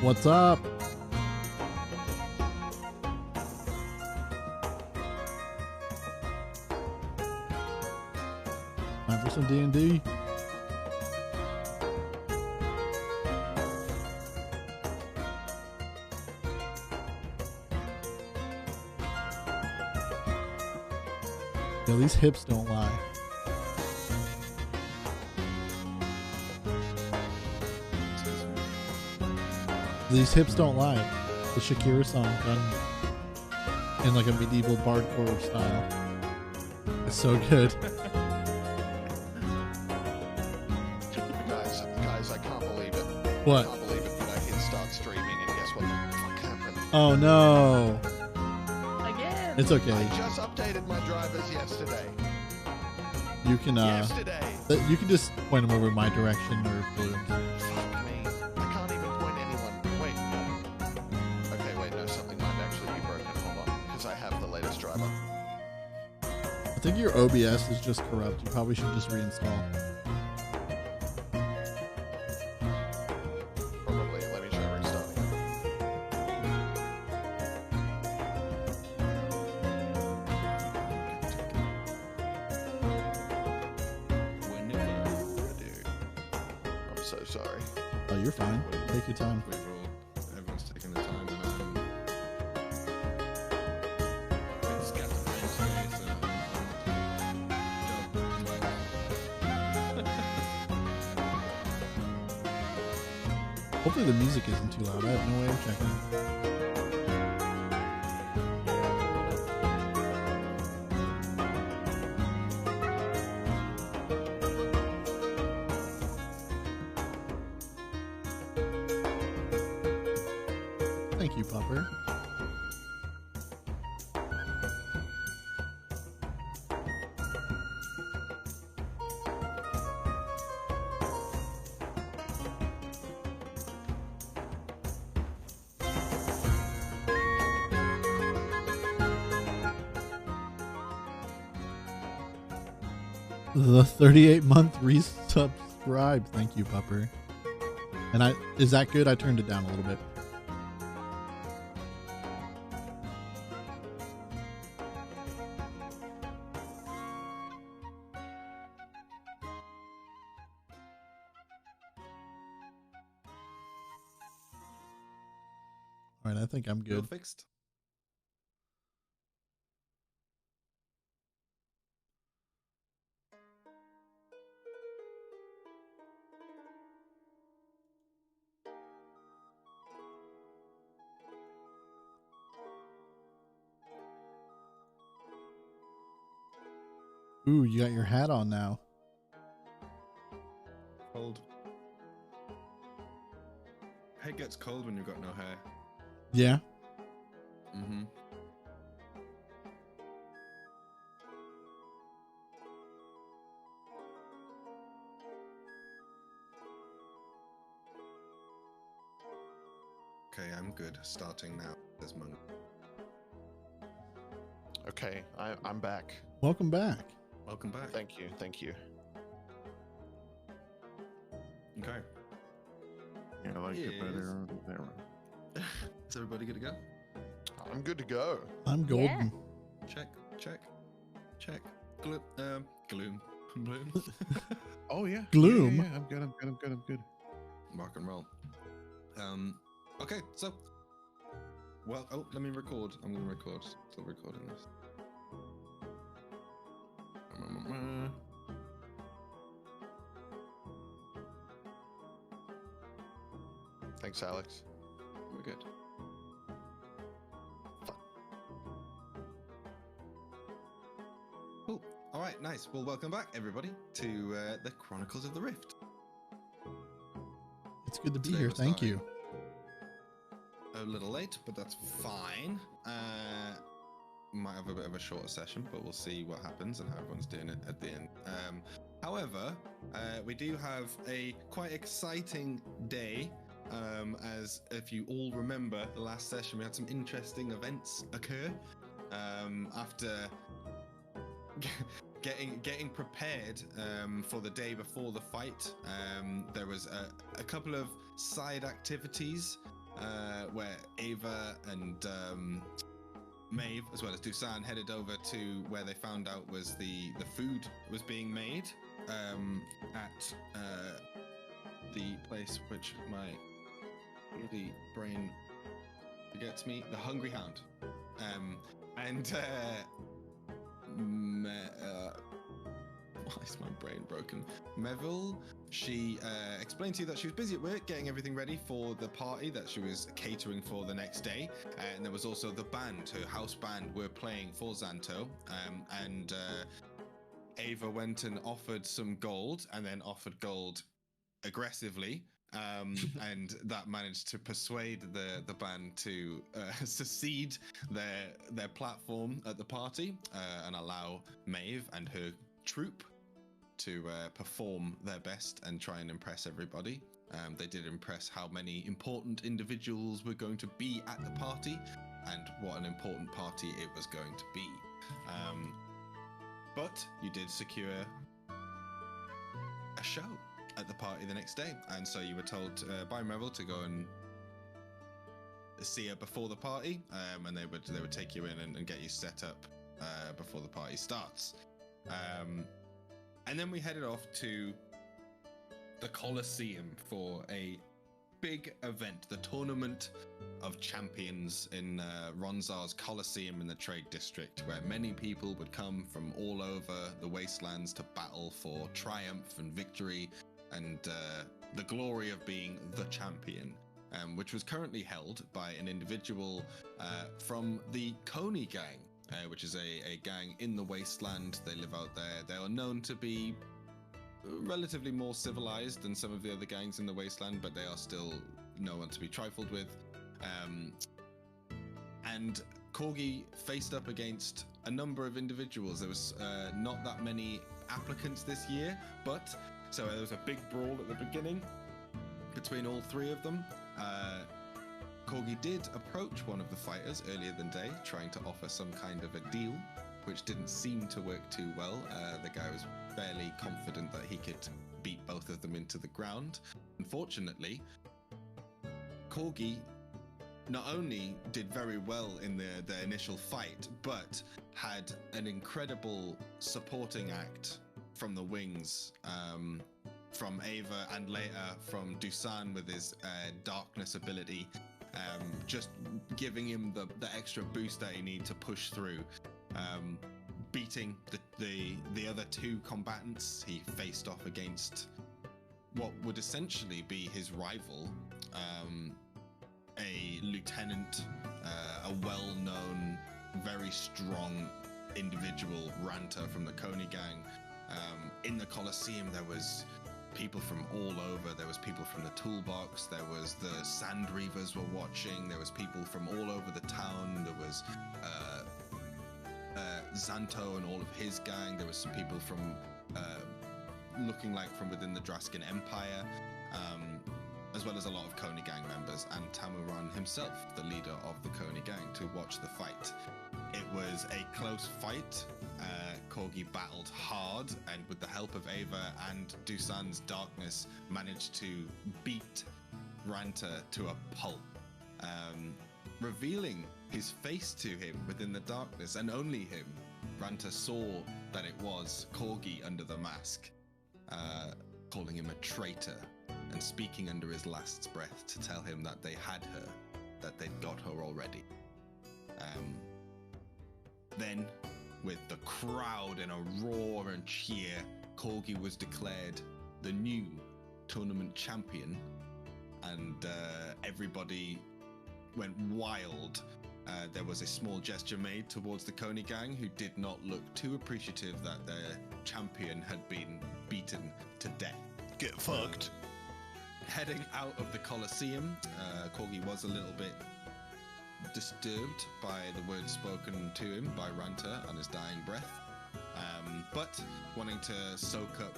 What's up? Time for some D&D. Yo, these hips don't lie. These hips don't lie. The Shakira song done in like a medieval bardcore style. It's so good. Guys, I can't believe it. What? I can't believe it, but I hit start streaming and guess what the fuck happened? Oh no. Again. It's okay. I just updated my drivers yesterday. You can Yesterday. you can just point them over my direction or Gloom's. Fuck me. I can't even point anyone. Wait. Okay, wait, no, something might actually be broken. Hold on, because I have the latest driver. I think your OBS is just corrupt. You probably should just reinstall. Probably. Let me try restarting. Dude, I'm so sorry. Oh, you're fine. Take your time. Everyone's taking the time, and it's got the time today, so Hopefully the music isn't too loud. I have no way of checking. Thank you, Pupper. The 38-month resubscribe. Thank you, Pupper. And is that good? I turned it down a little bit. All right, I think I'm you're good. fixed. Ooh, you got your hat on now. Cold. Hair gets cold when you've got no hair. Yeah. Mm-hmm. Okay, I'm good. Starting now. This month. Okay, I'm back. Welcome back. Welcome back. Thank you, thank you. Okay. Yeah, I like it better there. Is everybody good to go? I'm good to go. I'm golden. Check, check, check. Gloom. Gloom. Bloom. Oh yeah. Gloom. Yeah, I'm good. Rock and roll. Okay, so. Well, oh, let me record. I'm gonna record. Still recording this. Thanks, Alex. We're good. Cool. All right, nice. Well, welcome back, everybody, to the Chronicles of the Rift. It's good to be Today here. we're Thank starting you. A little late, but that's fine. Might have a bit of a shorter session, but we'll see what happens and how everyone's doing it at the end. However, we do have a quite exciting day. As if you all remember the last session, we had some interesting events occur. After getting prepared for the day before the fight, there was a couple of side activities where Ava and Maeve, as well as Dusan, headed over to where they found out was the food was being made at the place which my bloody brain forgets me, the Hungry Hound. Why is my brain broken? Melville, she explained to you that she was busy at work getting everything ready for the party that she was catering for the next day. And there was also the band, her house band, were playing for Xanto. And Ava went and offered some gold, and then offered gold aggressively. And that managed to persuade the band to secede their platform at the party and allow Maeve and her troupe to perform their best and try and impress everybody. They did impress how many important individuals were going to be at the party and what an important party it was going to be. But you did secure a show at the party the next day, and so you were told by Melville to go and see her before the party, and they would take you in and get you set up before the party starts. And then we headed off to the Colosseum for a big event, the Tournament of Champions in Ronzar's Colosseum in the Trade District, where many people would come from all over the wastelands to battle for triumph and victory and the glory of being the champion, which was currently held by an individual from the Coney Gang, which is a gang in the wasteland. They live out there. They are known to be relatively more civilized than some of the other gangs in the wasteland, but they are still no one to be trifled with. And Corgi faced up against a number of individuals. There was not that many applicants this year, but so there was a big brawl at the beginning between all three of them. Corgi did approach one of the fighters earlier than day, trying to offer some kind of a deal, which didn't seem to work too well. The guy was fairly confident that he could beat both of them into the ground. Unfortunately, Corgi not only did very well in the initial fight, but had an incredible supporting act from the wings, from Ava, and later from Dusan with his darkness ability, just giving him the extra boost that he needed to push through. Beating the other two combatants, he faced off against what would essentially be his rival, a lieutenant, a well-known, very strong individual, Ranter from the Coney Gang. In the Colosseum, there was people from all over. There was people from the Toolbox. There was the Sand Reavers were watching. There was people from all over the town. There was Xanto and all of his gang. There was some people from looking like from within the Draskin Empire, as well as a lot of Coney Gang members, and Tamuran himself, the leader of the Coney Gang, to watch the fight. It was a close fight. Corgi battled hard, and with the help of Ava and Dusan's darkness, managed to beat Ranter to a pulp, revealing his face to him within the darkness, and only him. Ranter saw that it was Corgi under the mask, calling him a traitor and speaking under his last breath to tell him that they had her, that they'd got her already. Then, with the crowd in a roar and cheer, Corgi was declared the new tournament champion, and everybody went wild. There was a small gesture made towards the Coney Gang, who did not look too appreciative that their champion had been beaten to death. Get fucked. Heading out of the Colosseum, Corgi was a little bit disturbed by the words spoken to him by Ranter on his dying breath, but wanting to soak up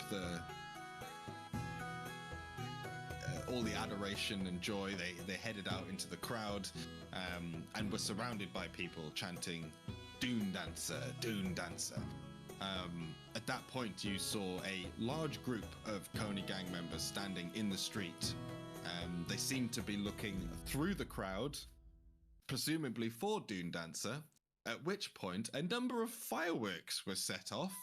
all the adoration and joy, they headed out into the crowd, and were surrounded by people chanting "Doon Dancer, Doon Dancer." At that point, you saw a large group of Coney Gang members standing in the street, They seem to be looking through the crowd, presumably for Dune Dancer, at which point a number of fireworks were set off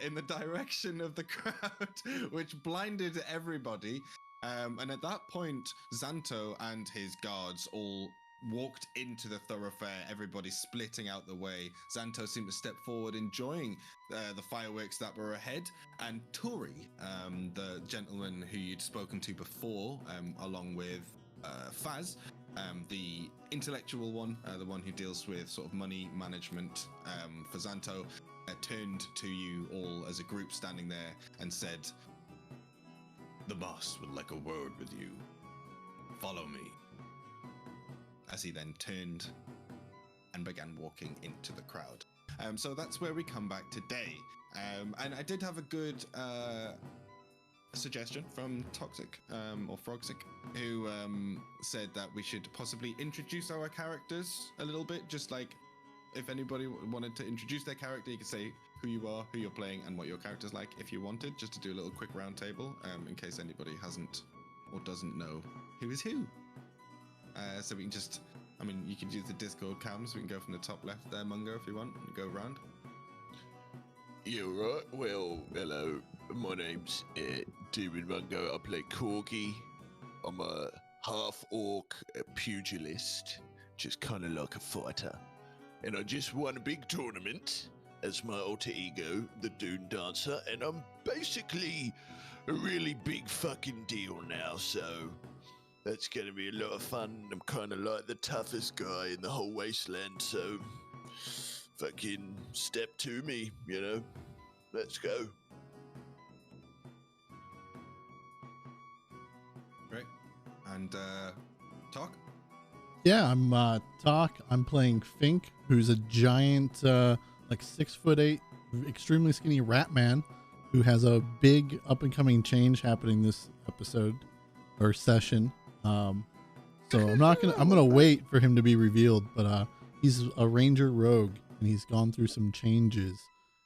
in the direction of the crowd, which blinded everybody. And at that point, Xanto and his guards all walked into the thoroughfare, everybody splitting out the way. Xanto seemed to step forward, enjoying the fireworks that were ahead, and Tori, the gentleman who you'd spoken to before, along with Faz, the intellectual one, the one who deals with sort of money management for Xanto, turned to you all as a group standing there and said, "The boss would like a word with you. Follow me." As he then turned and began walking into the crowd. So that's where we come back today. And I did have a good suggestion from Toxic or Frogsic, who said that we should possibly introduce our characters a little bit. Just like if anybody wanted to introduce their character, you could say who you are, who you're playing, and what your character's like if you wanted, just to do a little quick round table in case anybody hasn't or doesn't know who is who. So we can just, I mean, you can use the Discord cams. We can go from the top left there, Mungo, if you want, and go around. You're right. Well, hello. My name's David Mungo. I play Corgi. I'm a half-orc pugilist, just kind of like a fighter. And I just won a big tournament as my alter ego, the Dune Dancer, and I'm basically a really big fucking deal now, so that's going to be a lot of fun. I'm kind of like the toughest guy in the whole wasteland, so fucking step to me, you know? Let's go. Great. And Talk? Yeah, I'm Talk. I'm playing Fink, who's a giant, like 6'8", extremely skinny rat man who has a big up-and-coming change happening this episode or session. So I'm gonna wait for him to be revealed, but he's a ranger rogue and he's gone through some changes.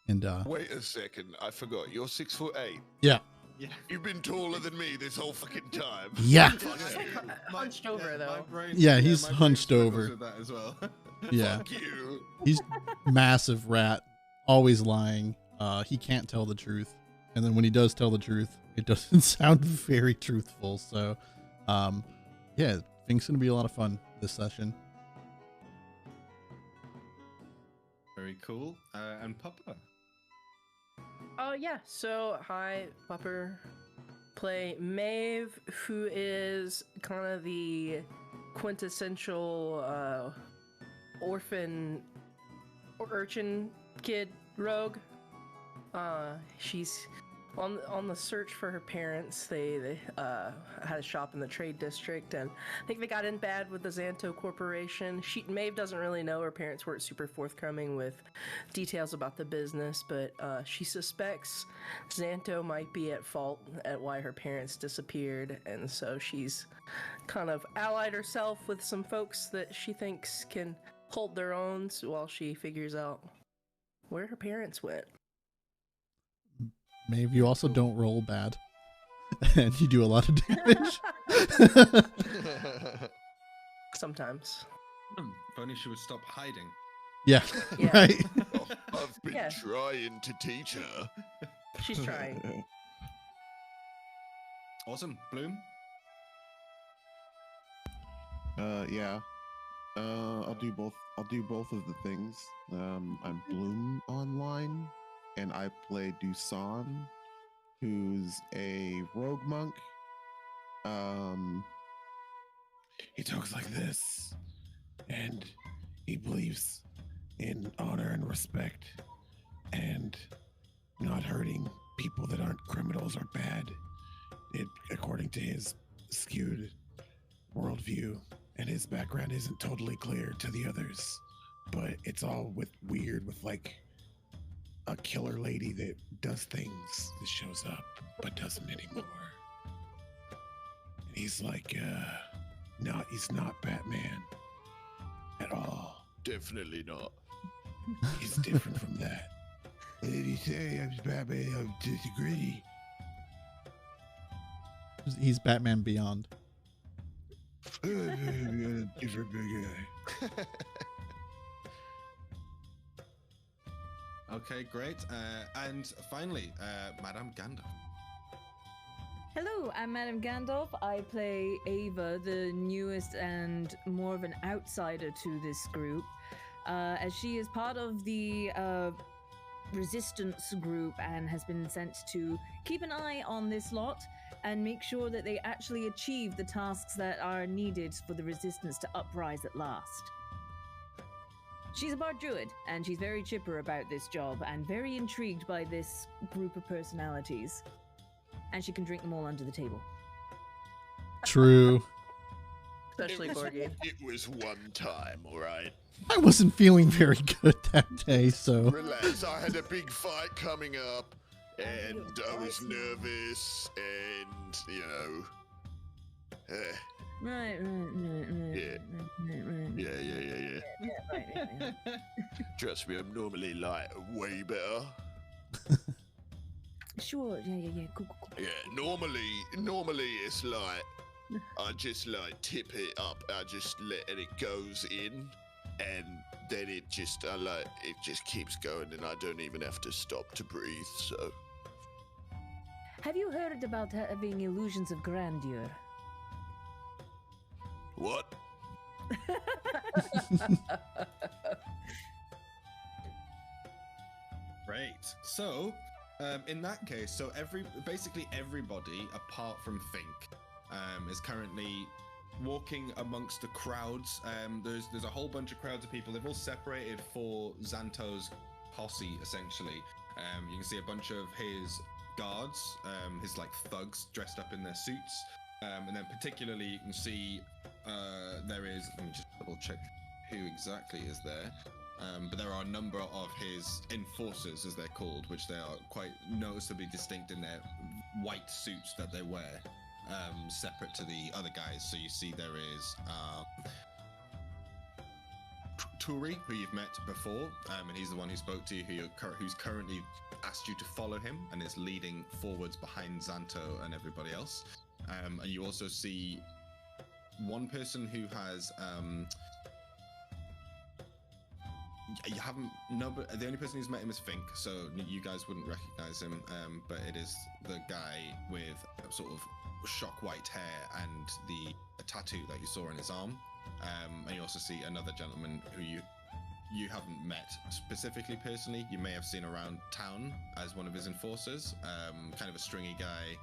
And Wait a second, I forgot. You're 6'8". yeah, You've been taller than me this whole fucking time. yeah, Hunched over, though. Yeah, he's my brain hunched struggles over. with that as well. yeah. Fuck you. He's massive rat, always lying. He can't tell the truth, and then when he does tell the truth, it doesn't sound very truthful. So, yeah, Fink's gonna be a lot of fun this session. Very cool. And Papa? Oh, yeah. So, hi, Pupper. Play Maeve, who is kind of the quintessential orphan urchin kid rogue. She's on the search for her parents. They had a shop in the trade district, and I think they got in bad with the Xanto Corporation. Maeve doesn't really know. Her parents weren't super forthcoming with details about the business, but she suspects Xanto might be at fault at why her parents disappeared, and so she's kind of allied herself with some folks that she thinks can hold their own while she figures out where her parents went. Maybe you also don't roll bad, and you do a lot of damage. Sometimes. If only she would stop hiding. Yeah, Yeah. right. I've been Yeah. trying to teach her. She's trying. Awesome. Bloom? Yeah. I'll do both. I'll do both of the things. I'm Bloom online, and I play Dusan, who's a rogue monk. He talks like this, and he believes in honor and respect, and not hurting people that aren't criminals or bad, according to his skewed worldview. And his background isn't totally clear to the others, but it's all weird with like a killer lady that does things that shows up but doesn't anymore. And he's like, he's not Batman at all. Definitely not. He's different from that. What did he say? I'm Batman. I disagree. He's Batman Beyond. Different big guy. Okay, great. And finally, Madame Gandalf. Hello, I'm Madame Gandalf. I play Ava, the newest and more of an outsider to this group, as she is part of the resistance group and has been sent to keep an eye on this lot and make sure that they actually achieve the tasks that are needed for the resistance to uprise at last. She's a bard druid, and she's very chipper about this job and very intrigued by this group of personalities. And she can drink them all under the table. True. Especially Borgie. It was one time, all right? I wasn't feeling very good that day, so. Relax, I had a big fight coming up, and I was nervous, and, you know... Right. Yeah. Trust me, I'm normally, like, way better. Sure, yeah. Cool. Yeah, normally it's like, I just, like, tip it up, I just let it goes in, and then it just keeps going, and I don't even have to stop to breathe, so... Have you heard about having illusions of grandeur? What? Great. So, in that case, so basically everybody apart from Fink is currently walking amongst the crowds. There's a whole bunch of crowds of people. They've all separated for Xanto's posse, essentially. You can see a bunch of his guards, his like thugs dressed up in their suits. And then particularly you can see there is, let me just double check who exactly is there. But there are a number of his enforcers, as they're called, which they are quite noticeably distinct in their white suits that they wear, separate to the other guys. So you see there is Turi, who you've met before, and he's the one who spoke to you, who's currently asked you to follow him and is leading forwards behind Xanto and everybody else. And you also see one person who has the only person who's met him is Fink, so you guys wouldn't recognize him, but it is the guy with sort of shock white hair and the tattoo that you saw on his arm. And you also see another gentleman who you haven't met specifically personally. You may have seen around town as one of his enforcers, kind of a stringy guy,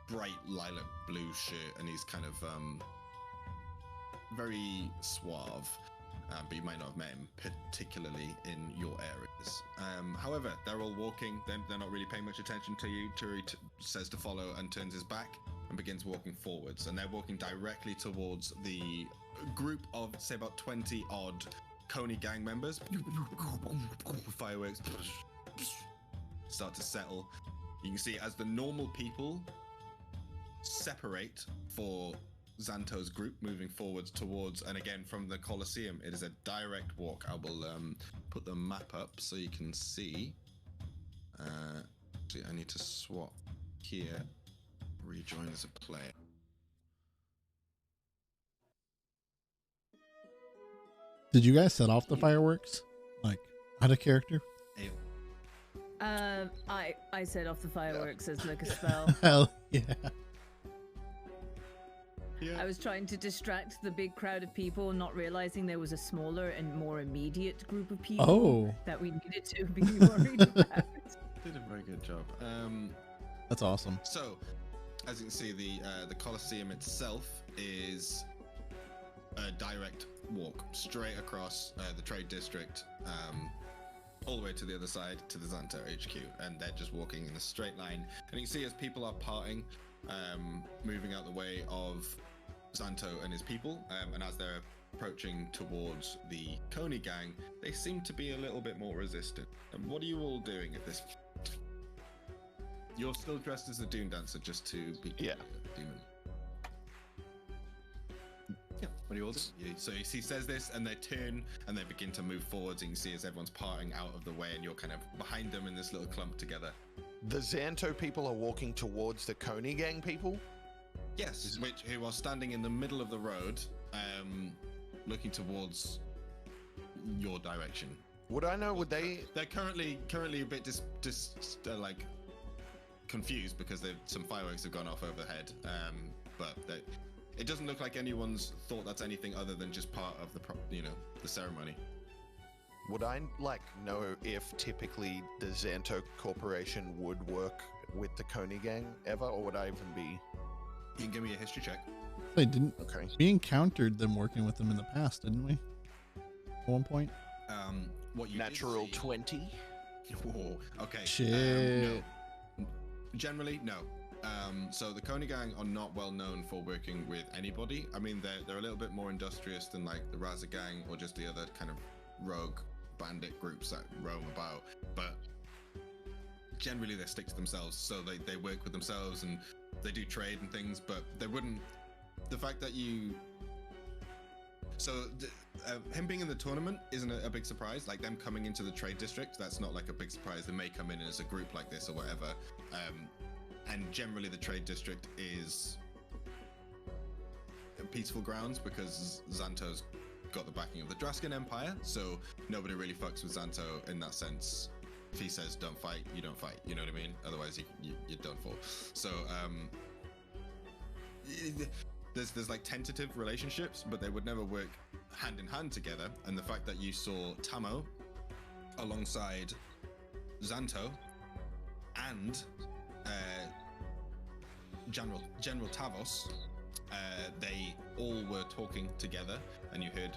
bright lilac blue shirt, and he's kind of very suave, but you might not have met him particularly in your areas. However, they're all walking. They're not really paying much attention to you. Turi says to follow and turns his back and begins walking forwards, and they're walking directly towards the group of, say, about 20 odd Coney gang members. Fireworks start to settle. You can see as the normal people separate for Xanto's group moving forwards towards, and again from the Colosseum, it is a direct walk. I will put the map up so you can see. I need to swap here. Rejoin as a player. Did you guys set off the fireworks? Like, out of character? I set off the fireworks as like a spell. Hell yeah. I was trying to distract the big crowd of people, not realizing there was a smaller and more immediate group of people that we needed to be worried about. Did a very good job. That's awesome. So, as you can see, the Colosseum itself is a direct walk straight across the trade district, all the way to the other side to the Xanto HQ, and they're just walking in a straight line. And you can see as people are parting, moving out the way of Xanto and his people, and as they're approaching towards the Coney gang, they seem to be a little bit more resistant. And what are you all doing at this point? You're still dressed as a Doom Dancer, just to be clear, Demon. Yeah, what do you all do? So he says this, and they turn and they begin to move forwards. And you can see as everyone's parting out of the way, and you're kind of behind them in this little clump together. The Xanto people are walking towards the Coney Gang people? Yes, who are standing in the middle of the road, looking towards your direction. Would I know, would they... They're currently a bit like confused because some fireworks have gone off overhead, but it doesn't look like anyone's thought that's anything other than just part of the ceremony. Would I, like, know if typically the Xanto Corporation would work with the Coney Gang ever, or would I even be... You can give me a history check. They didn't. Okay. We encountered them working with them in the past, didn't we? At one point. What you Natural did see... 20? Whoa, okay. Shit. No. Generally, no. So the Coney Gang are not well known for working with anybody. I mean, they're a little bit more industrious than like the Raza Gang or just the other kind of rogue bandit groups that roam about. But generally, they stick to themselves. So they work with themselves and they do trade and things. But they wouldn't. The fact that you. So him being in the tournament isn't a big surprise. Like them coming into the trade district, that's not like a big surprise. They may come in as a group like this or whatever. And generally the trade district is peaceful grounds because Xanto's got the backing of the Draskin Empire. So nobody really fucks with Xanto in that sense. If he says don't fight, you don't fight. You know what I mean? Otherwise you're done for. So there's like tentative relationships, but they would never work hand in hand together. And the fact that you saw Tamo alongside Xanto and General Tavos, they all were talking together, and you heard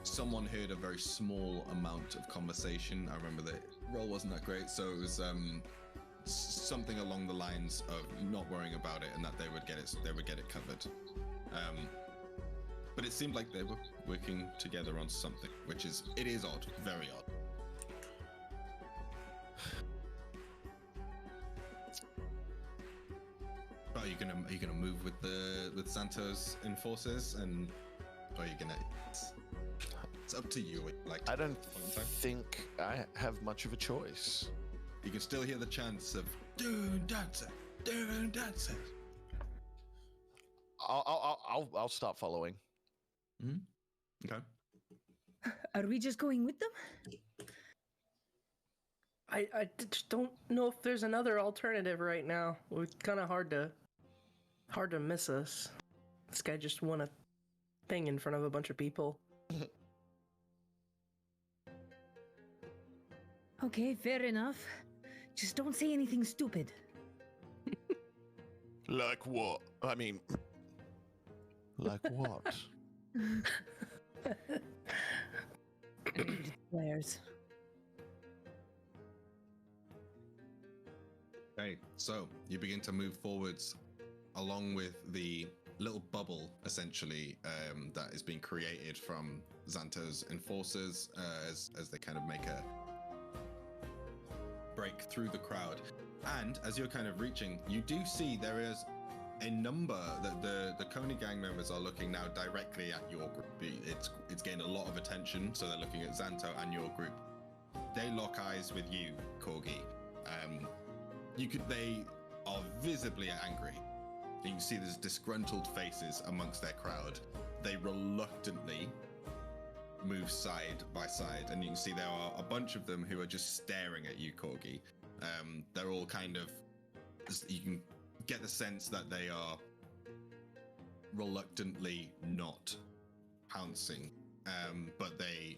someone heard a very small amount of conversation. I remember the roll wasn't that great, so it was something along the lines of not worrying about it and that they would get it covered. But it seemed like they were working together on something, which is odd, very odd. Are you gonna move with Xanto's enforcers, and are you gonna? It's up to you. Like, I don't think I have much of a choice. You can still hear the chants of "Doon Dancer, Doon Dancer." I'll start following. Mm-hmm. Okay. Are we just going with them? I just don't know if there's another alternative right now. It's kind of hard to miss us. This guy just won a thing in front of a bunch of people. Okay, fair enough. Just don't say anything stupid. Like what? I mean, like what? Flares. Okay, so you begin to move forwards along with the little bubble, essentially, that is being created from Xanto's enforcers as they kind of make a break through the crowd. And as you're kind of reaching, you do see there is a number that the Coney Gang members are looking now directly at your group. It's gained a lot of attention, so they're looking at Xanto and your group. They lock eyes with you, Corgi. They are visibly angry. You can see there's disgruntled faces amongst their crowd. They reluctantly move side by side, and you can see there are a bunch of them who are just staring at you, Corgi. They're all kind of, you can get the sense that they are reluctantly not pouncing, but they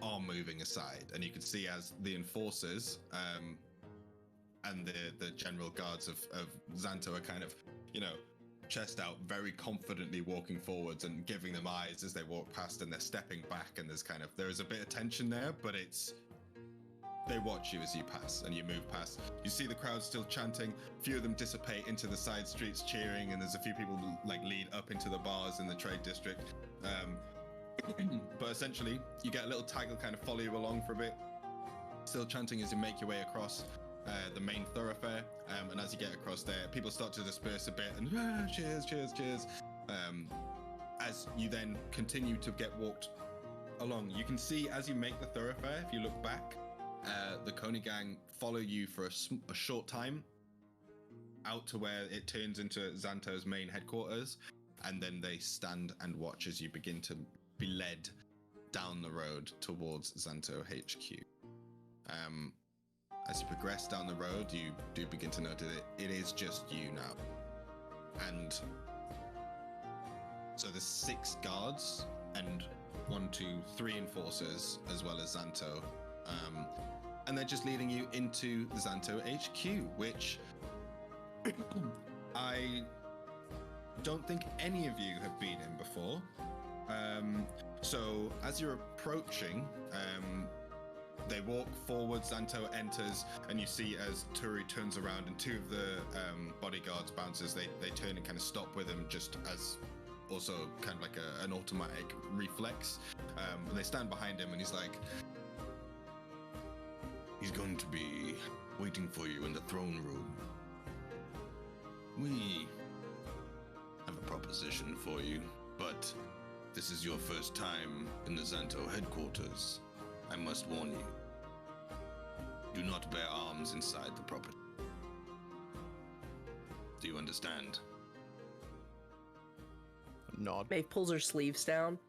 are moving aside. And you can see as the enforcers and the general guards of Xanto are kind of, chest out, very confidently walking forwards and giving them eyes as they walk past, and they're stepping back, and there is a bit of tension there, but they watch you as you pass and you move past. You see the crowd still chanting. A few of them dissipate into the side streets cheering, and there's a few people like lead up into the bars in the trade district. But essentially, you get a little tag will kind of follow you along for a bit, still chanting as you make your way across the main thoroughfare, and as you get across there, people start to disperse a bit and cheers, cheers, cheers. As you then continue to get walked along, you can see as you make the thoroughfare, if you look back, the Coney gang follow you for a short time out to where it turns into Xanto's main headquarters, and then they stand and watch as you begin to be led down the road towards Xanto HQ. As you progress down the road, you do begin to notice that it is just you now. And so there's 6 guards and 3 enforcers, as well as Xanto. And they're just leading you into the Xanto HQ, which I don't think any of you have been in before. So as you're approaching, they walk forward, Xanto enters, and you see as Turi turns around and 2 of the bodyguards, bouncers, they turn and kind of stop with him, just as also kind of like an automatic reflex. And they stand behind him, and he's like, He's going to be waiting for you in the throne room. We have a proposition for you, but this is your first time in the Xanto headquarters. I must warn you. Do not bear arms inside the property. Do you understand? Nod. Maeve pulls her sleeves down.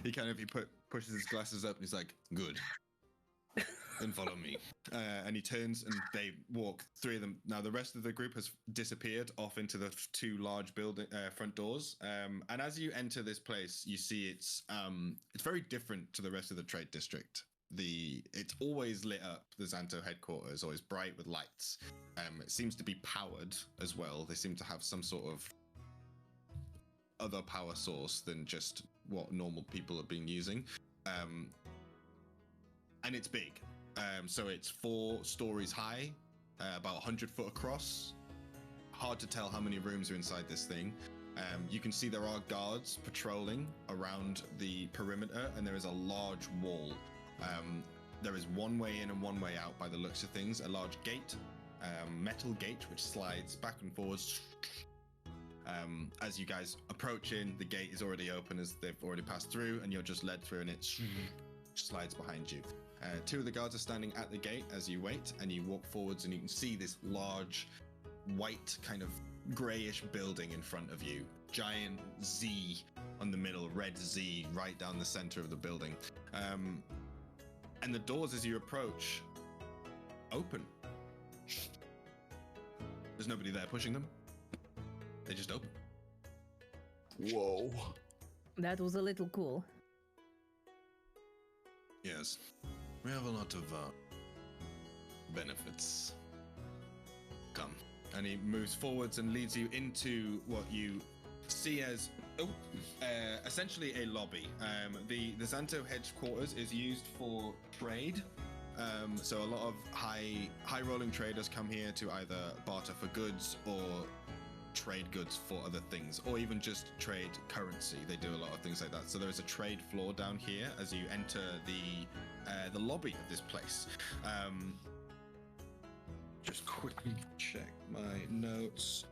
he pushes his glasses up and he's like, good. Then follow me. And he turns and they walk, 3 of them. Now the rest of the group has disappeared off into the 2 large building front doors. And as you enter this place, you see it's very different to the rest of the trade district. It's always lit up. The Xanto headquarters always bright with lights. It seems to be powered as well. They seem to have some sort of other power source than just what normal people have been using. And it's big. So it's 4 stories high, about 100 foot across. Hard to tell how many rooms are inside this thing. You can see there are guards patrolling around the perimeter, and there is a large wall. There is one way in and one way out by the looks of things. A large gate, metal gate, which slides back and forwards. As you guys approach in, the gate is already open as they've already passed through, and you're just led through, and it slides behind you. 2 of the guards are standing at the gate as you wait, and you walk forwards and you can see this large white kind of grayish building in front of you. Giant Z on the middle, red Z right down the center of the building. And the doors as you approach open. There's nobody there pushing them. They just open. Whoa. That was a little cool. Yes. We have a lot of benefits. Come. And he moves forwards and leads you into what you see as essentially a lobby. The Xanto headquarters is used for trade. So a lot of high rolling traders come here to either barter for goods or trade goods for other things, or even just trade currency. They do a lot of things like that. So there is a trade floor down here as you enter the lobby of this place. Just quickly check my notes.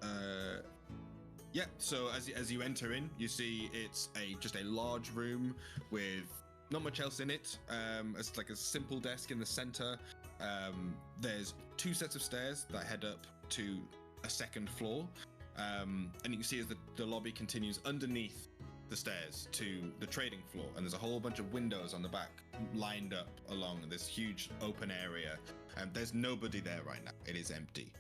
Yeah, so as you enter in, you see it's just a large room with not much else in it. It's like a simple desk in the center. There's 2 sets of stairs that head up to a 2nd floor. And you can see as the lobby continues underneath the stairs to the trading floor, and there's a whole bunch of windows on the back lined up along this huge open area. There's nobody there right now. It is empty.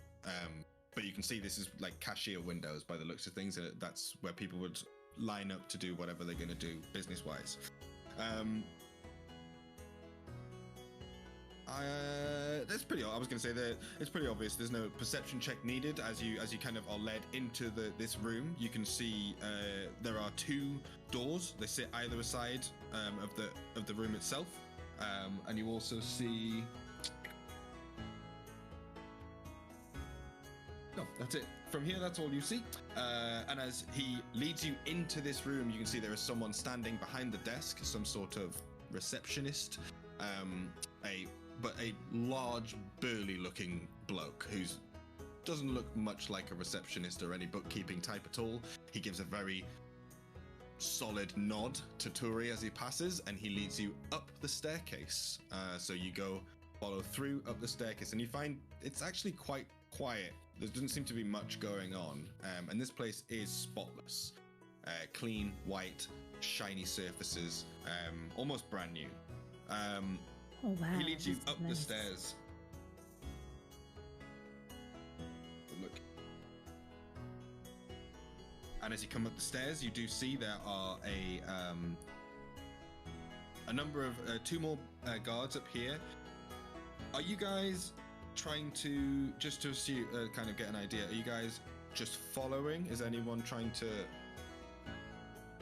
But you can see this is like cashier windows by the looks of things. That's where people would line up to do whatever they're going to do business-wise. That's pretty. I was going to say that it's pretty obvious. There's no perception check needed as you kind of are led into this room. You can see there are 2 doors. They sit either side of the room itself, and you also see. No, that's it. From here, that's all you see. And as he leads you into this room, you can see there is someone standing behind the desk, some sort of receptionist, a large, burly-looking bloke who doesn't look much like a receptionist or any bookkeeping type at all. He gives a very solid nod to Turi as he passes, and he leads you up the staircase. So you follow through up the staircase, and you find it's actually quite quiet. There doesn't seem to be much going on, and this place is spotless. Clean, white, shiny surfaces, almost brand new. Oh wow! He leads you that's up the nice. stairs. Look. And as you come up the stairs, you do see there are a number of two more guards up here. Are you guys trying to just to see, kind of get an idea? Are you guys just following? Is anyone trying to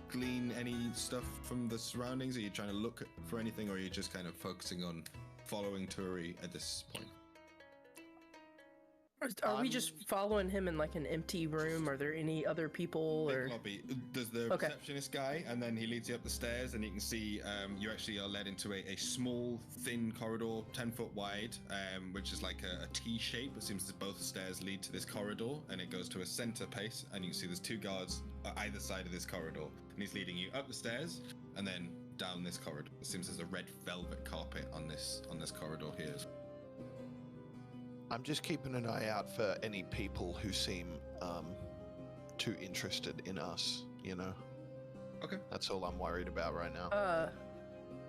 glean any stuff from the surroundings? Are you trying to look for anything, or are you just kind of focusing on following Turi at this point? Are we just following him in like an empty room? Are there any other people? Big Or lobby. There's the receptionist guy, and then he leads you up the stairs, and you can see you actually are led into a small, thin corridor, 10 foot wide, which is like a T shape. It seems that both the stairs lead to this corridor, and it goes to a center pace, and you can see there's two guards either side of this corridor, and he's leading you up the stairs and then down this corridor. It seems there's a red velvet carpet on this corridor here. I'm just keeping an eye out for any people who seem too interested in us, you know? Okay. That's all I'm worried about right now.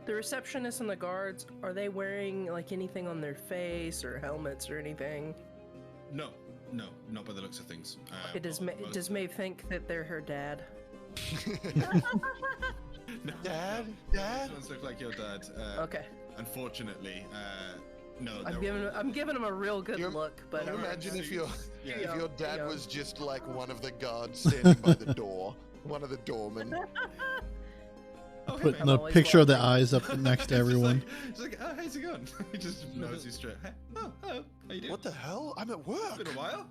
The receptionists and the guards, are they wearing like anything on their face or helmets or anything? No, not by the looks of things. Does Maeve think that they're her dad? No. Dad? These ones look like your dad. Okay. Unfortunately, no. I'm giving him a real good look, but Can you imagine if your dad yeah. was just like one of the guards standing by the door, one of the doormen? Putting I'm the always picture of the watching. eyes up next to everyone. It's like, oh, how's it going? He just knows you straight. Hey, oh, hello. How you doing? What the hell? I'm at It's work. been a while.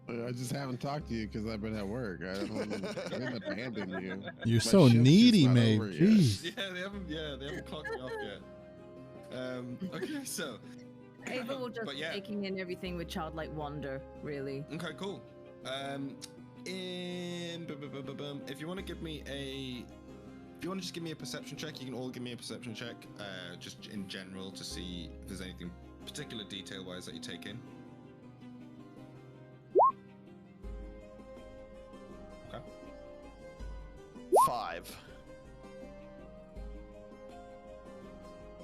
I just haven't talked to you because I've been at work. I didn't abandon you. You're My so shift is needy, not Maeve. over yet. Jeez. They haven't clocked me off yet. Okay, so. Ava will just But yeah. taking in everything with childlike wonder, really. Okay, cool. If you want to give me just give me a perception check, you can all give me a perception check, just in general to see if there's anything particular detail-wise that you take in. Okay. 5.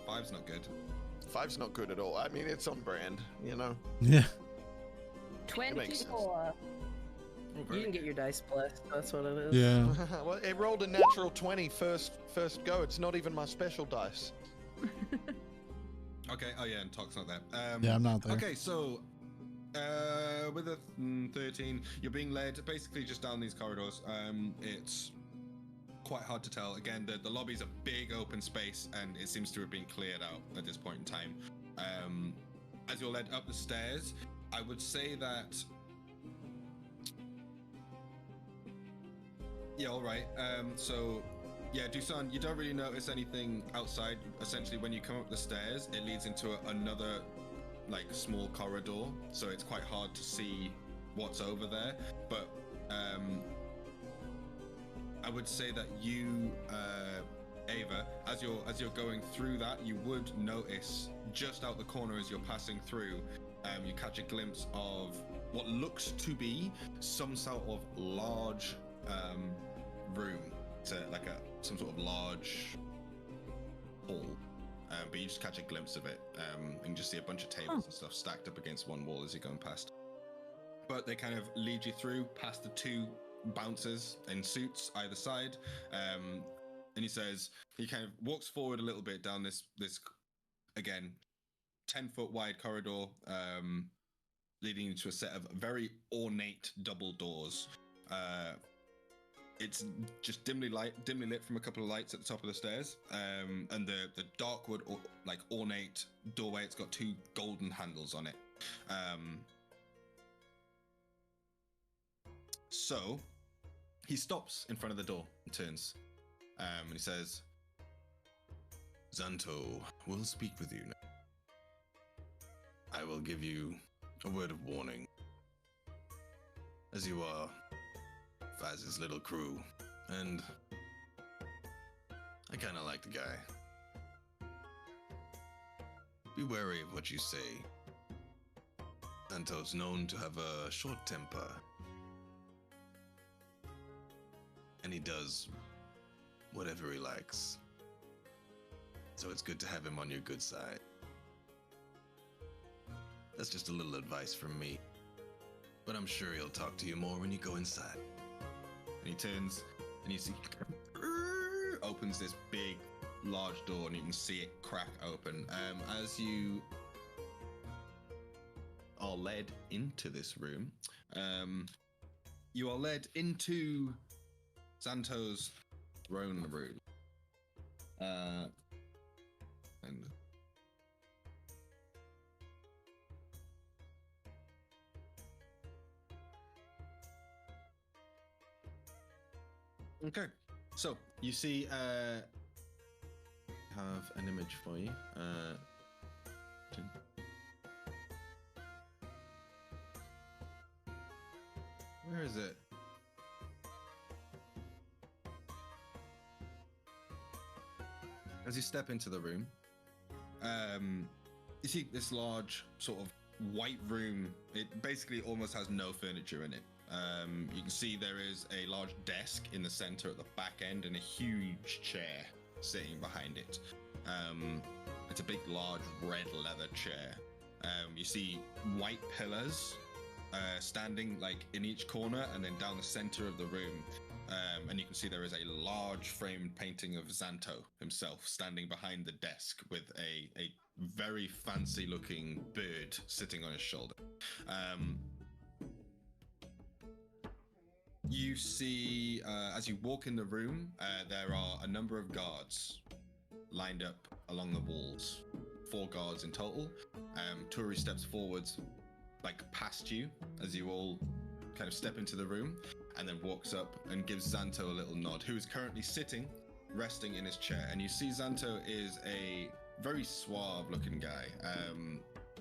5's not good. 5's not good at all. I mean, it's on brand, you know? Yeah. makes sense. 24. Oh, You can get your dice blessed. That's what it is. Yeah. Well, it rolled a natural 20 first go. It's not even my special dice. Okay. Oh yeah, and Talk's not there. Yeah, I'm not there. Okay, so with a 13, you're being led basically just down these corridors. It's quite hard to tell. Again, the lobby's a big open space, and it seems to have been cleared out at this point in time. As you're led up the stairs, I would say that. Yeah, all right. So, yeah, Dusan, you don't really notice anything outside. Essentially, when you come up the stairs, it leads into another, like, small corridor. So it's quite hard to see what's over there. But I would say that you, Ava, as you're going through that, you would notice just out the corner as you're passing through, you catch a glimpse of what looks to be some sort of large room. It's like some sort of large hall, but you just catch a glimpse of it. You can just see a bunch of tables and stuff stacked up against one wall as you're going past. But they kind of lead you through past the two bouncers in suits either side, and he kind of walks forward a little bit down this again 10-foot wide corridor, leading into a set of very ornate double doors. It's just dimly lit from a couple of lights at the top of the stairs, and the dark wood ornate doorway. It's got two golden handles on it. So he stops in front of the door and turns, and he says, "Xanto will speak with you now. I will give you a word of warning. As you are Faz's little crew, and I kind of like the guy. Be wary of what you say. Santo's known to have a short temper. And he does whatever he likes. So it's good to have him on your good side. That's just a little advice from me. But I'm sure he'll talk to you more when you go inside. And he turns and you see opens this big large door and you can see it crack open. As you are led into this room, you are led into Santo's throne room. And okay, so you see have an image for you. Where is it? As you step into the room, you see this large sort of white room. It basically almost has no furniture in it. You can see there is a large desk in the center at the back end and a huge chair sitting behind it. It's a big, large red leather chair. You see white pillars standing like in each corner and then down the center of the room. And you can see there is a large framed painting of Xanto himself standing behind the desk with a very fancy looking bird sitting on his shoulder. You see, as you walk in the room, there are a number of guards lined up along the walls. 4 guards in total. Turi steps forwards, like past you, as you all kind of step into the room, and then walks up and gives Xanto a little nod, who is currently sitting, resting in his chair. And you see Xanto is a very suave looking guy.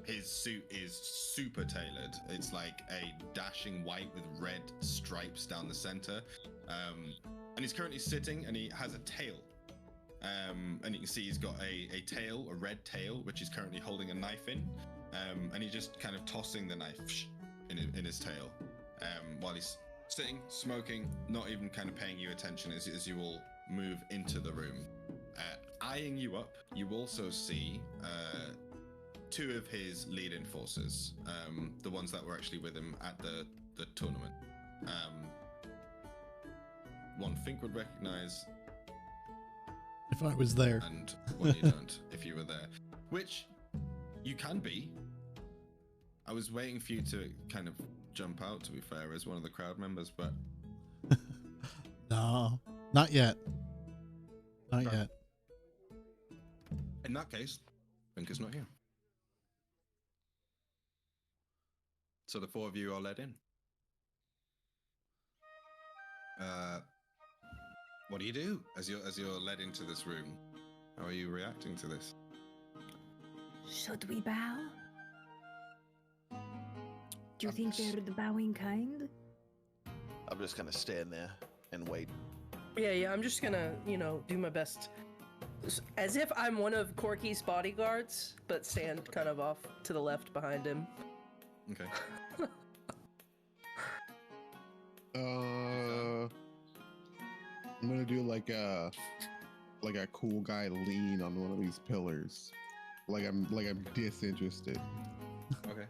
His suit is super tailored. It's like a dashing white with red stripes down the center. And he's currently sitting and he has a tail. And you can see he's got a tail, a red tail, which he's currently holding a knife in. And he's just kind of tossing the knife in his tail. While he's sitting, smoking, not even kind of paying you attention as you all move into the room. Eyeing you up, you also see 2 of his lead enforcers, the ones that were actually with him at the tournament. One Fink would recognize, if I was there, and one you don't if you were there, which you can be. I was waiting for you to kind of jump out, to be fair, as one of the crowd members, but no, not yet. Not yet. In that case, Fink is not here. So the 4 of you are led in. What do you do as you're led into this room? How are you reacting to this? Should we bow? Do you think they're the bowing kind? I'm just gonna stand there and wait. Yeah, I'm just gonna, do my best. As if I'm one of Corky's bodyguards, but stand kind of off to the left behind him. Okay. I'm gonna do like a cool guy lean on one of these pillars, like I'm disinterested. Okay.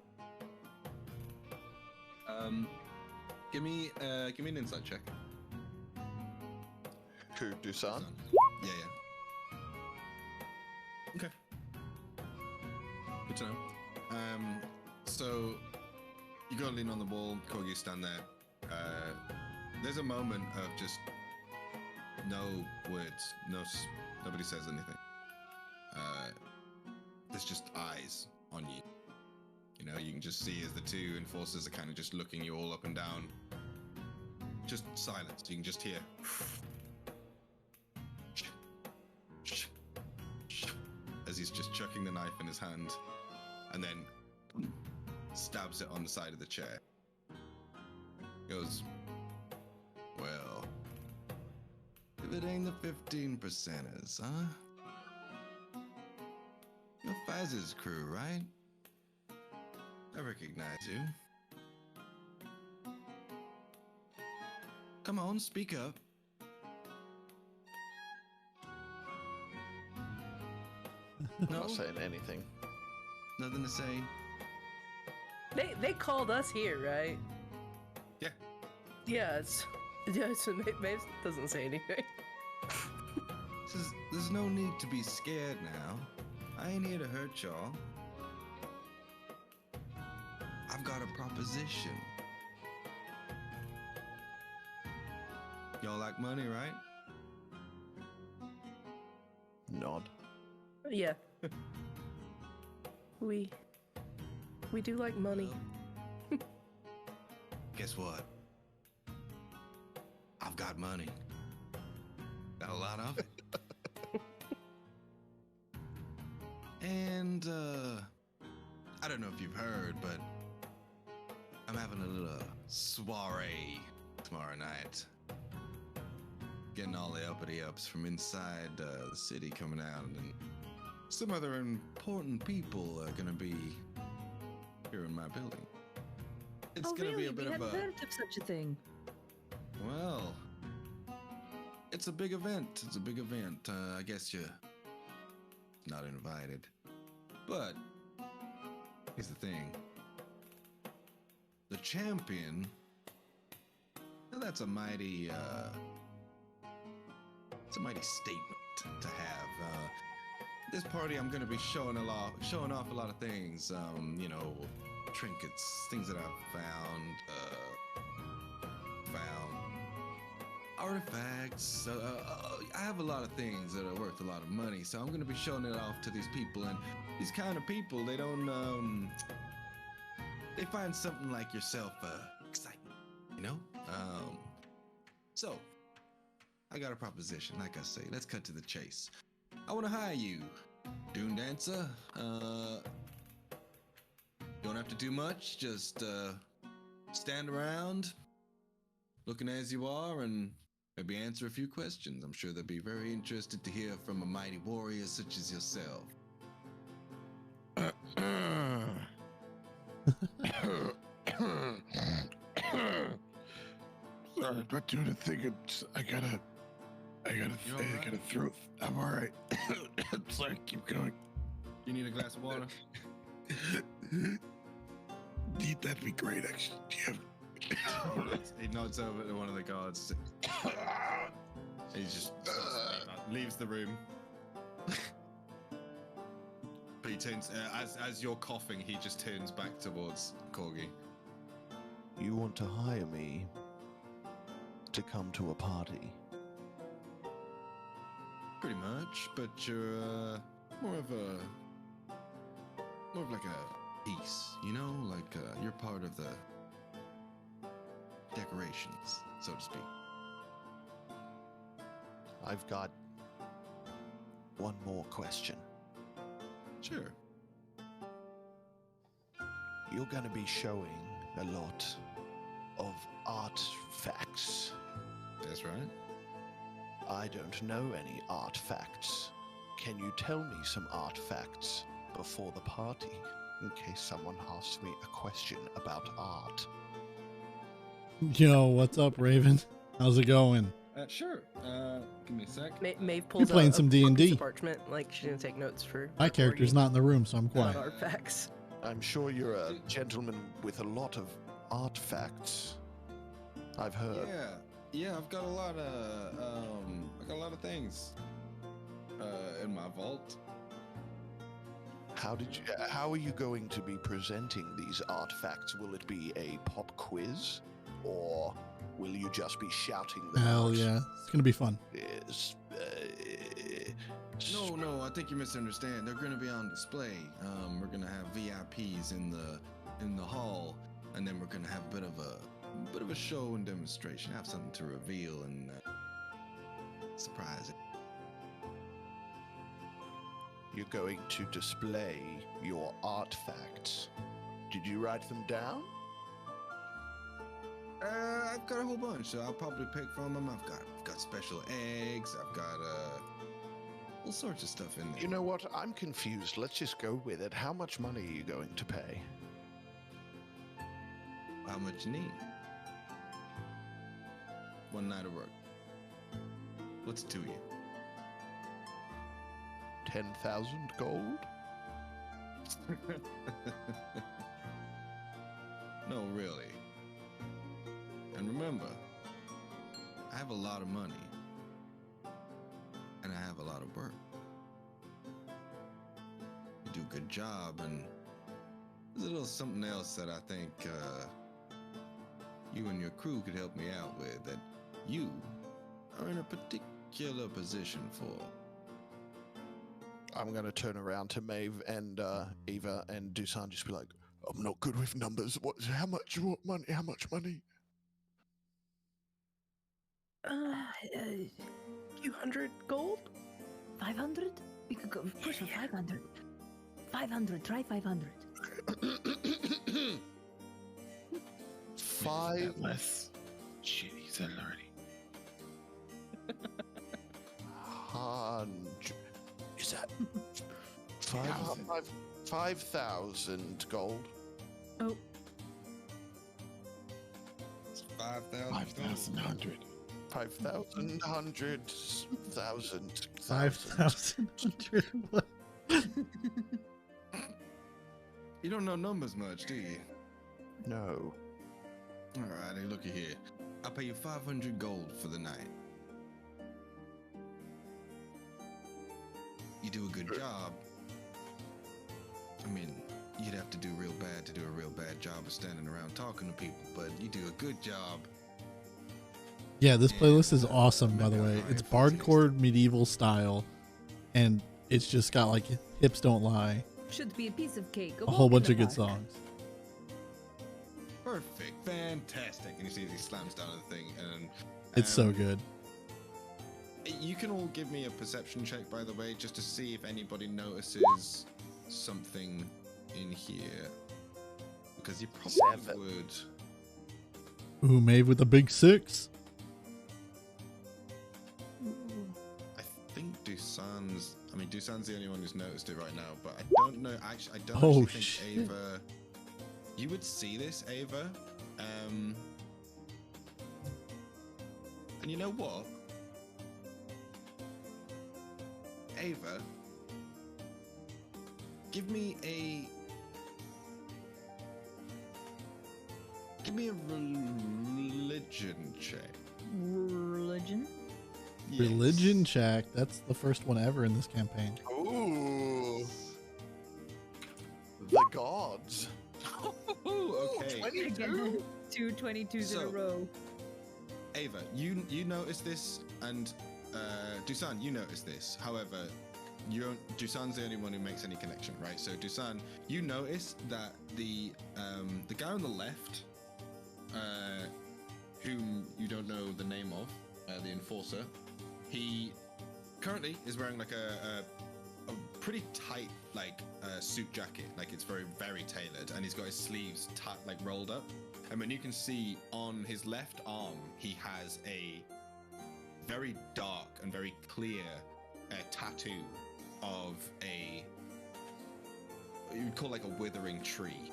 Give me an insight check. Who, Dusan? Yeah. Okay. Good to know. So you go lean on the wall, Corgi stand there. There's a moment of just no words, nobody says anything. There's just eyes on you. You can just see as the 2 enforcers are kind of just looking you all up and down. Just silence. You can just hear. As he's just chucking the knife in his hand and then stabs it on the side of the chair. Goes, well, If it ain't the 15 percenters, huh? You're Faz's crew, right? I recognize you. Come on, speak up. I'm No, not saying anything. nothing to say. They called us here, right? Yeah. Yeah, so Maeve doesn't say anything. Says there's no need to be scared now. I ain't here to hurt y'all. I've got a proposition. Y'all like money, right? Nod. Yeah. We do like money. Guess what? I've got money. Got a lot of it. And I don't know if you've heard, but I'm having a little soiree tomorrow night. Getting all the uppity ups from inside the city coming out, and some other important people are gonna be here in my building. It's gonna really? be a bit we of hadn't a heard of such a thing. well. It's a big event. It's a big event. I guess you're not invited. But here's the thing. The champion, well, that's a mighty it's a mighty statement to have. This party I'm gonna be showing off a lot of things. You know, trinkets, things that I've found artifacts. I have a lot of things that are worth a lot of money, so I'm going to be showing it off to these people. And these kind of people, they don't, they find something like yourself exciting, you know? So, I got a proposition, like I say. Let's cut to the chase. I want to hire you, Dune Dancer. You don't have to do much, just stand around, looking as you are, and maybe answer a few questions. I'm sure they'll be very interested to hear from a mighty warrior such as yourself. Sorry, but doing a thing. I gotta throw. I'm all right. Sorry, keep going. You need a glass of water? That'd be great, actually. Do you have He nods over to one of the guards. He just leaves the room. But he turns, as you're coughing, he just turns back towards Corgi. You want to hire me to come to a party? Pretty much, but you're more of like a piece, you know? Like you're part of the decorations, so to speak. I've got one more question. Sure. You're going to be showing a lot of artifacts. That's right. I don't know any artifacts. Can you tell me some artifacts before the party, in case someone asks me a question about art? Yo, what's up, Raven? How's it going? Sure. Give me a sec. Maeve pulls playing out some a D&D. piece of parchment, like she's gonna take notes for My character's not in the room, so I'm about quiet. artifacts. I'm sure you're a gentleman with a lot of artifacts. I've heard. Yeah. I've got a lot of things in my vault. How are you going to be presenting these artifacts? Will it be a pop quiz, or will you just be shouting them Hell out? yeah, it's gonna be fun. Yes. No, I think you misunderstand. They're going to be on display. We're going to have VIPs in the hall, and then we're going to have a bit of a show and demonstration. Have something to reveal and surprise it. You're going to display your artifacts. Did you write them down? I've got a whole bunch, so I'll probably pick from them. I've got got special eggs. I've got all sorts of stuff in there. You know what? I'm confused. Let's just go with it. How much money are you going to pay? How much you need? One night of work. What's it to you? 10,000 gold? No, really. And remember, I have a lot of money. And I have a lot of work. You do a good job, and there's a little something else that I think you and your crew could help me out with that you are in a particular position for. I'm going to turn around to Maeve and Eva and Dusan, just be like, I'm not good with numbers. How much money? How much money? Few hundred gold? 500? We could go push for 500. 500, try 500. Five. Less. Shit, he said it already. Hundred. Is that 5,000. 5,000 gold? Oh, It's 5,000. 5,100. 5,000, 100,000. 5,100. What? You don't know numbers much, do you? No. Alrighty, looky here. I'll pay you 500 gold for the night. You do a good job. I mean, you'd have to do real bad to do a real bad job of standing around talking to people, but you do a good job. Yeah, this playlist is awesome, by the way. It's bardcore medieval style, and it's just got like hips don't lie, should be a piece of cake. a whole bunch of good songs. Perfect, fantastic. And you see he slams down the thing, and It's so good. You can all give me a perception check, by the way, just to see if anybody notices something in here, because you probably 7. would. Ooh, Maeve with a big 6. I think Dusan's. I mean, Dusan's the only one who's noticed it right now, but I don't know. Actually, I don't Oh, actually think shit. Ava. You would see this, Ava. And you know what? Ava, give me a religion check. Religion? Yes. Religion check. That's the first one ever in this campaign. Ooh. The gods. Okay. 22? Two 22s in a So- row. Ava, you notice this, and Dusan, you notice this. However, Dusan's the only one who makes any connection, right? So Dusan, you notice that the guy on the left, whom you don't know the name of, the enforcer, he currently is wearing like a pretty tight suit jacket, like it's very tailored, and he's got his sleeves like rolled up. And when you can see on his left arm, he has a very dark and very clear tattoo of you'd call like a withering tree.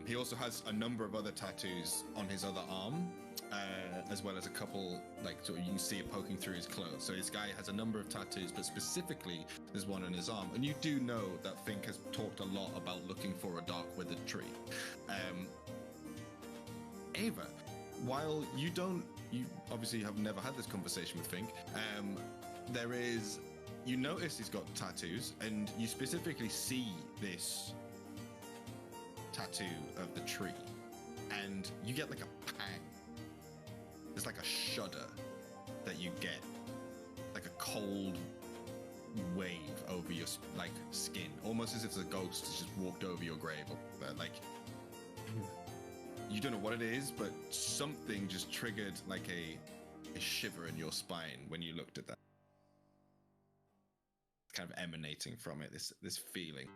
He also has a number of other tattoos on his other arm, as well as a couple, like, so you can see it poking through his clothes. So this guy has a number of tattoos, but specifically there's one on his arm. And you do know that Fink has talked a lot about looking for a dark withered tree. Ava, while you obviously have never had this conversation with Fink, you notice he's got tattoos, and you specifically see this tattoo of the tree, and you get like a pang. There's like a shudder that you get, like a cold wave over your skin, almost as if a ghost has just walked over your grave. Like, you don't know what it is, but something just triggered like a shiver in your spine when you looked at that. It's kind of emanating from it, this feeling.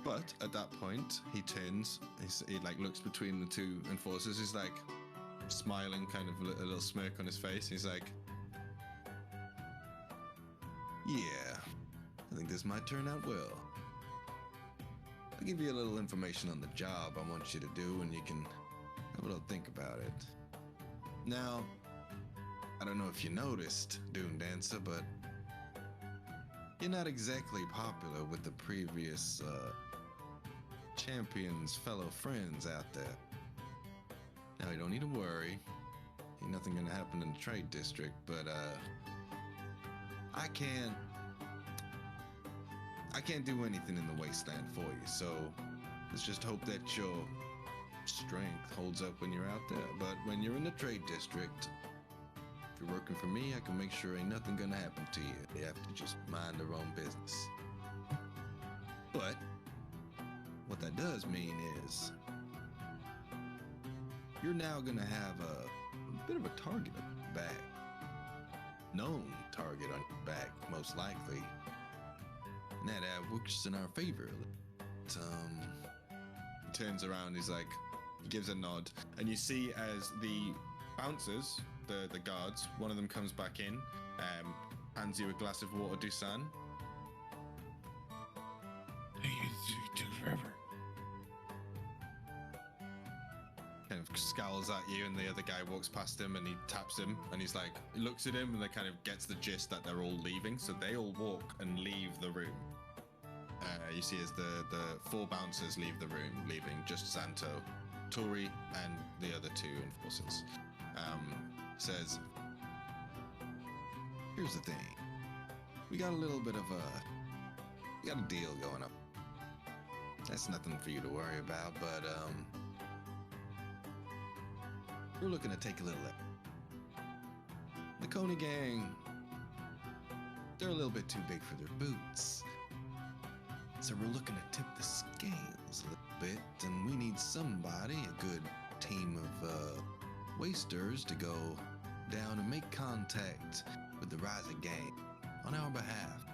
But at that point, he turns. He like looks between the two enforcers. He's like, smiling, kind of a little smirk on his face. He's like, yeah, I think this might turn out well. I'll give you a little information on the job I want you to do, and you can have a little think about it. Now, I don't know if you noticed, Dune Dancer, but you're not exactly popular with the previous champions' fellow friends out there. Now, you don't need to worry. Ain't nothing gonna happen in the trade district, but I can't do anything in the wasteland for you, so let's just hope that your strength holds up when you're out there. But when you're in the trade district, if you're working for me, I can make sure ain't nothing gonna happen to you. They have to just mind their own business. But what that does mean is you're now gonna have a bit of a target on your back. Known target on your back, most likely. And that works in our favor. He turns around, he gives a nod, and you see as the bouncers, the guards, one of them comes back in, hands you a glass of water, Dusan. Hey, it took forever. Kind of scowls at you, and the other guy walks past him, and he taps him, and he looks at him, and they kind of gets the gist that they're all leaving, so they all walk and leave the room. You see as the 4 bouncers leave the room, leaving just Xanto, Tori, and the other 2 enforcers. Says, here's the thing. We got a little bit of we got a deal going up. That's nothing for you to worry about, but we're looking to take a little. The Coney gang, they're a little bit too big for their boots. So we're looking to tip the scales a little bit, and we need somebody, a good team of wasters, to go down and make contact with the rising gang on our behalf.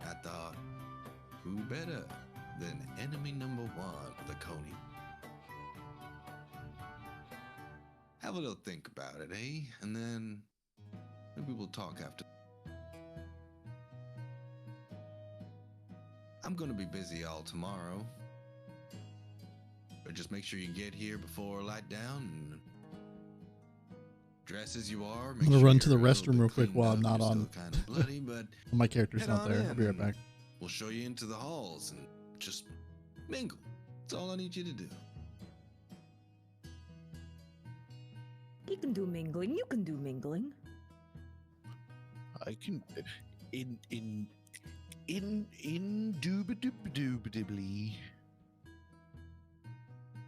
I thought, who better than enemy number 1 of the Coney? Have a little think about it, eh? And then maybe we'll talk after. I'm gonna be busy all tomorrow, but just make sure you get here before light down, and dress as you are. I'm gonna run to the restroom real quick while I'm not on. Kind of bloody, but My character's not there. I'll be right back. We'll show you into the halls and just mingle. That's all I need you to do. You can do mingling. You can do mingling. I can, indubitably.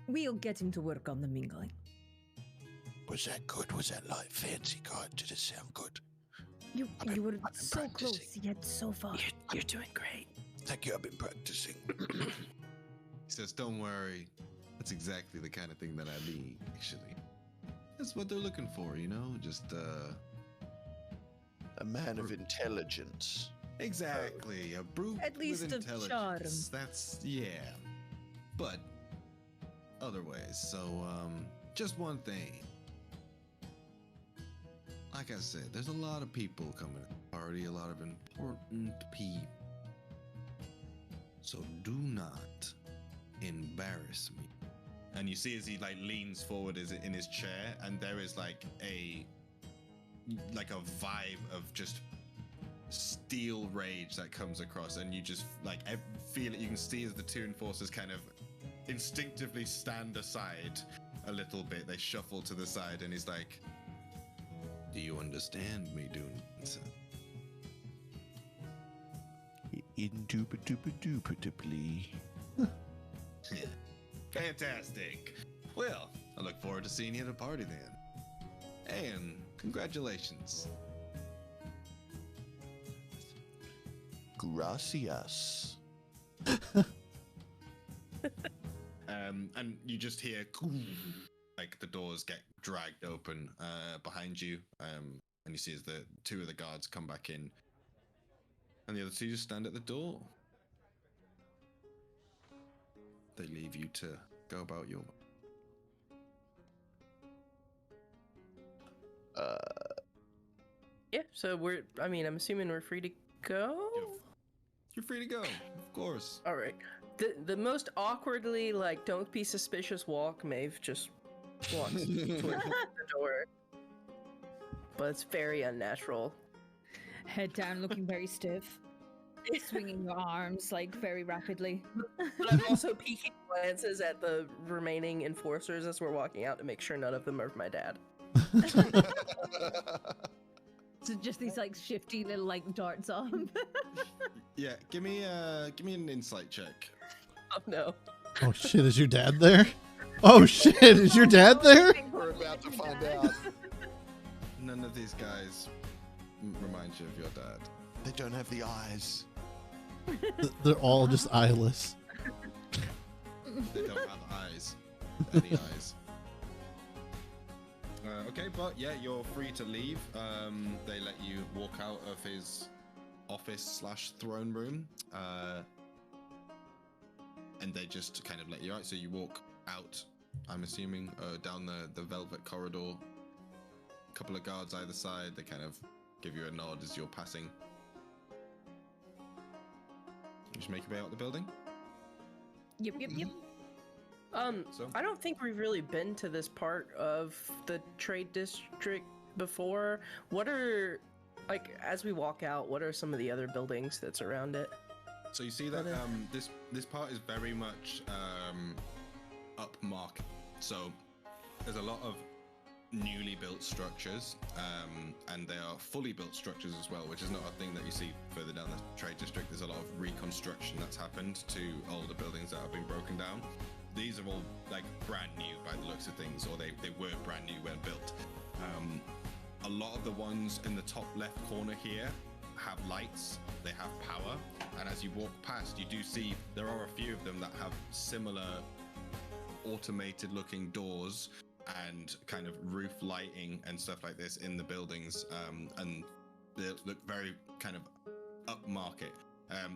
We'll get him to work on the mingling. Was that good? Was that like fancy card? Did it sound good? You were I've been so practicing. close, yet so far. You're doing great. Thank you, I've been practicing. He says, don't worry. That's exactly the kind of thing that I need, actually. That's what they're looking for, you know? Just, A man of intelligence. exactly. A brute At least with of intelligence. charm. That's, yeah. But, other ways. So, just one thing. Like I said, there's a lot of people coming to the party, a lot of important people. So do not embarrass me. And you see as he leans forward in his chair, and there is a vibe of just steel rage that comes across, and you just feel it. You can see as the 2 enforcers kind of instinctively stand aside a little bit. They shuffle to the side, and he's like, do you understand me, Dune? Indubitably. Fantastic. Well, I look forward to seeing you at a party then. And congratulations. Gracias. And you just hear the doors get dragged open behind you, and you see as the 2 of the guards come back in, and the other 2 just stand at the door. They leave you to go about your. Yeah, so I'm assuming we're free to go? You're free to go, of course. All right. The most awkwardly, like, don't be suspicious walk, Maeve just walks towards the door. But it's very unnatural. Head down, looking very stiff. Swinging your arms, like, very rapidly. But I'm also peeking glances at the remaining enforcers as we're walking out to make sure none of them are my dad. So just these, like, shifty little, like, darts off. Yeah, give me an insight check. Oh, no. Oh shit, is your dad there? Oh shit, is your dad there? We're about to find out. None of these guys remind you of your dad. They don't have the eyes. They're all just eyeless. They don't have eyes. Any eyes. Okay, but yeah, you're free to leave. They let you walk out of his office/throne room. And they just kind of let you out. So you walk out, I'm assuming, down the velvet corridor. A couple of guards either side. They kind of give you a nod as you're passing. You just make your way out the building. Yep. So I don't think we've really been to this part of the trade district before. What are, like, as we walk out, what are some of the other buildings that's around it? So you see that this part is very much upmarket. So there's a lot of newly built structures, and they are fully built structures as well, which is not a thing that you see further down the trade district. There's a lot of reconstruction that's happened to older buildings that have been broken down. These are all like brand new by the looks of things, or they were brand new when built. A lot of the ones in the top left corner here have lights, they have power, and as you walk past, you do see there are a few of them that have similar automated looking doors and kind of roof lighting and stuff like this in the buildings, and they look very kind of upmarket.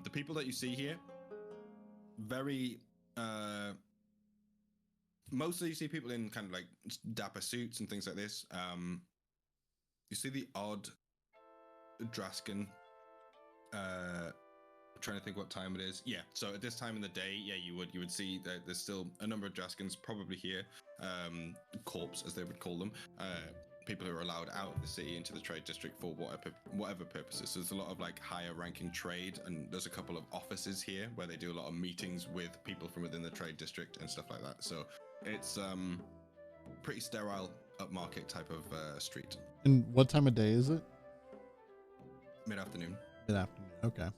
The people that you see here, very mostly you see people in kind of like dapper suits and things like this. You see the odd Draskin. Trying to think what time it is. Yeah, so at this time in the day, yeah, you would see that there's still a number of Draskins probably here, corps as they would call them, people who are allowed out of the city into the trade district for whatever purposes. So there's a lot of like higher ranking trade, and there's a couple of offices here where they do a lot of meetings with people from within the trade district and stuff like that. So it's pretty sterile upmarket type of street. And what time of day is it? Mid-afternoon. Mid-afternoon. Okay.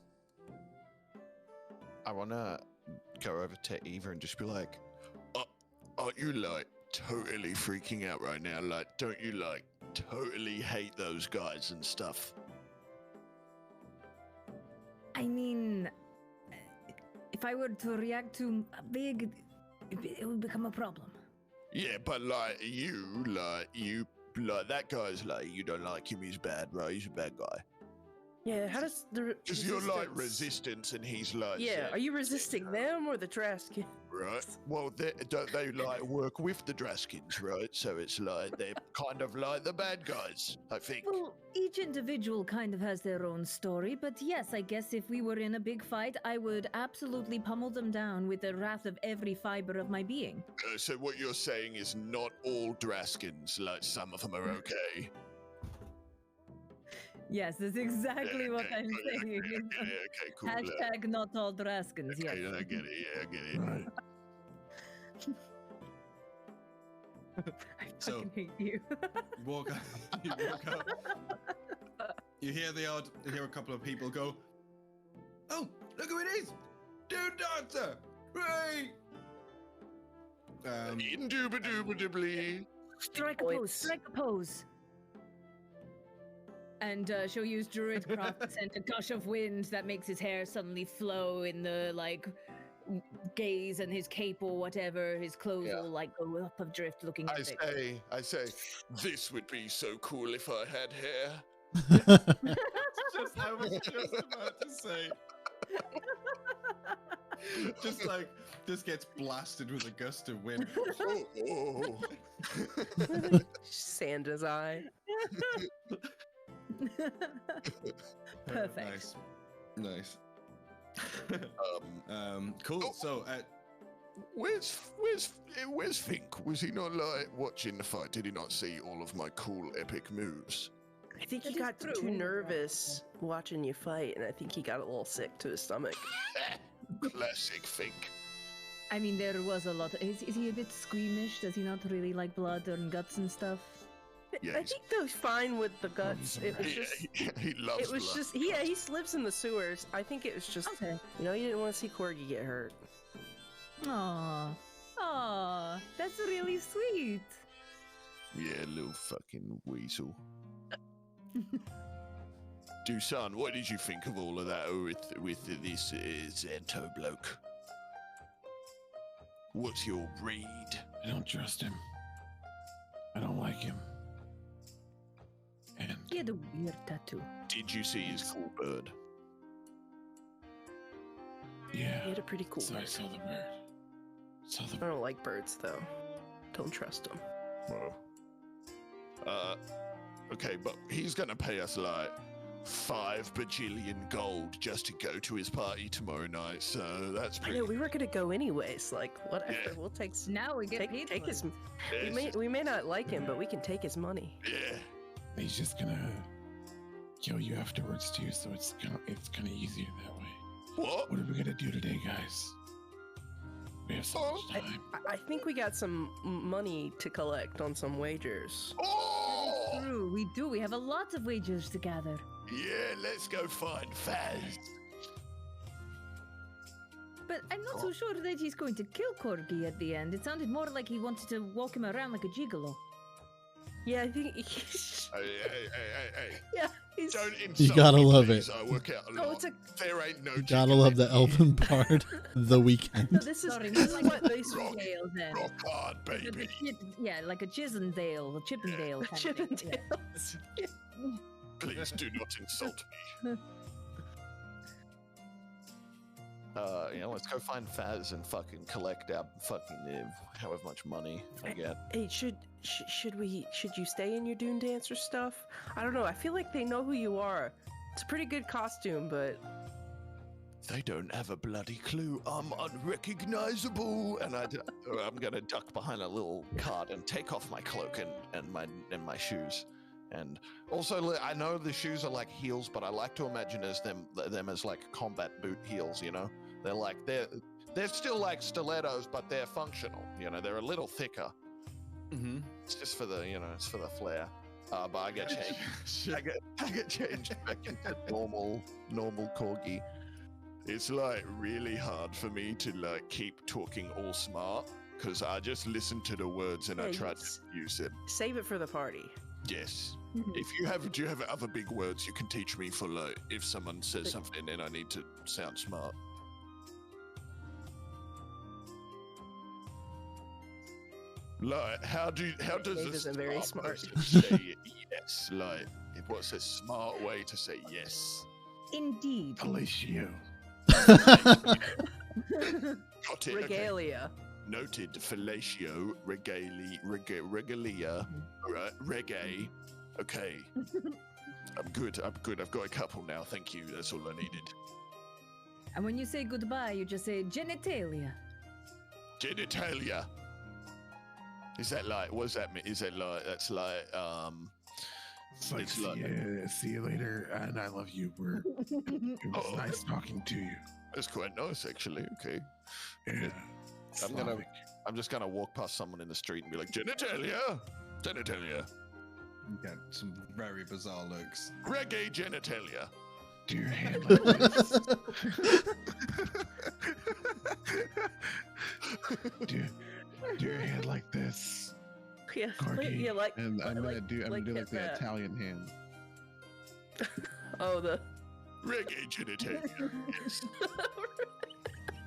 I want to go over to Eva and just be like, Aren't you like totally freaking out right now? Like, don't you like totally hate those guys and stuff? I mean, if I were to react to a big, it would become a problem. Yeah, but like that guy's like, you don't like him, he's bad, right? He's a bad guy. Yeah, how does the Because you're like resistance and he's like... Yeah, are you resisting them or the Draskin? Right. Well, don't they like work with the Draskins, right? So it's like they're kind of like the bad guys, I think. Well, each individual kind of has their own story, but yes, I guess if we were in a big fight, I would absolutely pummel them down with the wrath of every fiber of my being. So what you're saying is not all Draskins, like some of them are okay. Yes, that's exactly what I'm saying. Okay, cool. Hashtag not all Draskins, yes. Okay, I get it, yeah, I get it. Right. I So- fucking hate you. You walk out. You hear a couple of people go, "Oh, look who it is! Dude Dancer! Right!" Indubitably. Strike a pose, strike a pose. And she'll use Druidcraft to send a gush of wind that makes his hair suddenly flow in the, like, gaze, and his cape or whatever, his clothes will, like, go up of drift looking epic. I say, this would be so cool if I had hair. I was just about to say. Just gets blasted with a gust of wind. Oh. Sandra's eye. Perfect. Nice. Oh. Cool. So, Where's Fink? Was he not like watching the fight? Did he not see all of my cool epic moves? I think he That is got true. too nervous watching you fight, and I think he got a little sick to his stomach. Classic Fink. I mean, there was a lot. Is he a bit squeamish? Does he not really like blood and guts and stuff? Yeah, I he's- think they're fine with the guts. It was just, he loves it was blood. just, he lives in the sewers. I think it was just, Okay. you know, you didn't want to see Corgi get hurt. Aww. Aww. That's really sweet. Yeah, little fucking weasel. Dusan, what did you think of all of that with this Xanto bloke? What's your read? I don't trust him. I don't like him. And He had a weird tattoo. Did you see his cool bird? yeah, He had a pretty cool so I bird. saw the bird. Saw the I don't like birds, though. Don't trust them. Well, okay, but he's gonna pay us like 5 bajillion gold just to go to his party tomorrow night, so that's I pretty. know, we were gonna go anyways. Like, whatever. Yeah. We'll take, Now we get paid take for his, it. Yeah, we may not like him, but we can take his money. yeah. He's just gonna kill you afterwards too, so it's kind of easier that way. What? What are we gonna do today, guys? We have so much time. I think we got some money to collect on some wagers. Oh! True, we do. We have a lot of wagers to gather. Yeah, let's go find Faz. But I'm not so sure that he's going to kill Corgi at the end. It sounded more like he wanted to walk him around like a gigolo. Yeah, I think he's, Hey. yeah, he's. Don't insult You gotta me, love please. it. I work out a Oh, lot. it's a. There ain't no You gotta love the elven bard. The No, weekend. this is Sorry, this more is like what a they Chippendale then. rock hard, Like a baby. yeah, like a Chippendale, a Chippendale kind of thing. Chippendales. Please do not insult me. Let's go find Faz and fucking collect our fucking however much money I get. Hey, should you stay in your Dune Dancer stuff? I don't know. I feel like they know who you are. It's a pretty good costume, but They don't have a bloody clue. I'm unrecognizable, and I'm gonna duck behind a little cart and take off my cloak and my shoes. And also, I know the shoes are like heels, but I like to imagine them as like combat boot heels. You know, they're still like stilettos, but they're functional. You know, they're a little thicker. Mm-hmm. It's just for the it's for the flair. But I get changed. I get changed back into normal corgi. It's like really hard for me to like keep talking all smart because I just listen to the words and I Yeah, try to use them. save it for the party. Yes. Mhm. Do you have other big words you can teach me for like if someone says something and I need to sound smart? Like how does Dave a isn't very smart smart. person say yes? Like what's a smart way to say yes? Indeed. Fellatio. Got it. Okay. Regalia. Noted. Fellatio, regalia, right? Reggae. Okay. I'm good. I've got a couple now. Thank you. That's all I needed. And when you say goodbye, you just say genitalia. Genitalia. Is that like? What does that mean? Is that like? That's like. It's like, It's like- see you later, and I love you. It was Oh. nice talking to you. That's quite nice, actually. Okay. Yeah. I'm gonna- Slavic. I'm just gonna walk past someone in the street and be like, genitalia, genitalia, Yeah, some very bizarre looks. reggae genitalia. Do your hand like this. do your hand like this. Yeah, Corgi. yeah, like. And I'm gonna like- do like the that. Italian hand. Oh, the. Reggae genitalia. Yes.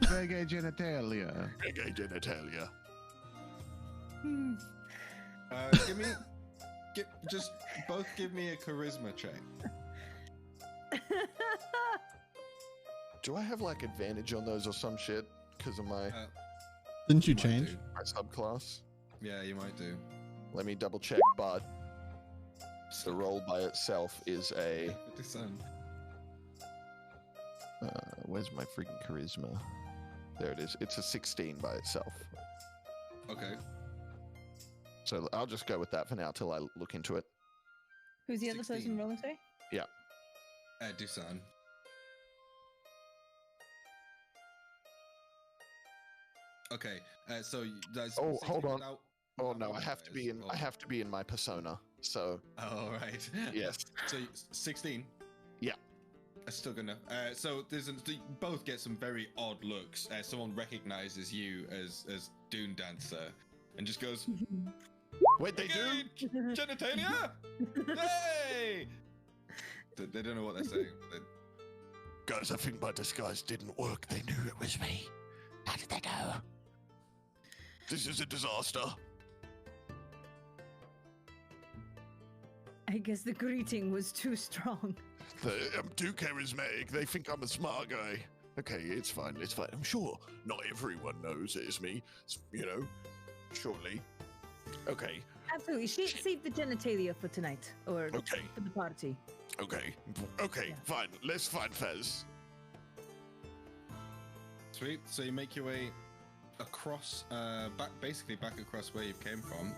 Reggae genitalia. Reggae genitalia. Just both give me a charisma check. Do I have like advantage on those or some shit because of my Didn't you Might change? do. subclass? Yeah, you might do. Let me double check, bud. The roll by itself is a. Discern. Where's my freaking charisma? There it is. It's a 16 by itself. Okay. So I'll just go with that for now till I look into it. Who's the other 16. person rolling, sorry? Dusan. Okay. So that's. Oh, 16 hold on. without- Oh without no, I have to be in. modifiers, I or- have to be in my persona. So Oh right. yes. So 16. Yeah. That's still good enough. So you both get some very odd looks. Someone recognizes you as Dune Dancer, and just goes, Wait, they do? genitalia! Hey! They don't know what they're saying. But Guys, I think my disguise didn't work. They knew it was me. How did they know? This is a disaster. I guess the greeting was too strong. I'm too charismatic. They think I'm a smart guy. Okay, it's fine. It's fine. I'm sure not everyone knows it's me. Surely. Okay. Absolutely. Save the genitalia for tonight, or Okay. for the party. Okay. Yeah. Fine. Let's find Fez. Sweet. So you make your way across, basically back across where you came from.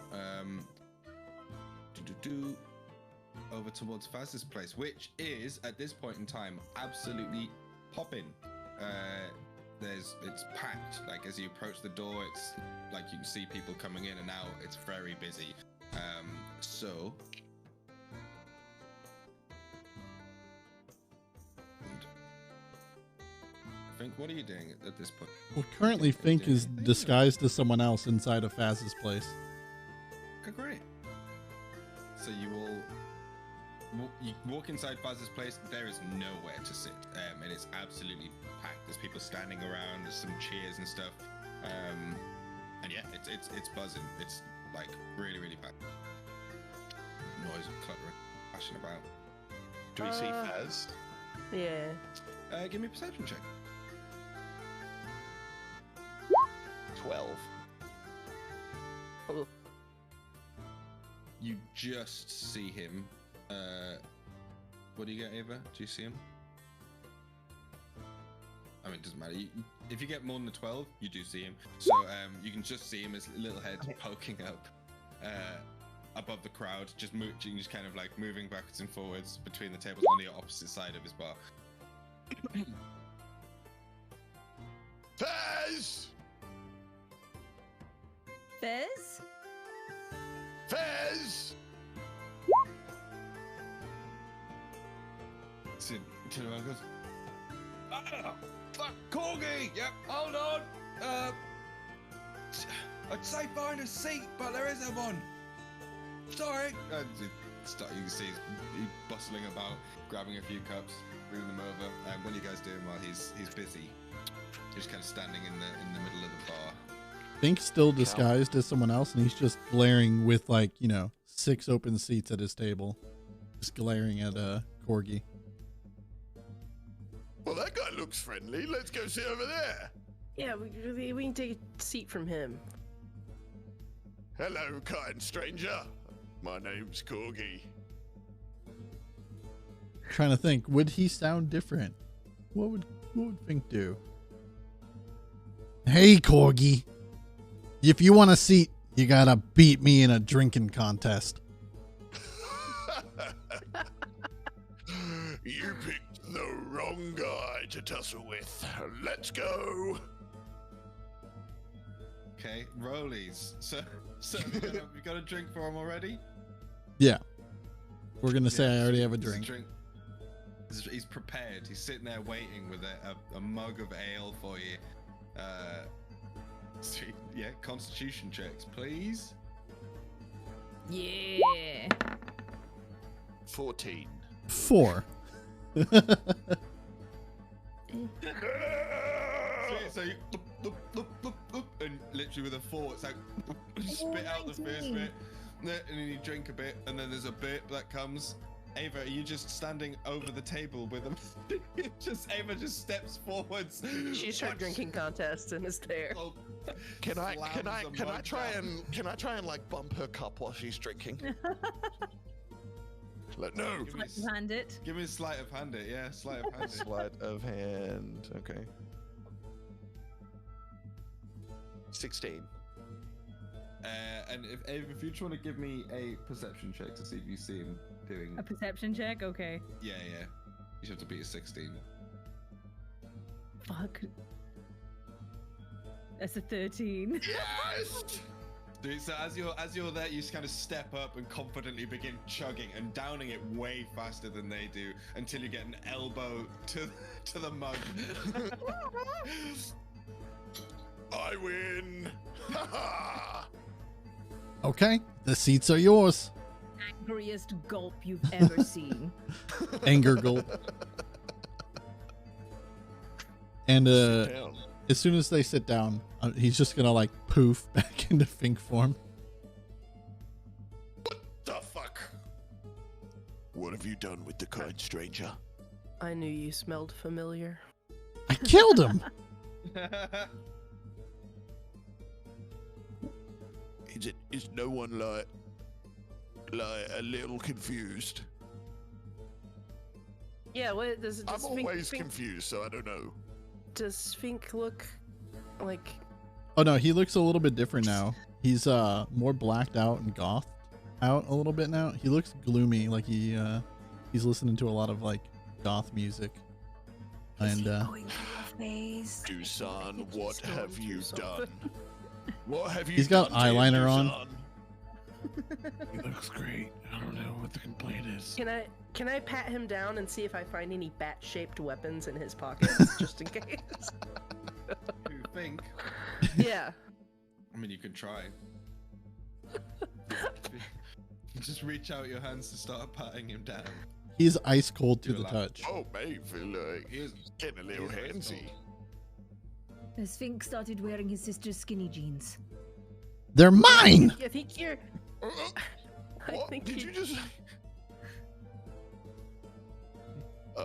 Over towards Faz's place, which is at this point in time absolutely popping. It's packed. Like as you approach the door, it's like you can see people coming in and out. It's very busy. So. Fink, what are you doing at this point? Well, currently Fink is disguised as someone else inside of Faz's place. Okay, great. So you walk inside Faz's place. There is nowhere to sit, and it's absolutely packed. There's people standing around. There's some cheers and stuff, and yeah, it's buzzing. It's like really, really packed. Noise, cluttering, flashing about. Do we see Faz? Yeah. Give me a perception check. 12. Oh, You just see him. What do you get, Ava? Do you see him? I mean, it doesn't matter. If you get more than a 12, you do see him. So you can just see him, his little head poking up above the crowd, just kind of like moving backwards and forwards between the tables on the opposite side of his bar. Fez! Fez? Fez! So Chinaman goes, fuck, Corgi! Yep, hold on! I'd say find a seat, but there isn't one! Sorry! You can see he's bustling about, grabbing a few cups, bringing them over. What are you guys doing while he's busy? He's kind of standing in the middle of the bar. Fink's still disguised as someone else, and he's just glaring with 6 open seats at his table. Just glaring at Corgi. Well, that guy looks friendly. Let's go sit over there. yeah, we can take a seat from him. Hello, kind stranger. My name's Corgi. Trying to think, would he sound different? What would Fink do? Hey, Corgi. If you want a seat, you gotta beat me in a drinking contest. You picked the wrong guy to tussle with. Let's go. Okay, rollies. So you got a drink for him already? Yeah. We're gonna say Yeah, I already have a this is drink. He's prepared. He's sitting there waiting with a mug of ale for you. Sweet. Yeah, constitution checks, please. Yeah. 14. 4. Sweet, so you and literally with a 4, it's like spit out the first bit, and then you drink a bit, and then there's a bit that comes. Ava, are you just standing over the table with him? Ava just steps forwards. She's her drinking contest and is there. Can I try and bump her cup while she's drinking? Like, no. Give me, Hand it. give me a sleight of hand it. Yeah, sleight of hand it. Sleight of hand. Okay. 16. And if you just want to give me a perception check to see if you see him doing. A perception check? Okay. Yeah. You have to beat a 16. Fuck. That's a 13. Yes. Dude, so as you're there, you just kind of step up and confidently begin chugging and downing it way faster than they do until you get an elbow to the mug. I win. Okay, the seats are yours. Angriest gulp you've ever seen. Anger gulp. And Sit down. as soon as they sit down, he's just gonna like poof back into Fink form. The fuck? What have you done with the kind stranger? I knew you smelled familiar. I killed him. Is no one like a little confused? Yeah, what does I'm Fink, always confused, so I don't know. Does Fink look like? Oh no, he looks a little bit different now. He's more blacked out and gothed out a little bit now. He looks gloomy, like he's listening to a lot of like goth music. And Dusan, what have you done? What have you he's got done to him, eyeliner on. Dusan? He looks great. I don't know what the complaint is. Can I pat him down and see if I find any bat-shaped weapons in his pockets, just in case? You think? Yeah. I mean, you could try. Just reach out your hands to start patting him down. He's ice cold to You're the allowed. touch. Oh, mate, feel like He is getting a little he is ice handsy. Has Fink started wearing his sister's skinny jeans? They're mine. I think you're. I What think did you just say?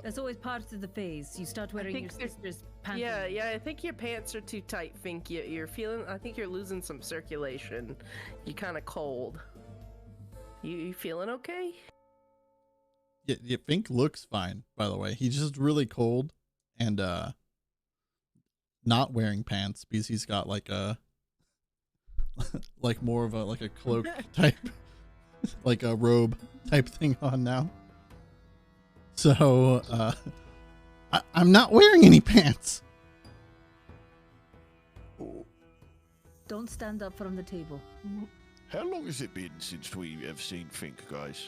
That's always part of the phase. You start wearing your think they're- sister's pants. Yeah. I think your pants are too tight, Fink. You're feeling. I think you're losing some circulation. You're kind of cold. You feeling okay? Yeah, Fink looks fine, by the way. He's just really cold and not wearing pants because he's got like a like more of a like a cloak type, like a robe type thing on now. So I'm not wearing any pants. Oh, Don't stand up from the table. how long has it been since we have seen Fink, guys?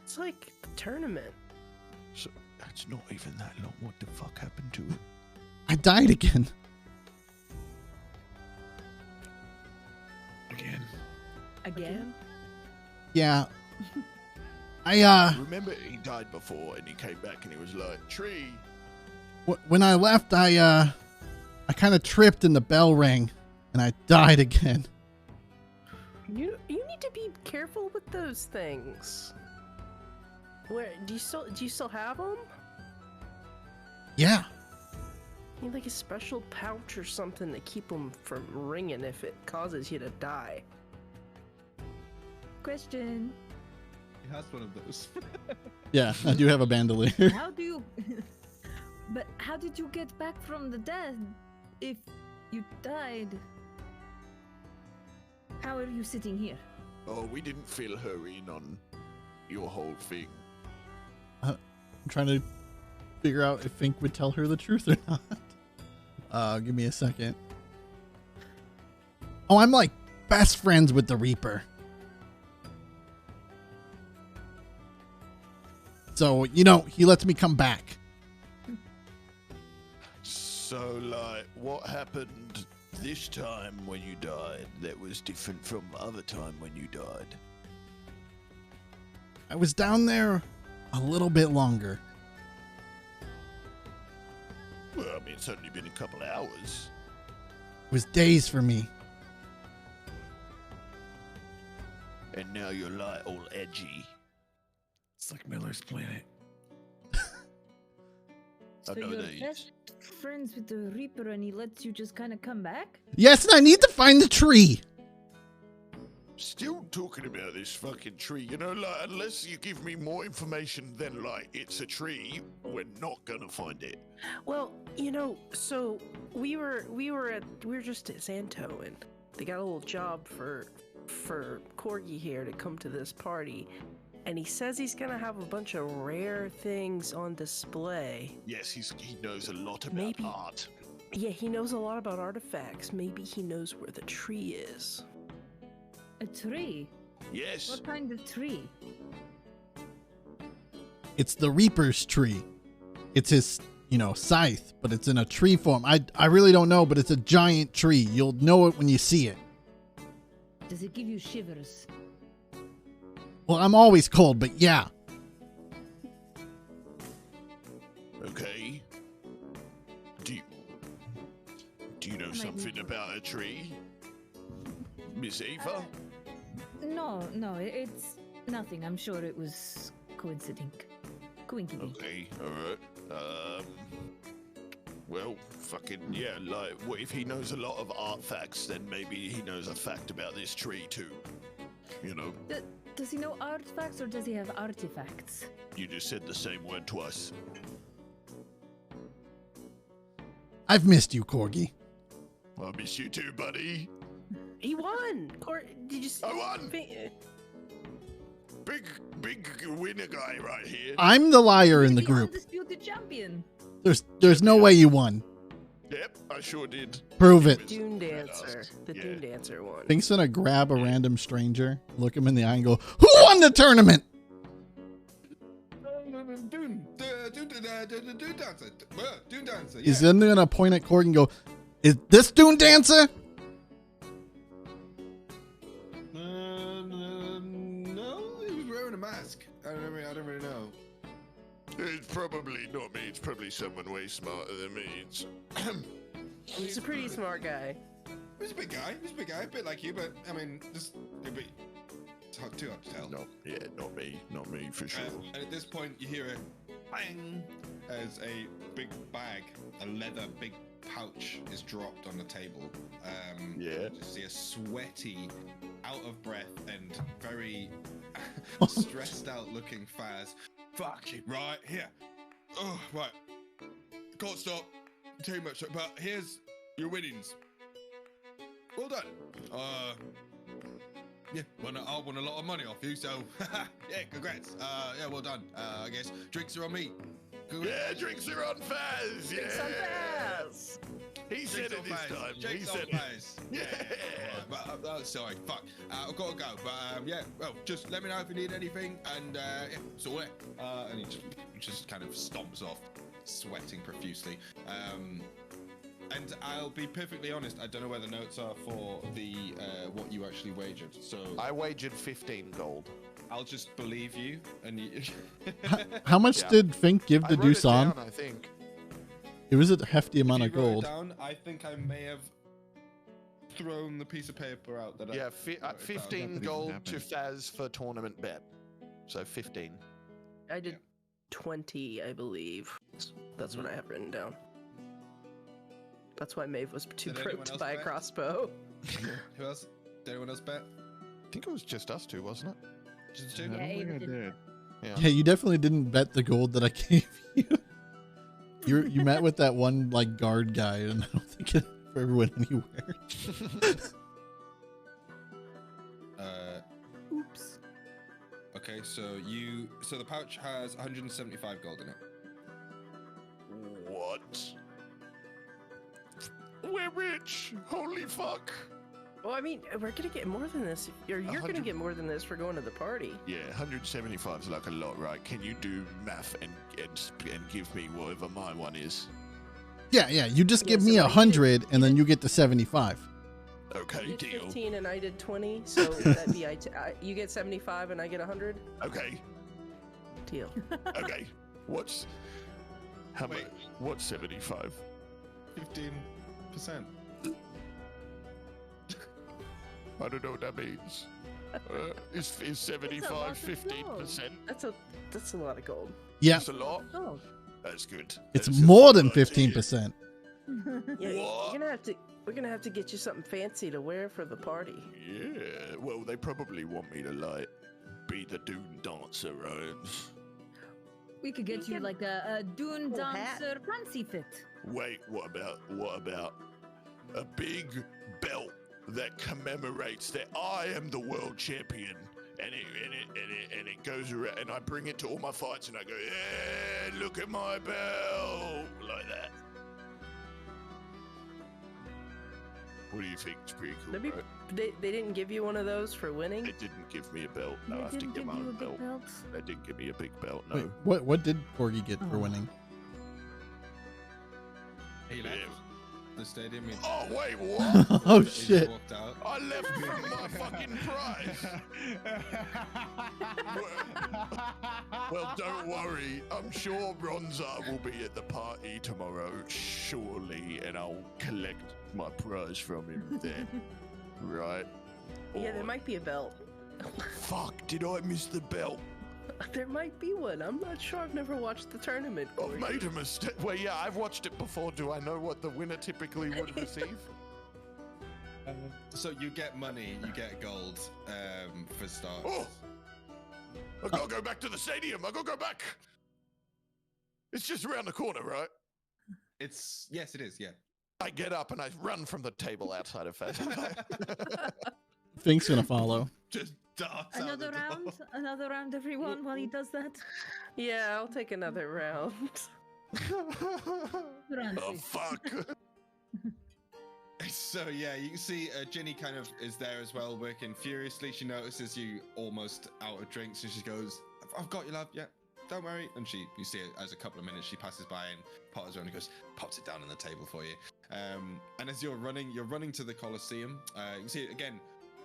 It's like the tournament. So that's not even that long. What the fuck happened to it? I died again. Again? Yeah. I Remember, he died before, and he came back, and he was like, "Tree." when I left, I kind of tripped and the bell rang, and I died again. You need to be careful with those things. Where do you still have them? Yeah. You need like a special pouch or something to keep them from ringing if it causes you to die. Question. He has one of those. Yeah, I do have a bandolier. How do you... But how did you get back from the dead if you died? How are you sitting here? Oh, we didn't fill her in on your whole thing. I'm trying to figure out if Fink would tell her the truth or not. Give me a second. Oh, I'm like best friends with the Reaper. So, he lets me come back. So, like, what happened this time when you died that was different from other time when you died? I was down there a little bit longer. Well, I mean, it's only been a couple of hours. It was days for me. And now you're, like, all edgy. It's like Miller's Planet. So I know you're that you- best friends with the Reaper and he lets you just kind of come back? Yes, and I need to find the tree. Still talking about this fucking tree, you know, like, unless you give me more information than, like, it's a tree, we're not gonna find it. Well, so we were just at Xanto, and they got a little job for Corgi here to come to this party, and he says he's gonna have a bunch of rare things on display. Yes, he knows a lot about Maybe. art. Yeah, he knows a lot about artifacts. Maybe he knows where the tree is. A tree? Yes. What kind of tree? It's the Reaper's tree. It's his, scythe, but it's in a tree form. I really don't know, but it's a giant tree. You'll know it when you see it. Does it give you shivers? Well, I'm always cold, but yeah. Okay. Do you know something about a tree, Miss Ava? No, it's nothing. I'm sure it was coincident. Coinkydink. Okay, alright. Well, fucking, yeah, like, what if he knows a lot of art facts, then maybe he knows a fact about this tree too. You know? Does he know artifacts or does he have artifacts? You just said the same word twice. I've missed you, Corgi. I miss you too, buddy. He won. Did you see? I won! Big winner guy right here. I'm the liar in the group. Undisputed champion. There's no way you won. Yep, I sure did. Prove it. Dune Dancer. The Yeah. Dune Dancer won. Fink's gonna grab a random stranger, look him in the eye, and go, "Who won the tournament?" Dune Dancer. Dune Dancer. He's then gonna point at Corgi and go, "Is this Dune Dancer?" No, he was wearing a mask. I don't really know. It's probably not me. It's probably someone way smarter than me. It's He's a pretty smart guy. He's a big guy. A bit like you, but I mean, just it's too hard to tell. not me for sure. And at this point, you hear a bang as a big bag, a leather big pouch is dropped on the table. Yeah. You see a sweaty, out of breath, and very stressed out looking Faz. Fuck it, right here. Oh, right. Can't stop too much, but here's your winnings. Well done. Yeah, I won a lot of money off you, so yeah, congrats. Yeah, well done. I guess drinks are on me. Yeah, drinks are on Faz. Yeah. Drinks on Faz. He said it this time. He said it. Yeah. Right, but sorry, fuck. I've got to go. But yeah, well, just let me know if you need anything, and yeah, so it. And he just kind of stomps off, sweating profusely. And I'll be perfectly honest, I don't know where the notes are for the what you actually wagered. So I wagered 15 gold. I'll just believe you. And you How much Yeah. did Fink give I to wrote it Dusan? down, I think. It was a hefty amount if of you wrote it gold. down, I think I may have thrown the piece of paper out that Yeah, I wrote it down. 15 even gold happened. to Faz for tournament bet. So 15. I did 20, I believe. That's what I have written down. That's why Maeve was too Did broke anyone to else buy a bet? crossbow. Who else? Did anyone else bet? I think it was just us two, wasn't it? Just I two? don't Yeah, think Ava I did. did. Yeah, you definitely didn't bet the gold that I gave you. You met with that one like guard guy, and I don't think it ever went anywhere. Oops. Okay, so the pouch has 175 gold in it. What? We're rich. Holy fuck. Well, I mean, we're gonna get more than this. Or you're gonna 100. get more than this for going to the party. Yeah, 175 is like a lot, right? Can you do math and give me whatever my one is? Yeah. You just Yeah, give so me I did- 100, and then you get the 75. You Okay, did deal. 15 and I did 20, so that'd be you get 75 and I get 100. Okay, Deal. okay. What's how much? Wait. What's 75? 15%. I don't know what that means. Is 75 lot of 15%? That's a lot of gold. Yeah, That's a lot. Oh, That's good. it's That's more a than lot to hear. 15%. Yeah, What? we're gonna have to get you something fancy to wear for the party. Yeah, well, they probably want me to, like, be the Dune dancer, right? We could get you can- like a Dune cool hat. dancer fancy fit. Wait, what about a big belt that commemorates that I am the world champion, and it goes around, and I bring it to all my fights, and I go, yeah, look at my belt, like that. What do you think? It's pretty cool, That'd be- right? They didn't give you one of those for winning. They didn't give me a belt. They I have to didn't get give my you a own big belt. belt. They didn't give me a big belt, no. Wait, what did Corgi get for Oh. winning? He left the stadium. He, Oh, wait, what? Oh he just shit! walked out. I left for my fucking prize. Well, don't worry. I'm sure Ronza will be at the party tomorrow, surely, and I'll collect my prize from him then. Right? Yeah, there Or- might be a belt. Fuck, did I miss the belt? There might be one. I'm not sure. I've never watched the tournament. I've Corey. made a mistake. Well, yeah, I've watched it before. Do I know what the winner typically would receive? So you get money, you get gold for starts. Oh! I gotta go back to the stadium. I gotta go back. It's just around the corner, right? Yes, it is. Yeah. I get up and I run from the table outside of Fast. Fink's gonna follow. Just darts out Another the door. round, another round, everyone, while he does that. Yeah, I'll take another round. Oh fuck! So yeah, you can see Ginny kind of is there as well, working furiously. She notices you almost out of drinks, and she goes, "I've got you, love. Yeah, don't worry." And you see it as a couple of minutes she passes by and potters around and goes, pops it down on the table for you. And as you're running to the Colosseum. You can see it again,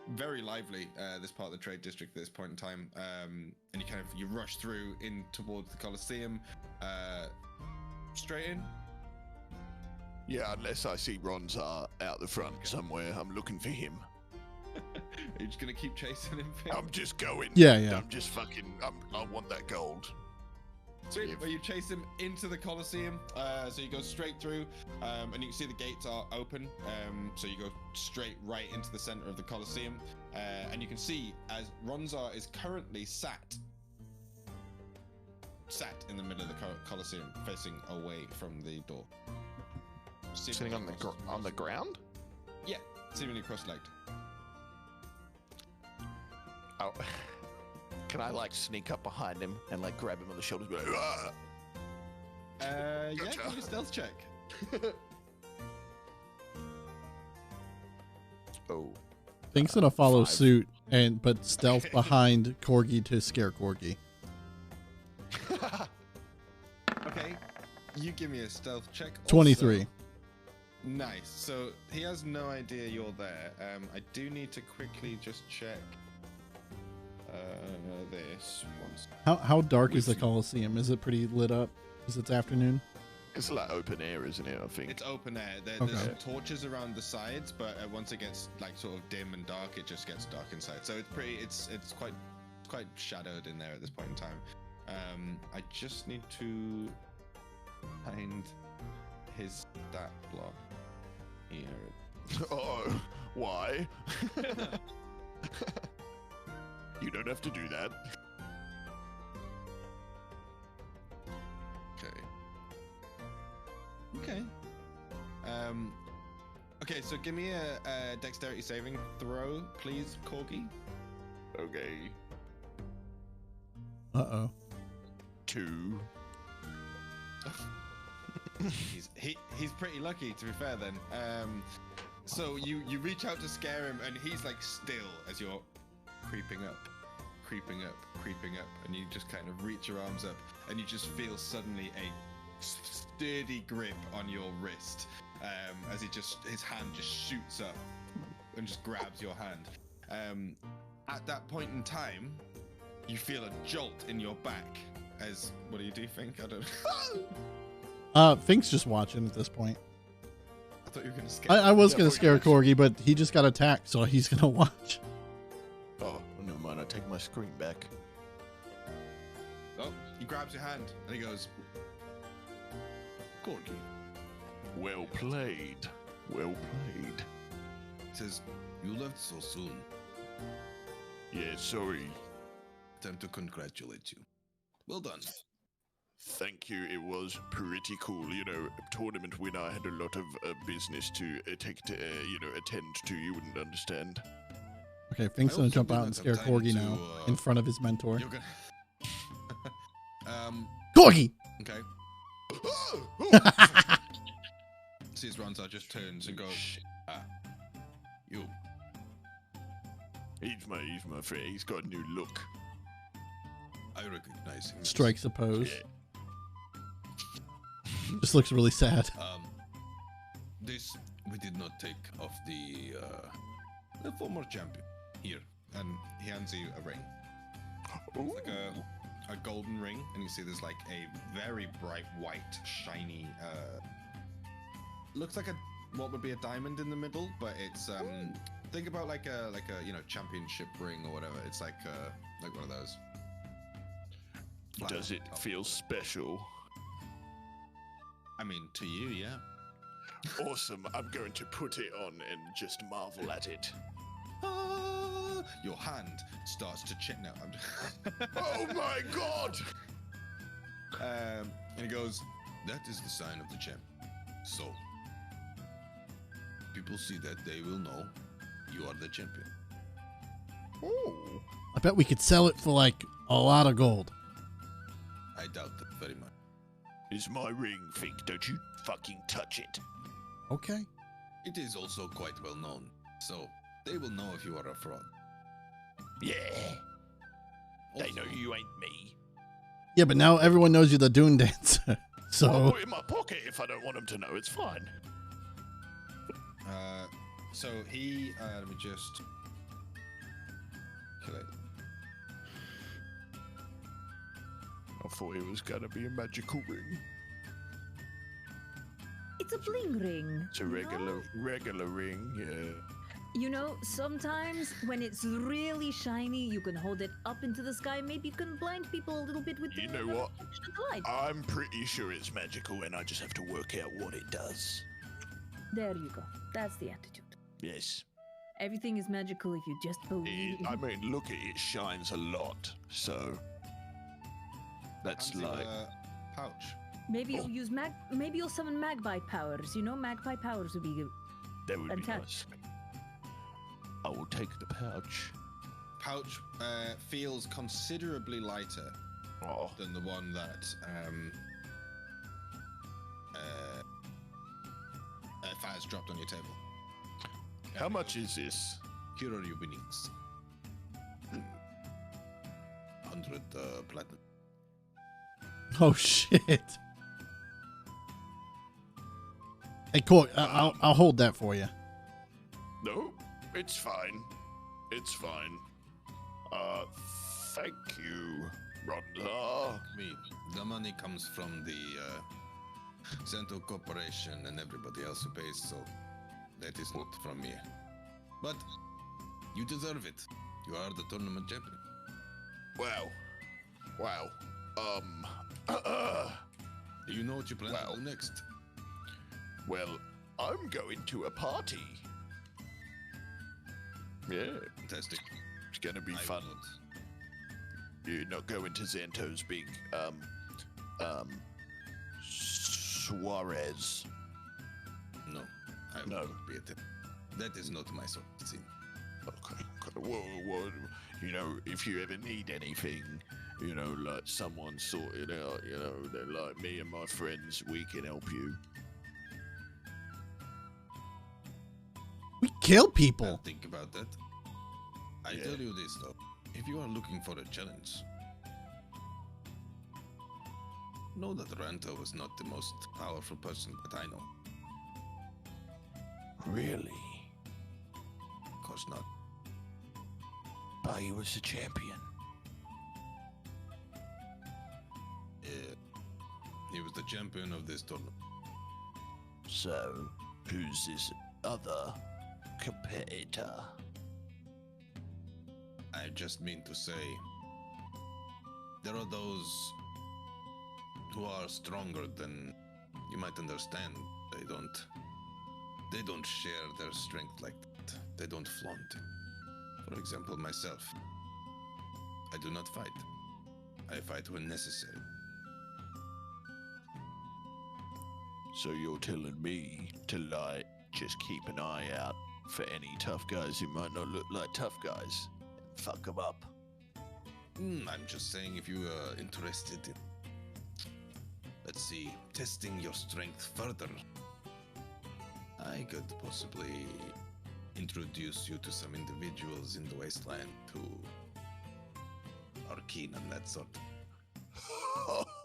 very lively. This part of the trade district at this point in time, and you rush through in towards the Colosseum, straight in. Yeah, unless I see Ronza out the front somewhere, I'm looking for him. Are you just gonna keep chasing him? Finn? I'm just going. Yeah. I'm just fucking. I want that gold. Sweet. If- Well, you chase him into the Colosseum. So you go straight through, and you can see the gates are open. So you go straight right into the center of the Colosseum, and you can see as Ronzar is currently sat in the middle of the Colosseum, facing away from the door. Sitting on the ground. Yeah, seemingly cross-legged. Oh, can I like sneak up behind him and like grab him on the shoulders? And be like, "Ah!" Yeah, Gotcha. give me a stealth check. Oh, Fink's gonna follow 5. suit but stealth behind Corgi to scare Corgi. Okay, you give me a stealth check. also. 23. Nice. So he has no idea you're there. I do need to quickly just check this once. How dark is the Colosseum? Is it pretty lit up? Is it afternoon? it's like open air, isn't it? I think. It's open air. There's Okay. some torches around the sides, but once it gets like sort of dim and dark, it just gets dark inside. So it's pretty. It's quite shadowed in there at this point in time. I just need to find his stat block here. Oh, why? You don't have to do that. Okay. Okay, so give me a dexterity saving throw, please, Corgi. Okay. Uh-oh. 2. He's pretty lucky, to be fair. Then, so you reach out to scare him, and he's like still as you're creeping up, and you just kind of reach your arms up, and you just feel suddenly a sturdy grip on your wrist, as his hand just shoots up and just grabs your hand. At that point in time, you feel a jolt in your back. As what do you do, Fink? I don't know. Fink's just watching at this point. I thought you were gonna scare. I was Yeah, gonna but- scare Corgi, but he just got attacked, so he's gonna watch. Oh, never mind. I take my screen back. Oh, he grabs your hand and he goes, Corgi, Well played. Well played. Says, you left so soon. Yeah, sorry. Time to congratulate you. Well done. Thank you. It was pretty cool. You know, tournament winner. I had a lot of business to attend to. You wouldn't understand. Okay, Fink's I gonna also jump do out not and have scare time Corgi to, now in front of his mentor. You're gonna. Corgi! Okay. Sees Rontar just turns and goes, you. He's my friend. He's got a new look. I recognize him. Strikes a pose. Yeah. Just looks really sad. This we did not take off the former champion here, and he hands you a ring. It's like a golden ring, and you see there's like a very bright white, shiny. Looks like what would be a diamond in the middle, but it's think about like a championship ring or whatever. It's like one of those. Does it feel special? I mean, to you, yeah. Awesome. I'm going to put it on and just marvel at it. Your hand starts to check now. Oh my god! And he goes, that is the sign of the champ. So, people see that, they will know you are the champion. Oh. I bet we could sell it for like a lot of gold. I doubt that very much. It's my ring, Fink. Don't you fucking touch it. Okay. It is also quite well known, so they will know if you are a fraud. Yeah. They Also, know you ain't me. Yeah, but now everyone knows you're the Dune Dancer. I'll So put it in my pocket if I don't want them to know. It's fine. So he, let me just calculate. I thought it was gonna be a magical ring. It's a bling ring. It's a regular ring, yeah. You know, sometimes when it's really shiny, you can hold it up into the sky. Maybe you can blind people a little bit with You the know what? reflection of the light. I'm pretty sure it's magical, and I just have to work out what it does. There you go. That's the attitude. Yes. Everything is magical if you just believe. I mean, look at it. It shines a lot, so that's Hands you like. a pouch. Maybe you'll use Maybe you'll summon magpie powers. You know, magpie powers would be good. That would be Fantastic. nice. I will take the pouch. Pouch feels considerably lighter Oh, than the one that Fire's dropped on your table. how much is this? Here are your winnings. 100 platinum. oh shit. Hey, Cork, I'll hold that for you. No, it's fine. It's fine. Thank you, Ronda. The money comes from the Cento Corporation and everybody else who pays, so that is not from me. But you deserve it. You are the tournament champion. Wow. Wow. Do you know what you plan Well. to do next? Well, I'm going to a party. Yeah, Fantastic. it's gonna be I fun. will not. You're not going to Xanto's big, Suarez. No, I will No. not be at it. That is not my sort of thing. Okay. Well, you know, if you ever need anything, you know, like someone sort it out, you know, then like me and my friends, we can help you. We kill I'll people. think about that. I Yeah. tell you this though, if you are looking for a challenge, know that Ranto is not the most powerful person that I know. Really? Of course not. But he was the champion. He was the champion of this tournament. So, who's this other competitor? I just mean to say, there are those who are stronger than you might understand. They don't share their strength like that. They don't flaunt it. For example, myself. I do not fight. I fight when necessary. So you're telling me to, like, just keep an eye out for any tough guys who might not look like tough guys and fuck them up? I'm just saying if you are interested in, let's see, testing your strength further, I could possibly introduce you to some individuals in the wasteland who are keen on that sort.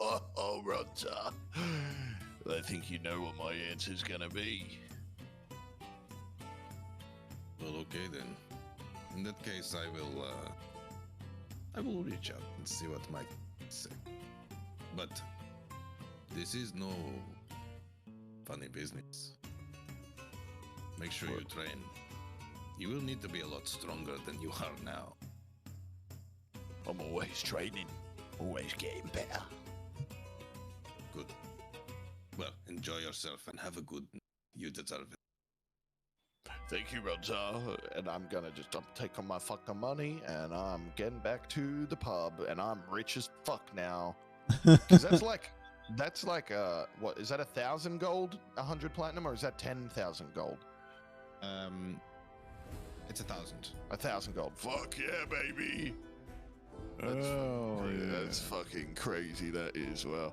Oh, Roger. I think you know what my answer's gonna be. Well, okay then. In that case, I will reach out and see what Mike say. But this is no funny business. Make sure you train. You will need to be a lot stronger than you are now. I'm always training, always getting better. Good. Well, enjoy yourself and have a good. You deserve it. Thank you, Roger. And I'm taking my fucking money and I'm getting back to the pub and I'm rich as fuck now. Because that's like, what is that? 1,000 gold, 100 platinum, or is that 10,000 gold? It's 1,000. 1,000 gold. Fuck yeah, baby. That's fucking crazy. That is. Well,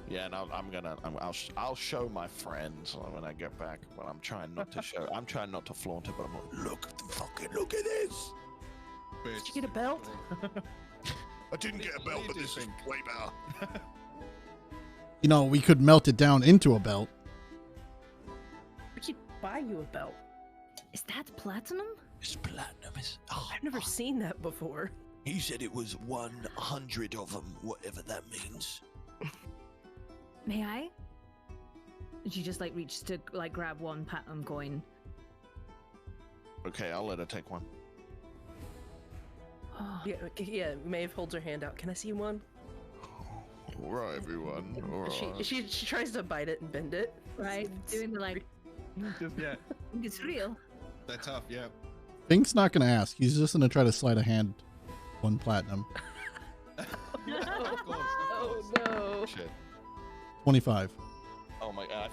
yeah, and I'll show my friends when I get back. But I'm trying not to show. I'm trying not to flaunt it. But I'm like, look at this. Did you get a belt? I didn't get a belt, but this is way better. You know, we could melt it down into a belt. We could buy you a belt. Is that platinum? It's platinum. I've never seen that before. He said it was 100 of them, whatever that means. May I? She just like reaches to like grab one platinum coin. Okay, I'll let her take one. Oh. Yeah, Maeve holds her hand out. Can I see one? All right, everyone. All right. She tries to bite it and bend it. Right, doing the like. Yeah. It's real. They're tough, yeah. Fink's not gonna ask. He's just gonna try to slide a hand one platinum. Of course. Oh no. Shit. 25. Oh my god.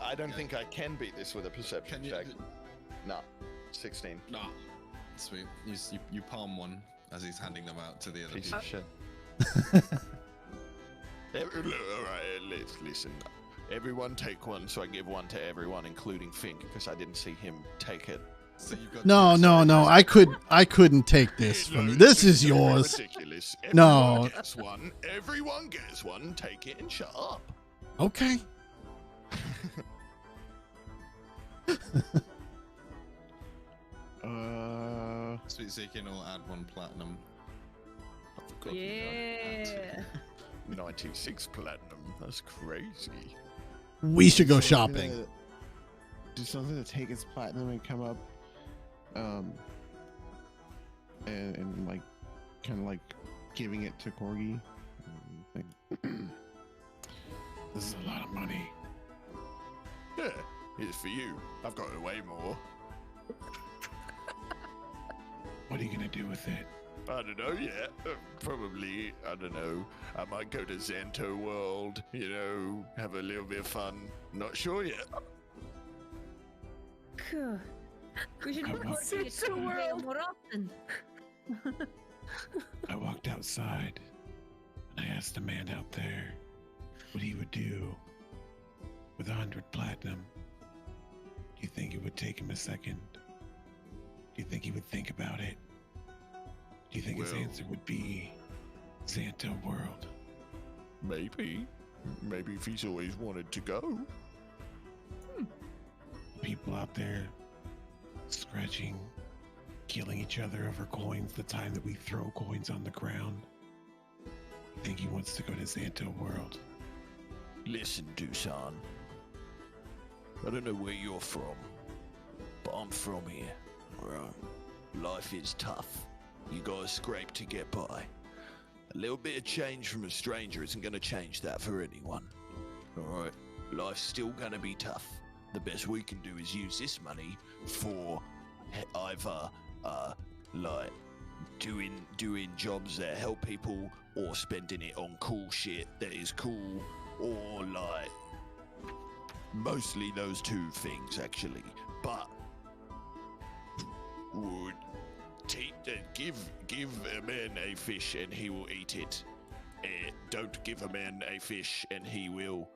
I don't think I can beat this with a perception Can you? check. No. 16. Nah. Sweet. You palm one as he's handing them out to the other Piece people. of shit. Alright, let's listen. Everyone take one, so I give one to everyone, including Fink, because I didn't see him take it. So you've got No. I couldn't take this from you. This is yours. Ridiculous. No. Gets one. Everyone gets one. Take it and shut up. Okay. Sweet, so you can all add one platinum. I forgot Yeah. 96 platinum. That's crazy. We should go shopping. Do something to take its platinum and come up, and like, kind of like giving it to Corgi. This is a lot of money. Yeah, it's for you. I've got way more. What are you gonna do with it? I don't know yet. Probably, I don't know. I might go to Xanto World, have a little bit of fun. Not sure yet. Cool. We should I go want to the world more often. I walked outside and I asked a man out there what he would do with 100 platinum. Do you think it would take him a second? Do you think he would think about it? Do you think his Well- answer would be Xanto World? Maybe. Maybe if he's always wanted to go. People out there scratching, killing each other over coins the time that we throw coins on the ground. I think he wants to go to Xanto World. Listen, Dusan. I don't know where you're from, but I'm from here. Alright. Life is tough. You gotta scrape to get by. A little bit of change from a stranger isn't gonna change that for anyone. Alright, life's still gonna be tough. The best we can do is use this money for either, like, doing jobs that help people, or spending it on cool shit that is cool, or, like, mostly those two things, actually. But would give a man a fish and he will eat it. Don't give a man a fish and he will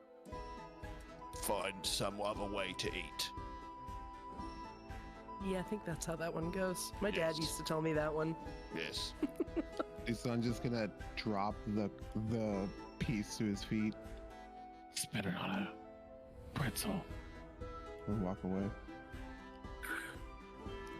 find some other way to eat. Yeah, I think that's how that one goes. My dad Yes. used to tell me that one. Yes. So I'm just gonna drop the piece to his feet, spit it on a pretzel, and walk away.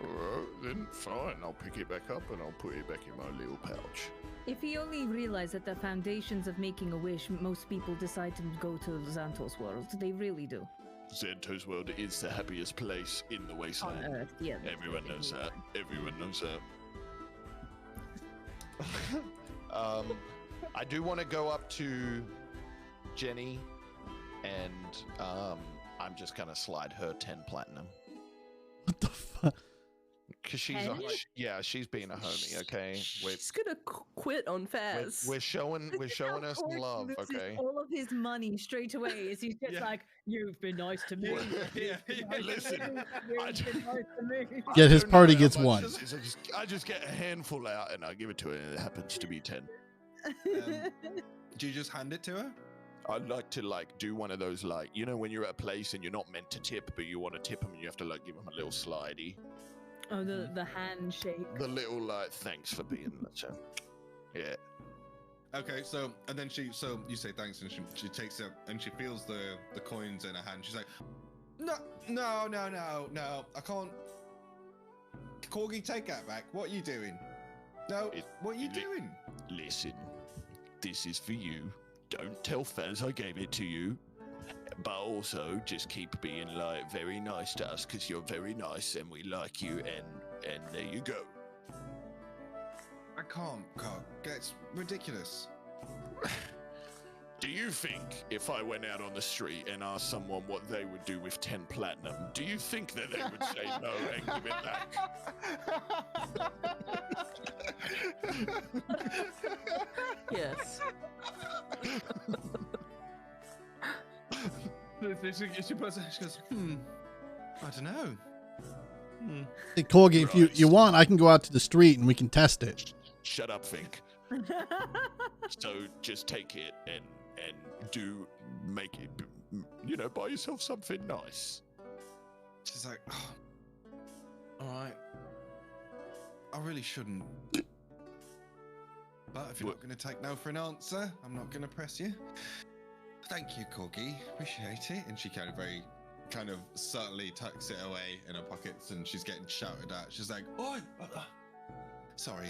Alright, then fine. I'll pick it back up and I'll put it back in my little pouch. If he only realized that the foundations of making a wish, most people decide to go to Xantos world. They really do. Xantos World is the happiest place in the On wasteland. Earth, yeah. Everyone knows that. Everyone knows that. I do want to go up to Jenny, and I'm just gonna slide her 10 platinum What the fuck? because she's she's being a homie. Okay, She's gonna quit on Faz. we're showing her some Of course love. he loses Okay, all of his money straight away. Is he's just Yeah. like, you've been nice to me. Yeah, listen, You've been nice to me. Yeah, his don't party know how gets much one. this is. I just get a handful out and I give it to her, and it happens to be 10. Do you just hand it to her? I'd like to do one of those, when you're at a place and you're not meant to tip, but you want to tip them and you have to give them a little slidey. Oh, the handshake. The little thanks for being so. Yeah. Okay, so and then so you say thanks, and she takes it and she feels the coins in her hand. She's like, no, I can't. Corgi, take that back. What are you doing? No, what are you doing? Listen, this is for you. Don't tell Faz I gave it to you. But also, just keep being very nice to us, because you're very nice and we like you, and there you go. I can't, Cog. That's ridiculous. Do you think if I went out on the street and asked someone what they would do with 10 platinum, do you think that they would say no and give it back? Yes. She puts it, she goes, I don't know. Hey, Corgi, if you Christ. want, I can go out to the street and we can test it. Shut up, Fink. So just take it and make it, buy yourself something nice. She's like, oh, all right. I really shouldn't. But if you're not going to take no for an answer, I'm not going to press you. Thank you, Corgi. Appreciate it. And she kind of subtly tucks it away in her pockets, and she's getting shouted at. She's like, "Oi, sorry.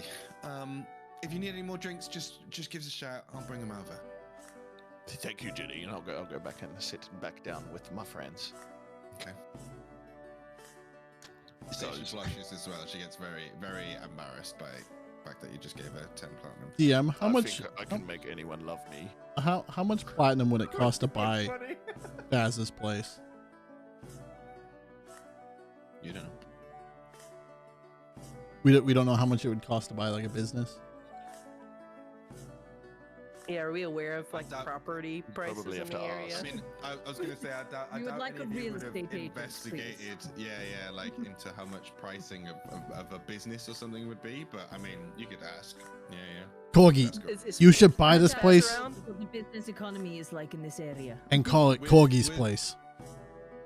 If you need any more drinks, just give us a shout. I'll bring them over." Thank you, Jenny, and I'll go back and sit back down with my friends. Okay. So she blushes as well. She gets very, very embarrassed by the fact that you just gave her 10 platinum. DM, how I much? think I can make anyone love me. How much platinum would it cost to buy Faz's place? You don't know. We don't know how much it would cost to buy a business. Yeah, are we aware of the doubt- property prices Probably in have the to area? ask. I mean, I was going to say, I doubt You would like any a of you real would have estate agent, investigated, into how much pricing of a business or something would be, but I mean, you could ask. Yeah. Corgi, That's good. you should buy this Faz place around? What the business economy is like in this area. and call it With- Corgi's with- place.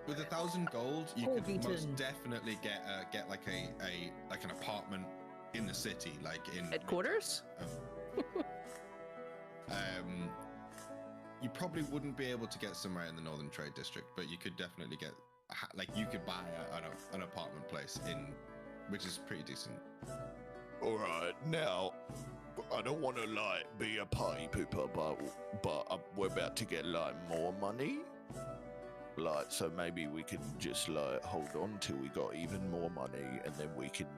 With 1,000 gold, you could most Corgington. definitely get like an apartment in the city, like in Headquarters? You probably wouldn't be able to get somewhere in the Northern Trade District, but you could definitely get you could buy an apartment place which is pretty decent. All right, now I don't want to be a party pooper, but we're about to get more money. So maybe we can just hold on till we got even more money, and then we can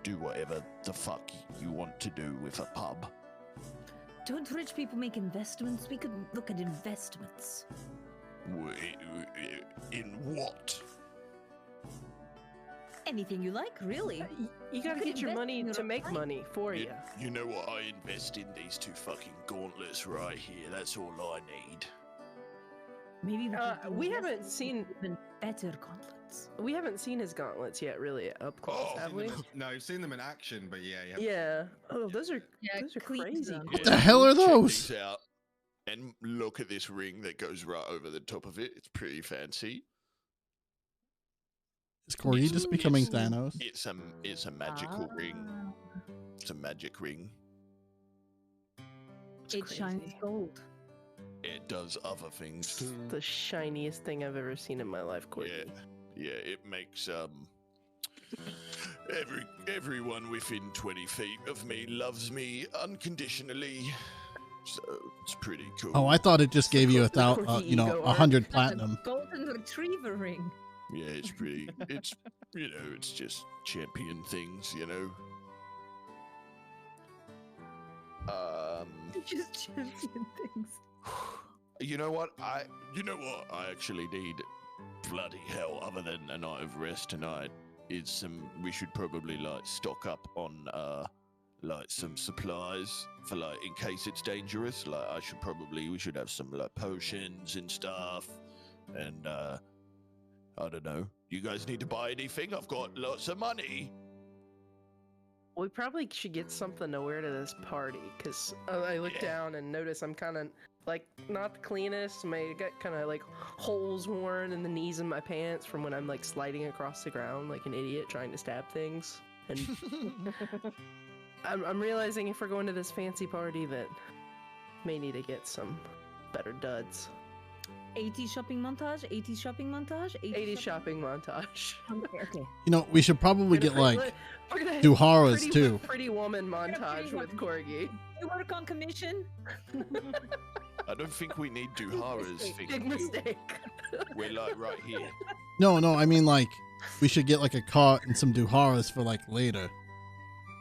do whatever the fuck you want to do with a pub. Don't rich people make investments? We could look at investments. In what? Anything you like, really. You gotta could get your invest money in your to make life. money for you. You know what? I invest in these 2 fucking gauntlets right here. That's all I need. Maybe We haven't seen even better gauntlets. we haven't seen his gauntlets yet, really up close, Oh, have we? No, you've seen them in action, but yeah. Yeah. Oh, those are Yeah, crazy. them. What the hell are Check those? these out. And look at this ring that goes right over the top of it. It's pretty fancy. Is Corey just becoming Thanos? It's a magical ring. It's a magic ring. It shines gold. It does other things too. The shiniest thing I've ever seen in my life, Courtney. Yeah, it makes everyone within 20 feet of me loves me unconditionally. So it's pretty cool. Oh, I thought it just gave you Corky ego art. 100 platinum. Golden retriever ring. Yeah, it's pretty. It's it's just champion things, Just champion things. You know what? I actually need bloody hell. Other than a night of rest tonight, we should probably stock up on some supplies for in case it's dangerous. We should have some potions and stuff. And I don't know. You guys need to buy anything? I've got lots of money. We probably should get something to wear to this party, because I look down and notice I'm kind of, not the cleanest. I got kind of, holes worn in the knees of my pants from when I'm, sliding across the ground like an idiot trying to stab things. And I'm realizing if we're going to this fancy party that may need to get some better duds. 80 shopping montage? 80 shopping montage? 80 shopping montage. Okay. We should probably get We're gonna Duharas pretty, too. Pretty woman montage Pretty with Corgi. You work on commission? I don't think we need Duharas. Big mistake. We're right here. No, I mean we should get a cart and some Duharas for later.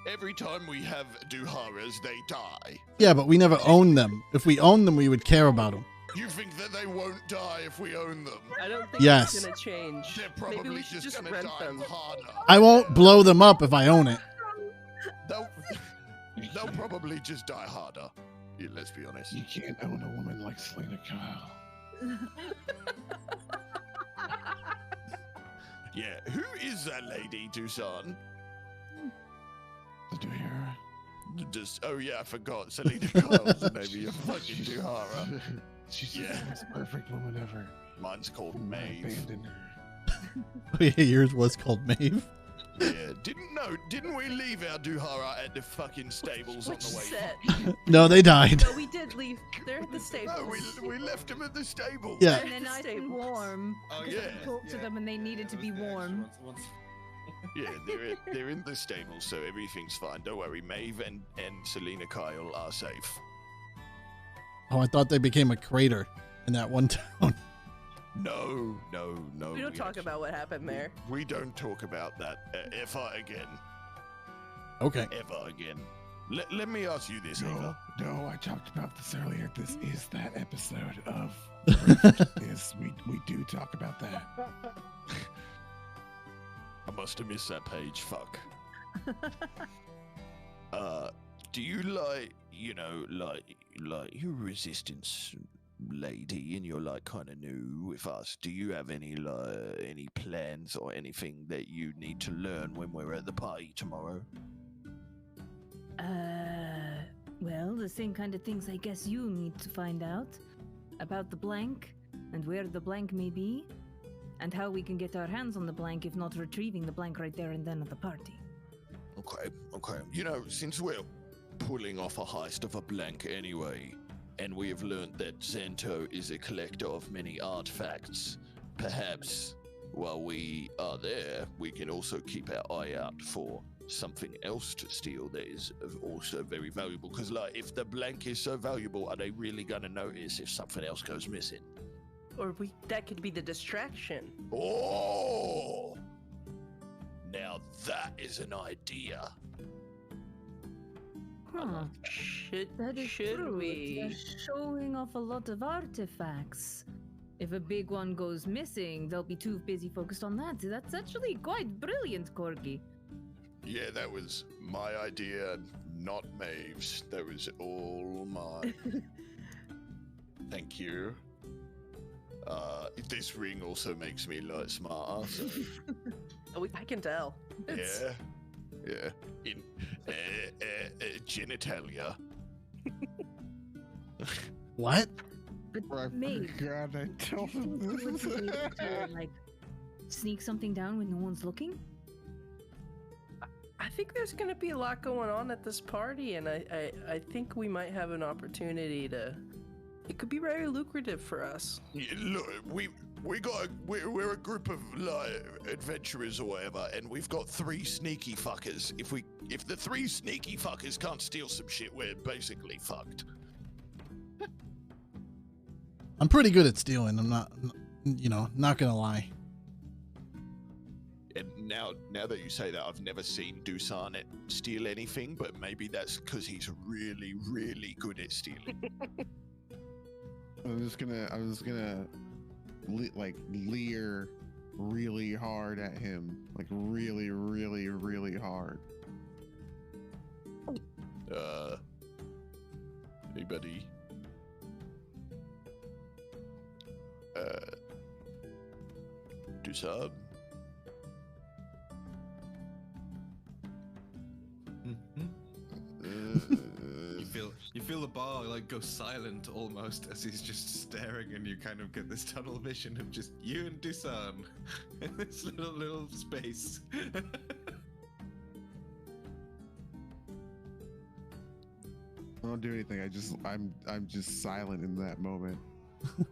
Every time we have Duharas, they die. Yeah, but we never own them. If we own them, we would care about them. You think that they won't die if we own them? I don't think Yes. it's gonna change. They're Maybe probably we should just gonna rent die them. harder. I won't blow them up if I own it. They'll probably just die harder. Yeah, let's be honest. You can't own a woman like Selena Kyle. Yeah, who is that lady, Dusan? The Duhara. Oh yeah, I forgot. Selena Kyle's the name of your fucking Duhara. She's the most perfect woman ever. Mine's called I Maeve. abandoned her. Oh, yeah, yours was called Maeve. Yeah, didn't we leave our Duhara at the fucking stables Which on the way? set? No, they died. No, we did leave. They're at the stables. No, we left them at the stables. Yeah. And they're nice and warm. Oh, Because yeah. I talked to them when they needed to be warm. Yeah, they're in the stables, so everything's fine. Don't worry, Maeve and Selena Kyle are safe. Oh, I thought they became a crater in that one town. No. We don't talk about what happened there. We don't talk about that ever again. Okay. Ever again. Let me ask you this, No, Ava. no, I talked about this earlier. This is that episode of. We do talk about that. I must have missed that page. Fuck. Do you like your resistance lady, and you're kind of new with us? Do you have any plans or anything that you need to learn when we're at the party tomorrow? Well, the same kind of things I guess you need to find out about the blank and where the blank may be, and how we can get our hands on the blank if not retrieving the blank right there and then at the party. Okay. Since we're pulling off a heist of a blank anyway, and we have learned that Xanto is a collector of many artifacts, perhaps while we are there, we can also keep our eye out for something else to steal that is also very valuable. Because, if the blank is so valuable, are they really gonna notice if something else goes missing? Or that could be the distraction. Oh! Now that is an idea. Huh. That is Should true. we? They're showing off a lot of artifacts. If a big one goes missing, they'll be too busy focused on that. That's actually quite brilliant, Corgi. Yeah, that was my idea, not Maeve's. That was all mine. Thank you. This ring also makes me a lot smarter. So. I can tell. Yeah. Yeah. In genitalia. What? But Maeve, God, I told him would you this. be able to, like, sneak something down when no one's looking? I think there's going to be a lot going on at this party, and I think we might have an opportunity to. It could be very lucrative for us. Yeah, look, we're a group of like adventurers or whatever, and we've got 3 sneaky fuckers. If the 3 sneaky fuckers can't steal some shit, we're basically fucked. I'm pretty good at stealing. I'm not gonna lie. And now that you say that, I've never seen Dusan steal anything, but maybe that's because he's really, really good at stealing. I'm just gonna leer really hard at him, like really, really, really hard. Anybody? Dusan? You feel the bar like go silent almost as he's just staring, and you kind of get this tunnel vision of just you and Dusan in this little space. I don't do anything. I'm just silent in that moment.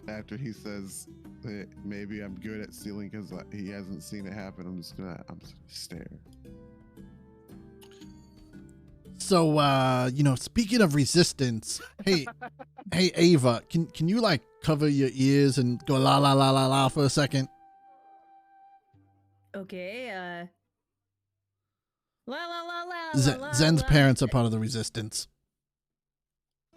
After he says that maybe I'm good at stealing because he hasn't seen it happen, I'm just gonna stare. So, speaking of resistance, hey, Ava, can you like cover your ears and go la la la la la for a second? Okay, la la la la la la. Zen's la. parents are part of the resistance.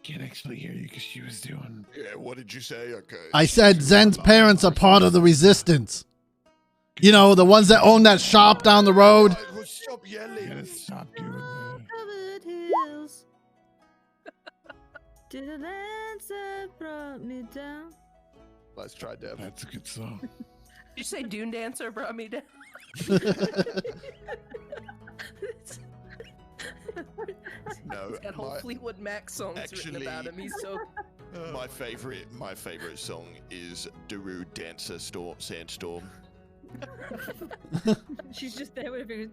Can't actually hear you because she was doing. Yeah, what did you say? Okay. I said Zen's parents are part of the resistance. You know, the ones that own that shop down the road. Stop You yelling. gotta stop doing that. Covered hills. To the lands that brought me down. Let's try Dev. That's a good song. Did you say Dune Dancer brought me down? No, He's got whole Fleetwood Mac songs written about him. He's so. my favorite song is Darude Dancer Sandstorm. She's just there with her fingers.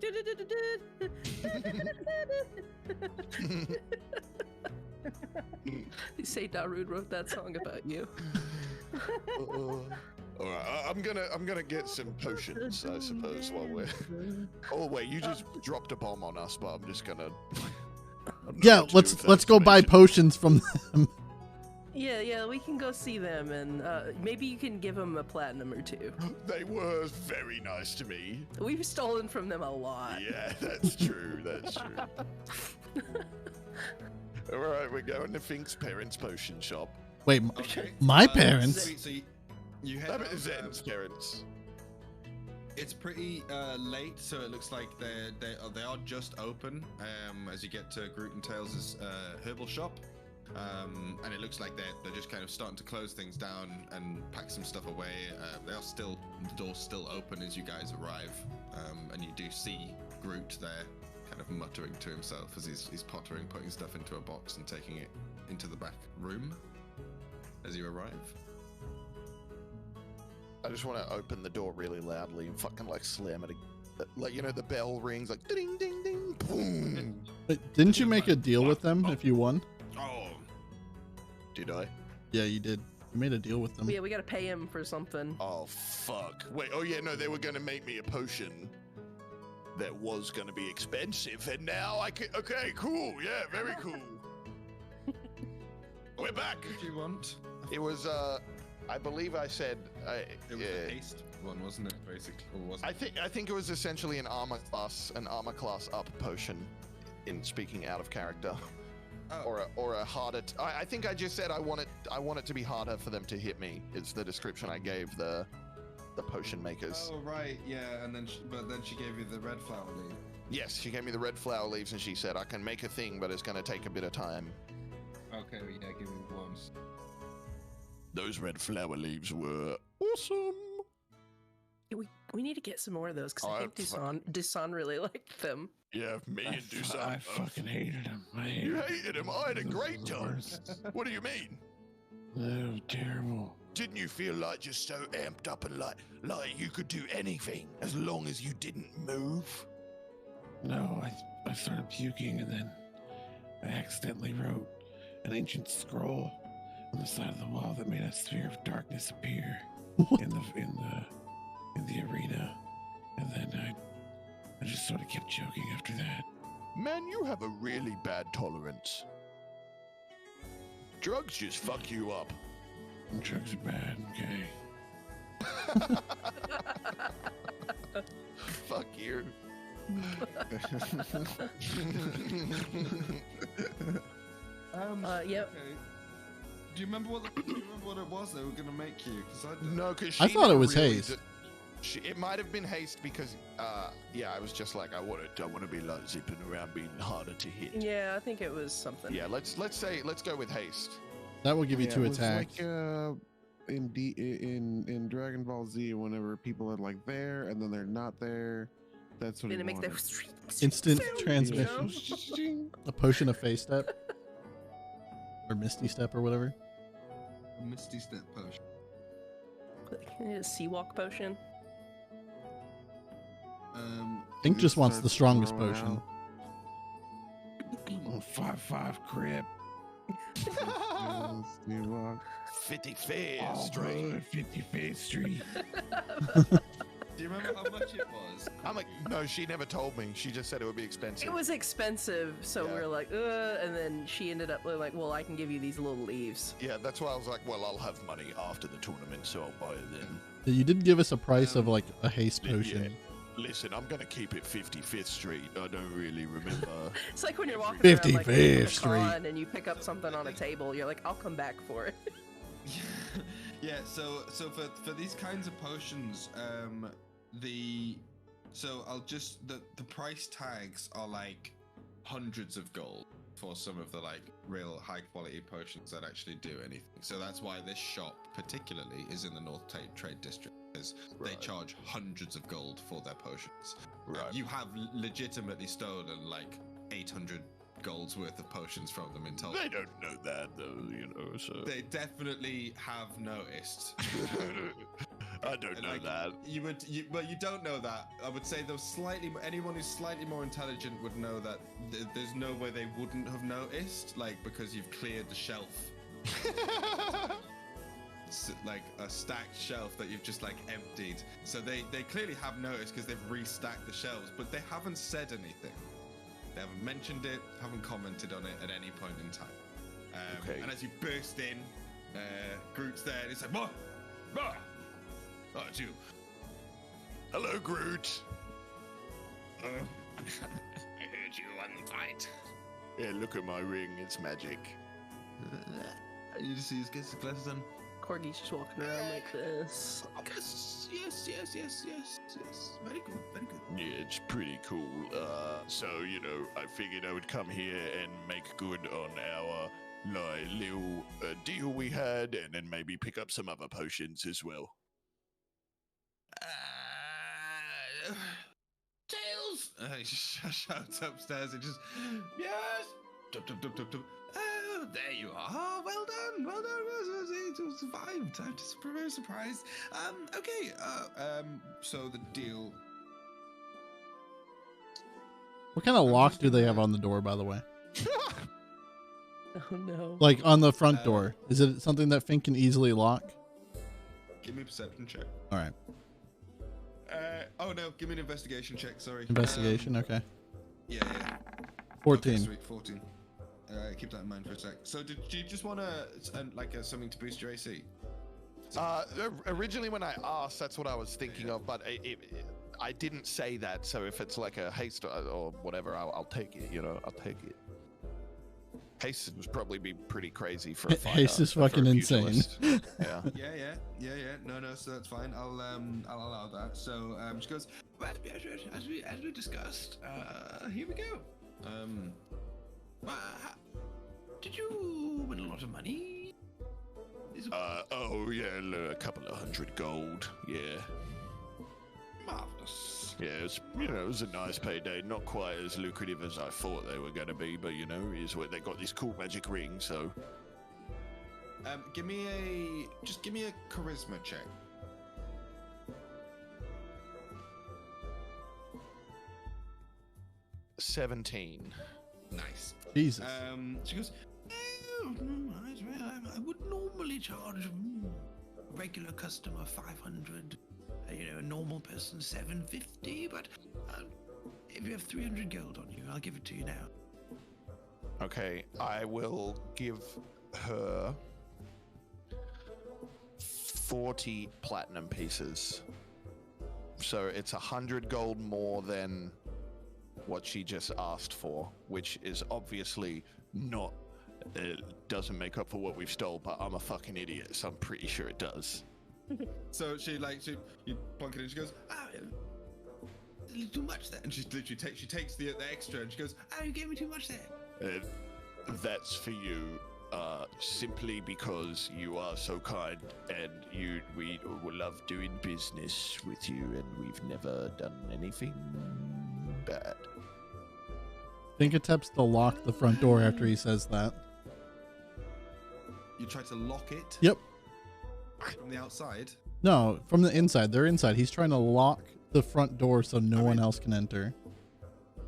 You say Darude wrote that song about you. All right, I'm gonna get some potions, I suppose. While we're. Oh wait, you just dropped a bomb on us, but I'm just gonna. Yeah, let's go buy potions from them. Yeah, we can go see them, and maybe you can give them a platinum or 2. They were very nice to me. We've stolen from them a lot. Yeah, that's true. That's true. All right, we're going to Fink's parents' potion shop. Wait, Okay. my parents? So you head That out, is Zen's parents. It's pretty late, so it looks like they are just open. As you get to Groot and Tails' herbal shop, and it looks like they're just kind of starting to close things down and pack some stuff away. The door's still open as you guys arrive, and you do see Groot there, kind of muttering to himself as he's pottering, putting stuff into a box and taking it into the back room as you arrive. I just want to open the door really loudly and fucking like slam it. Like, the bell rings like ding ding ding boom. Wait, didn't you make a deal with them if you won? Oh, Did I? Yeah, you did. You made a deal with them. Yeah, we gotta pay him for something. Oh fuck. Wait, oh yeah, no, they were gonna make me a potion that was gonna be expensive, and now I can. Okay, cool. Yeah, very cool. We're back. what did you want? It was I believe I said It was a haste one, wasn't it? Basically, or was it? I think it was essentially an armor class up potion. In speaking out of character. Oh. or a harder. I think I just said I want it to be harder for them to hit me. It's the description I gave the potion makers. Oh right, yeah, and then but then she gave you the red flower leaf. Yes, she gave me the red flower leaves, and she said I can make a thing, but it's going to take a bit of time. Okay, well, yeah, give me the ones. Those red flower leaves were awesome. We need to get some more of those because Oh, I think Dusan really liked them. Yeah, me and Dusan. I fucking hated him. You hated him. I had a great time. What do you mean? That was terrible. Didn't you feel like you're so amped up and like you could do anything as long as you didn't move? No, I started puking and then I accidentally wrote an ancient scroll on the side of the wall that made a sphere of darkness appear in the arena, and then I just sort of kept choking after that. Man, you have a really bad tolerance. Drugs just fuck you up. And drugs are bad, okay? Fuck you. Yep. Okay. Do you remember what it was they were gonna make you? Because I don't. No, because I thought it was haste. It might have been haste because, yeah, I was just like, I want to be like zipping around, being harder to hit. Yeah, I think it was something. yeah. Let's go with haste. That will give you Yeah, 2 it was attacks. like in Dragon Ball Z, whenever people are like there and then they're not there, that's what And he it makes wanted. that Instant sound, transmission. A potion of face step. Or misty step or whatever. A Misty Step potion. A Seawalk potion. Fink just wants the Starts strongest throwing potion. out. 5-5 crip. You walk 55th all Street. good, 55th Street. Do you remember how much it was? I'm like, no, she never told me. She just said it would be expensive. It was expensive, so Yeah. we were like, and then she ended up like, well, I can give you these little leaves. Yeah, that's why I was like, Well, I'll have money after the tournament, so I'll buy it then. You did give us a price of like a haste potion. Yeah. Listen, I'm gonna keep it 55th Street. I don't really remember. It's like when you're walking around like 55th in a Street. con and you pick up something on a table, you're like, I'll come back for it. Yeah, so for these kinds of potions, the price tags are like hundreds of gold for some of the like real high quality potions that actually do anything. So that's why this shop particularly is in the North Trade District, because they Right. charge hundreds of gold for their potions. Right. You have legitimately stolen like 800 gold's worth of potions from them in total. They don't know that though, you know. So They definitely have noticed. I don't know Like, that. Well, you don't know that. I would say anyone who's slightly more intelligent would know that there's no way they wouldn't have noticed, like, because you've cleared the shelf. It's like a stacked shelf that you've just like emptied. So they clearly have noticed because they've restacked the shelves, but they haven't said anything. They haven't mentioned it, haven't commented on it at any point in time. Okay. And as you burst in, Groot's there, and he's like, "What? Ah! Oh, it's you." Hello, Groot. I heard you won the fight. Yeah, look at my ring. It's magic. You just see his glasses on. Corgi's just walking around like this. Yes. Very good, very good. Yeah, it's pretty cool. So, you know, I figured I would come here and make good on our like, little deal we had, and then maybe pick up some other potions as well. Tails! He shouts upstairs and just, yes! Tup, tup, tup, tup, tup. Oh, there you are. Oh, well done, well done. You survived. I'm just very surprised. Okay, so the deal. What kind of lock do they have on the door, by the way? Oh no. Like on the front door. Is it something that Fink can easily lock? Give me a perception check. All right. Oh no, give me an investigation check, sorry. Investigation, okay. Yeah. 14. Okay, sweet, 14. Keep that in mind for a sec. So, do you just want to something to boost your AC? Originally when I asked, that's what I was thinking of, but I didn't say that. So if it's like a haste or whatever, I'll take it. You know, I'll take it. Haste would probably be pretty crazy for a fighter. Haste is for a fucking insane. pugilist. Yeah. Yeah. No, so that's fine. I'll allow that. So she goes, well, as we discussed, here we go. Did you win a lot of money? Oh yeah, a couple of 100 gold. Yeah. Marvelous. Yeah, it was a nice payday. Not quite as lucrative as I thought they were going to be, but is what they got this cool magic ring. So, give me a charisma check. $17. Nice. Jesus. She goes, oh, I would normally charge a regular customer 500. A normal person 750, but if you have 300 gold on you, I'll give it to you now. Okay, I will give her 40 platinum pieces. So it's 100 gold more than what she just asked for, which is obviously not, doesn't make up for what we've stole, but I'm a fucking idiot, so I'm pretty sure it does. So you plunk it in, she goes, a little too much there. And she takes the extra and she goes, you gave me too much there. That's for you, simply because you are so kind, and we love doing business with you, and we've never done anything bad. Fink attempts to lock the front door after he says that. You try to lock it? Yep. From the outside? No, from the inside. They're inside. He's trying to lock the front door so no one else can enter.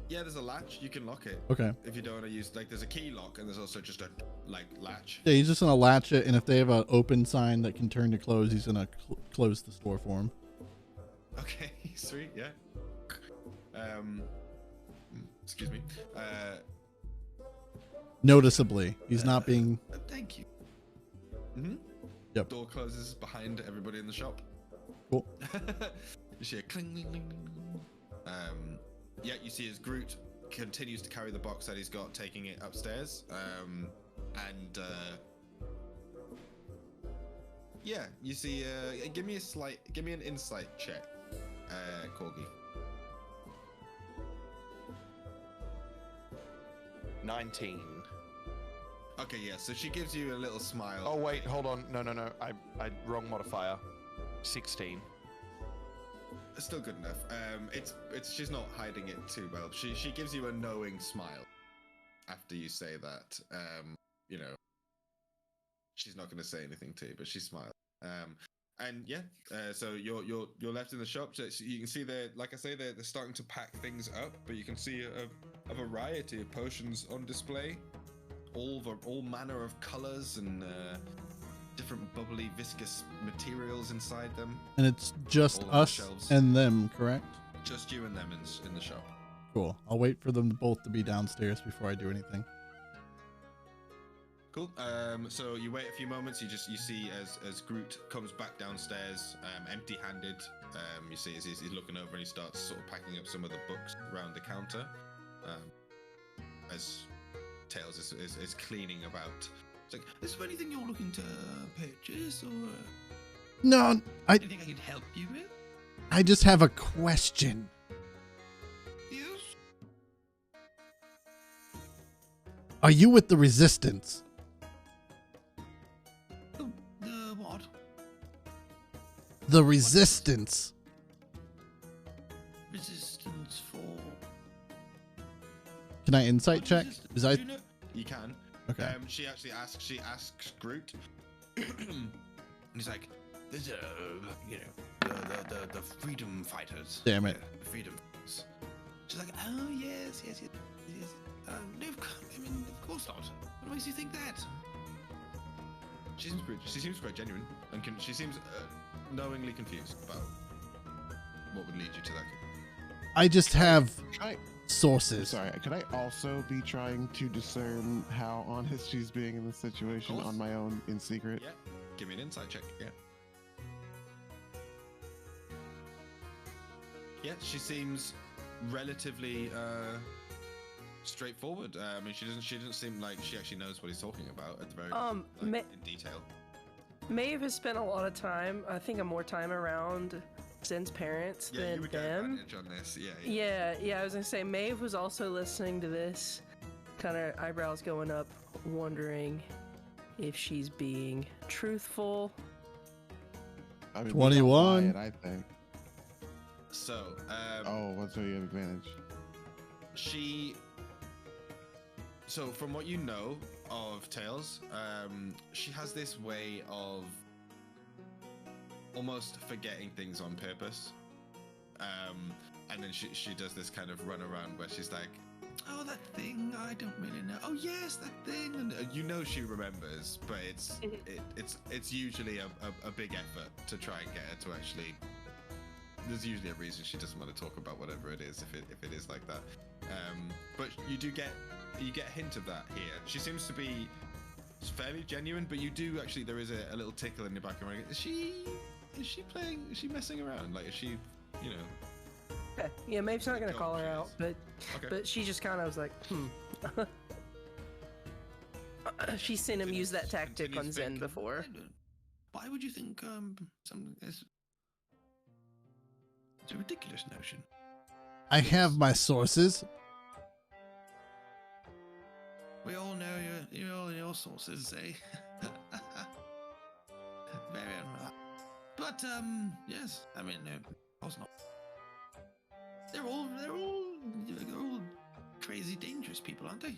Yeah, there's a latch. You can lock it. Okay. If you don't want to use, there's a key lock, and there's also just a latch. Yeah, he's just gonna latch it, and if they have an open sign that can turn to close, he's gonna close the store for him. Okay, sweet, yeah. Excuse me. Noticeably, he's not being. Thank you. Mm-hmm. Yep. Door closes behind everybody in the shop. Cool. You see a cling, cling, cling, cling. Yeah, you see as Groot continues to carry the box that he's got, taking it upstairs. Yeah, you see. Give me an insight check, Corgi. 19. Okay, yeah. So she gives you a little smile. Oh wait, hold on. No. I wrong modifier. 16. It's still good enough. It's she's not hiding it too well. She gives you a knowing smile after you say that. She's not going to say anything to you, but she smiles. And yeah, so you're left in the shop. So you can see they're starting to pack things up, but you can see a variety of potions on display, all manner of colors and different bubbly, viscous materials inside them. And it's just us and them, correct? Just you and them in the shop. Cool. I'll wait for them both to be downstairs before I do anything. Cool. So you wait a few moments. You see as Groot comes back downstairs, empty-handed. You see as he's looking over and he starts sort of packing up some of the books around the counter. As Tails is cleaning about. It's like, is there anything you're looking to purchase or No, anything I can help you with? I just have a question. Yes. Are you with the Resistance? The what? The Resistance. Resistance for. Can I insight check? Resistance? Do you know? You can. Okay. She asks Groot, and he's like, "There's the freedom fighters." Damn it. The freedom fighters. She's like, "Oh yes. No, of course not. What makes you think that?" She seems quite genuine, and she seems knowingly confused about what would lead you to that. I just have Can I, sources. sorry, could I also be trying to discern how honest she's being in this situation on my own in secret? Yeah. Give me an insight check. Yeah. Yeah, she seems relatively straightforward. I mean, she doesn't seem like she actually knows what he's talking about at the very in detail. Maeve has spent a lot of time, I think more time around Zen's parents Yeah, you than would get them. advantage on this. Yeah, I was gonna say Maeve was also listening to this, kind of eyebrows going up, wondering if she's being truthful. I mean, 21. I think. So, what's your advantage? So from what you know of Tails, she has this way of almost forgetting things on purpose. And then she does this kind of run around where she's like, oh, that thing, I don't really know. Oh yes, that thing. And you know she remembers, but it's usually a big effort to try and get her to actually. There's usually a reason she doesn't want to talk about whatever it is if it is like that. But you get a hint of that here. She seems to be fairly genuine, but you do actually, there is a little tickle in the back of her mind. Is she playing? Is she messing around? Like, is she, you know? Yeah, Maeve's not gonna call her out, but Okay. but she just kind of was like, She's seen him use that tactic on Zen before. Why would you think something is? It's a ridiculous notion. I have my sources. We all know your sources, eh? Very unreliable. But yes, I mean, of course not. They're all crazy, dangerous people, aren't they?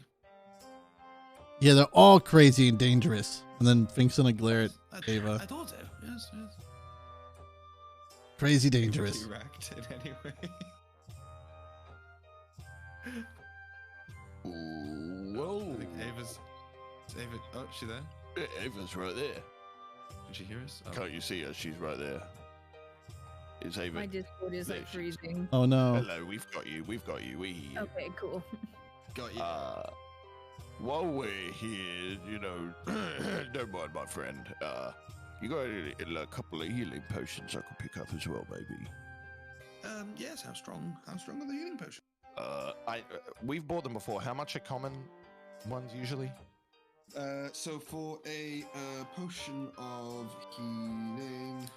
Yeah, they're all crazy and dangerous. And then Fink's gonna glare at Ava. I thought so. Yes. Crazy dangerous. You react in any way. Whoa. I think Ava. Oh, is she there? Ava's right there. Can she hear us? Oh. Can't you see her? She's right there. Is Ava? My Discord is like There she is. freezing. Oh no. Hello, we've got you. We. Okay, cool. Got you. While we're here, don't mind my friend. You got a couple of healing potions I could pick up as well, maybe. Yes. How strong are the healing potions? We've bought them before. How much are common ones usually? So for a potion of healing,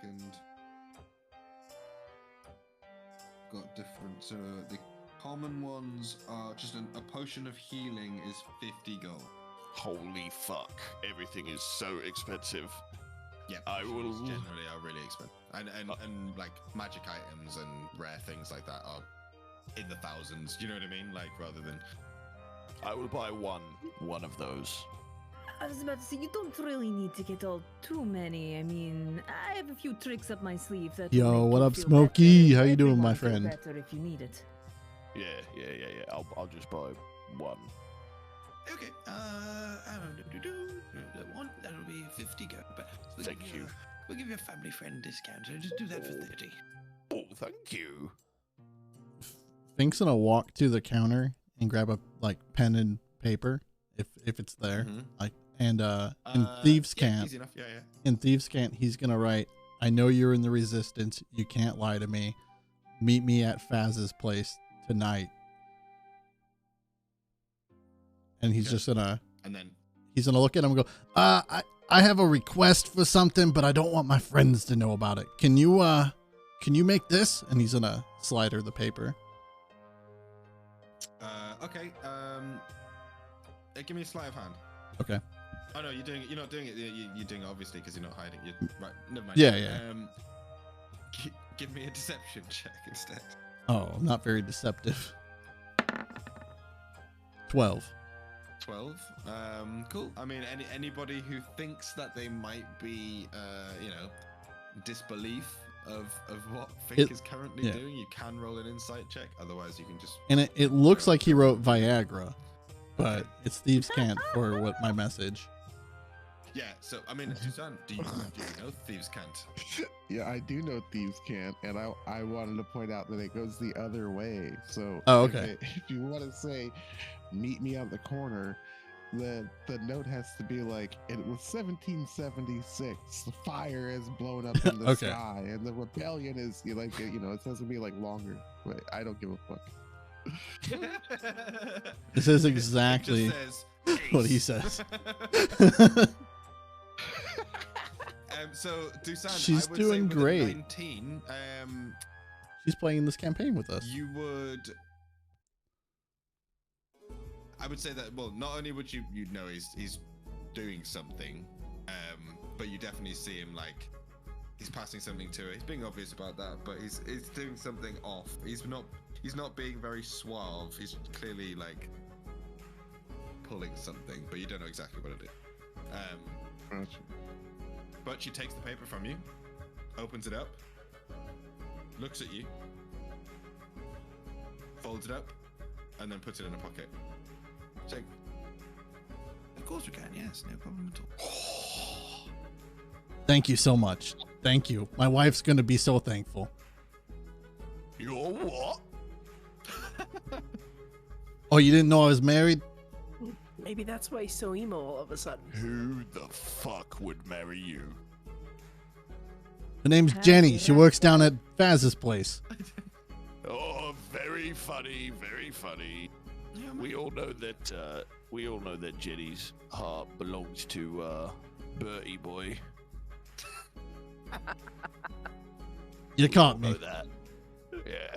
and got different. So the common ones are just a potion of healing is 50 gold. Holy fuck! Everything is so expensive. Yeah, I will- generally are really expensive, and like magic items and rare things like that are in the thousands. Do you know what I mean? Like rather than. I will buy one of those. I was about to say, you don't really need to get all too many. I mean, I have a few tricks up my sleeve that. will Yo, make what you up, feel Smokey? better. How you doing, my Everyone feel friend? Better if you need it. Yeah. I'll just buy one. Okay. One that'll be 50 gold. But Thank you. We'll give you a family friend discount. So just do that for 30. Oh, thank you. Fink's gonna walk to the counter and grab a pen and paper if it's there. Mhm. In Thieves' Yeah, Camp. easy enough. Yeah. In Thieves' Camp, he's gonna write, I know you're in the Resistance. You can't lie to me. Meet me at Faz's place tonight. And he's just gonna And then he's gonna look at him and go, I have a request for something, but I don't want my friends to know about it. Can you make this? And he's gonna slide her the paper. okay. Give me a sleight of hand. Okay. Oh no, you're doing it. You're not doing it. You're doing it obviously because you're not hiding. You're right. Never mind. Yeah. Give me a deception check instead. Oh, not very deceptive. 12. 12. Cool. I mean, anybody who thinks that they might be, disbelief of what Fink is currently doing, you can roll an insight check. Otherwise, you can just. And it looks like he wrote Viagra, but it's Thieves' Camp for what my message. Yeah. So I mean, Suzanne, do you know Thieves Can't? Yeah, I do know Thieves Can't, and I wanted to point out that it goes the other way. So okay. if you want to say, meet me on the corner, the note has to be like, it was 1776. The fire has blown up in the Okay. sky, and the rebellion is it has to be like longer. But I don't give a fuck. This is It exactly just says, what he "Ace." says. So Dusan, She's I would doing say with a great. 19, She's playing this campaign with us. you would. I would say that. Well, not only would you'd know he's doing something, but you definitely see him like he's passing something to her. He's being obvious about that, but he's doing something off. He's not being very suave. He's clearly like pulling something, but you don't know exactly what it is. But she takes the paper from you, opens it up, looks at you, folds it up, and then puts it in a pocket. It's like, of course we can, yes, no problem at all. Thank you so much. Thank you. My wife's gonna be so thankful. You're what? Oh, you didn't know I was married? Maybe that's why he's so emo all of a sudden. Who the fuck would marry you? Her name's Happy Jenny. She that- works down at Faz's place. Oh, very funny, very funny. We all know that Jenny's heart belongs to Bertie boy. You caught Know me. that. Yeah.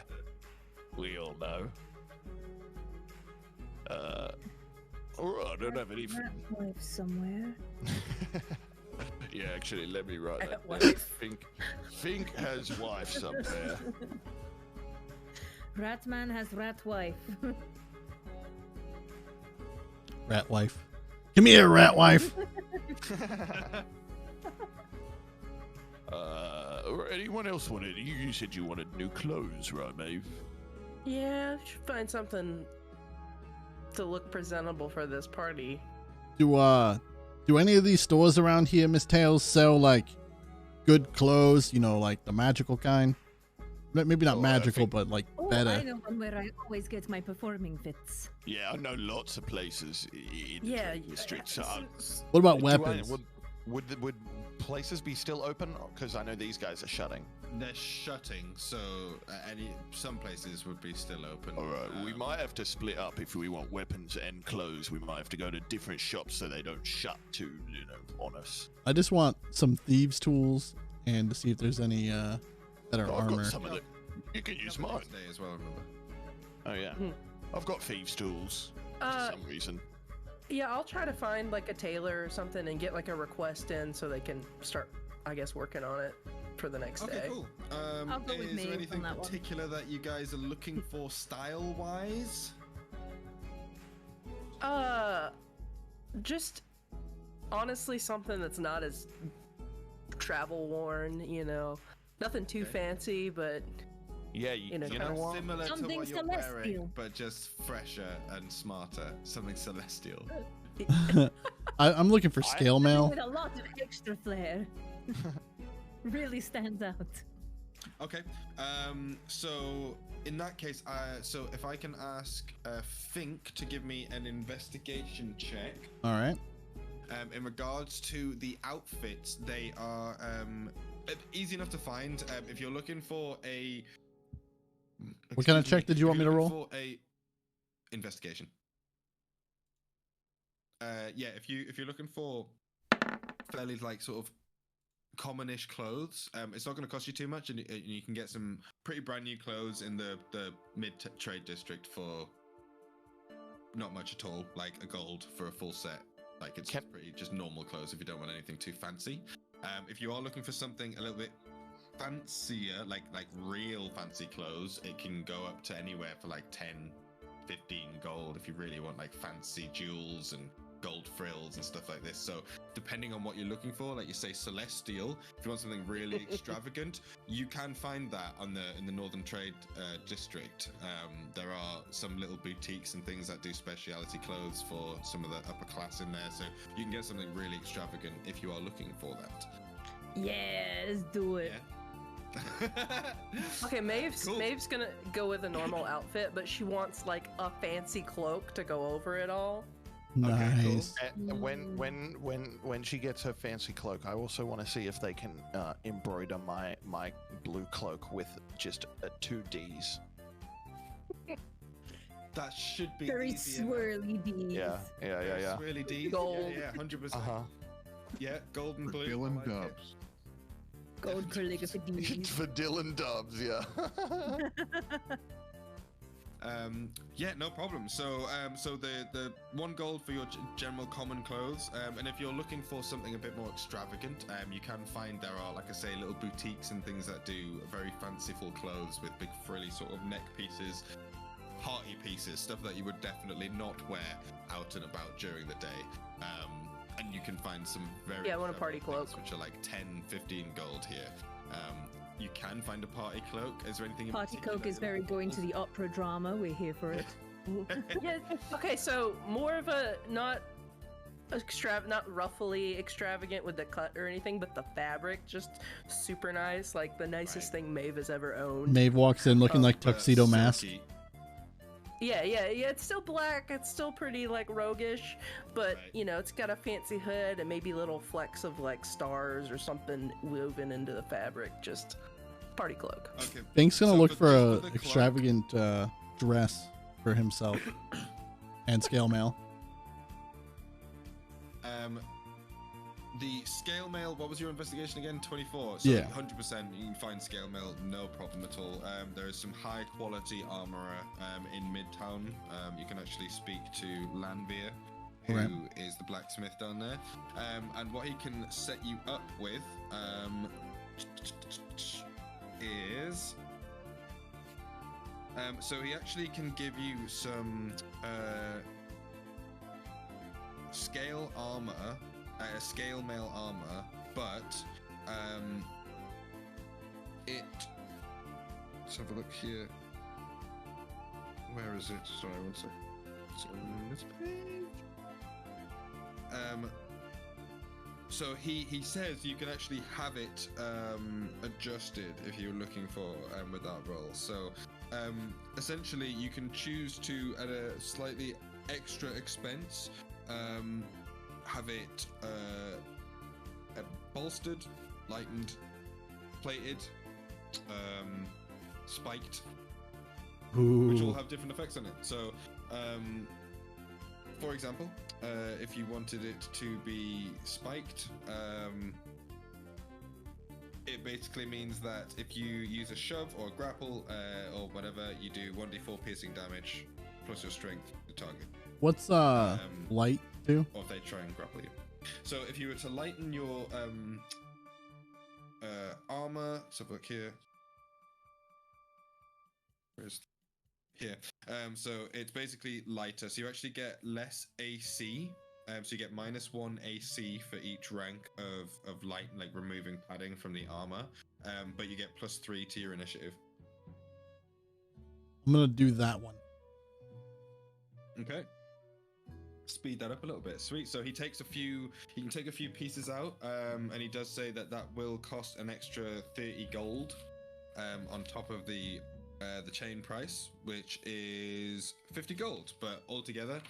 We all know. Alright, I don't have anything. Rat wife somewhere. Yeah, actually, let me write that. Rat down. wife. Fink has wife somewhere. Ratman has rat wife. Rat wife. Come here, rat wife. Or anyone else wanted? You said you wanted new clothes, right, Maeve? Yeah, should find something to look presentable for this party. Do any of these stores around here, Miss Tails, sell like good clothes? You know, like the magical kind. Maybe not Oh, I magical, think- but like Oh, I better. know one where I always get my performing fits. Yeah, I know lots of places in the Yeah, trade district. So What about Do I- weapons? would places be still open? Because I know these guys are shutting. They're shutting, so some places would be still open. all right, we might have to split up if we want weapons and clothes. We might have to go to different shops so they don't shut on us. I just want some thieves' tools and to see if there's any better I've armor. got some of it. You can use mine. Today as well, remember? Oh yeah. Hmm. I've got thieves' tools for some reason. Yeah, I'll try to find like a tailor or something and get like a request in so they can start, I guess, working on it for the next Okay, day. cool. I'll go with is there Maeve anything on that one. particular that you guys are looking for style-wise? Just honestly something that's not as travel worn, you know. Nothing too Okay. fancy, but Yeah, You know, you know kinda what? Similar to Something what you're wearing, celestial. but just fresher and smarter. Something celestial. I'm looking for scale mail. With a lot of extra flair. Really stands out. Okay. So in that case, so if I can ask Fink to give me an investigation check. All right. In regards to the outfits, they are easy enough to find. If you're looking for a What kind of excuse check did you if want me you're to looking roll? For a investigation. Yeah, if you're looking for fairly like sort of commonish clothes, it's not going to cost you too much, and you can get some pretty brand new clothes in the mid trade district for not much at all, like a gold for a full set. Like it's pretty just normal clothes if you don't want anything too fancy. If you are looking for something a little bit fancier, like real fancy clothes, it can go up to anywhere for like 10, 15 gold if you really want like fancy jewels and gold frills and stuff like this. So depending on what you're looking for, like you say celestial, if you want something really extravagant, you can find that in the northern trade district. There are some little boutiques and things that do specialty clothes for some of the upper class in there, so you can get something really extravagant if you are looking for that. Yeah, let's do it. okay, Maeve's Cool. Maeve's gonna go with a normal outfit, but she wants like a fancy cloak to go over it all. Okay, cool. Nice. And when she gets her fancy cloak, I also want to see if they can embroider my blue cloak with just 2 Ds. That should be Very easy enough. swirly bees. Yeah. Swirly D's. Gold. Yeah, 100%. Uh-huh. Yeah, gold and blue. Dylan I like it. Dubs. Gold calligraphy bees. For Dylan Dubs, yeah. Yeah, no problem. So, so the 1 gold for your general common clothes, and if you're looking for something a bit more extravagant, you can find there are, like I say, little boutiques and things that do very fanciful clothes with big frilly sort of neck pieces, party pieces, stuff that you would definitely not wear out and about during the day. And you can find some very Yeah, I want a party clever things cloak. which are like 10, 15 gold here. You can find a party cloak. Is there anything in Party particular Coke is that very going to appalls? the opera drama. We're here for it. Yeah. Okay, so more of a not ruffly extravagant with the cut or anything, but the fabric just super nice, like the nicest thing Maeve has ever owned. Maeve walks in looking like But tuxedo mask. silky. Yeah. It's still black. It's still pretty like roguish, but Right. you know, it's got a fancy hood and maybe little flecks of like stars or something woven into the fabric. Just party cloak. Okay. Fink's gonna So look for- for just a for the cloak- extravagant dress for himself and scale mail. The scale mail, what was your investigation again? 24. So Yeah. 100% you can find scale mail, no problem at all. There is some high quality armorer in Midtown. You can actually speak to Lanvier, who is the blacksmith down there. And what he can set you up with is... so he actually can give you some scale armor, scale mail armor, but let's have a look here. Where is it? Sorry, one sec. It's on this page. So he says you can actually have it adjusted if you're looking for with that roll. So essentially you can choose to, at a slightly extra expense, have it bolstered, lightened, plated, spiked, which all Ooh. have different effects on it. So, for example, if you wanted it to be spiked, it basically means that if you use a shove or a grapple or whatever, you do 1d4 piercing damage plus your strength to target. What's light do? Or if they try and grapple you. So if you were to lighten your armor, let's have a look here. Where's here? So it's basically lighter. So you actually get less AC. So you get -1 AC for each rank of light, like removing padding from the armor. But you get +3 to your initiative. I'm gonna do that one. Okay. Speed that up a little bit. Sweet. So he can take a few pieces out, and he does say that will cost an extra 30 gold on top of the chain price, which is 50 gold. But altogether,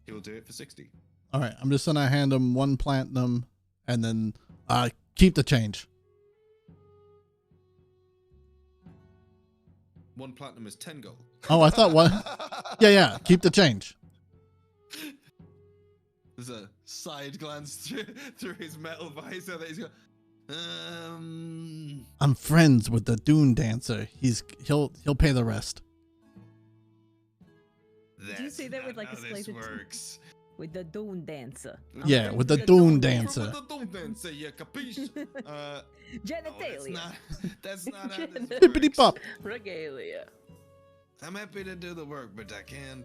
he will do it for 60. All right, I'm just gonna hand him 1 platinum and then keep the change. 1 platinum is 10 gold. Oh, I thought one. Yeah, keep the change. There's a side glance through his metal visor that he's got. I'm friends with the Dune Dancer. He'll pay the rest. Did you say that with like a this slight of works. with the Dune Dancer? Yeah, with the Dune Dancer. With the Dune Dancer, yeah, capiche? Genitalia. That's not how this Bippity works. pop. Regalia. I'm happy to do the work, but I can't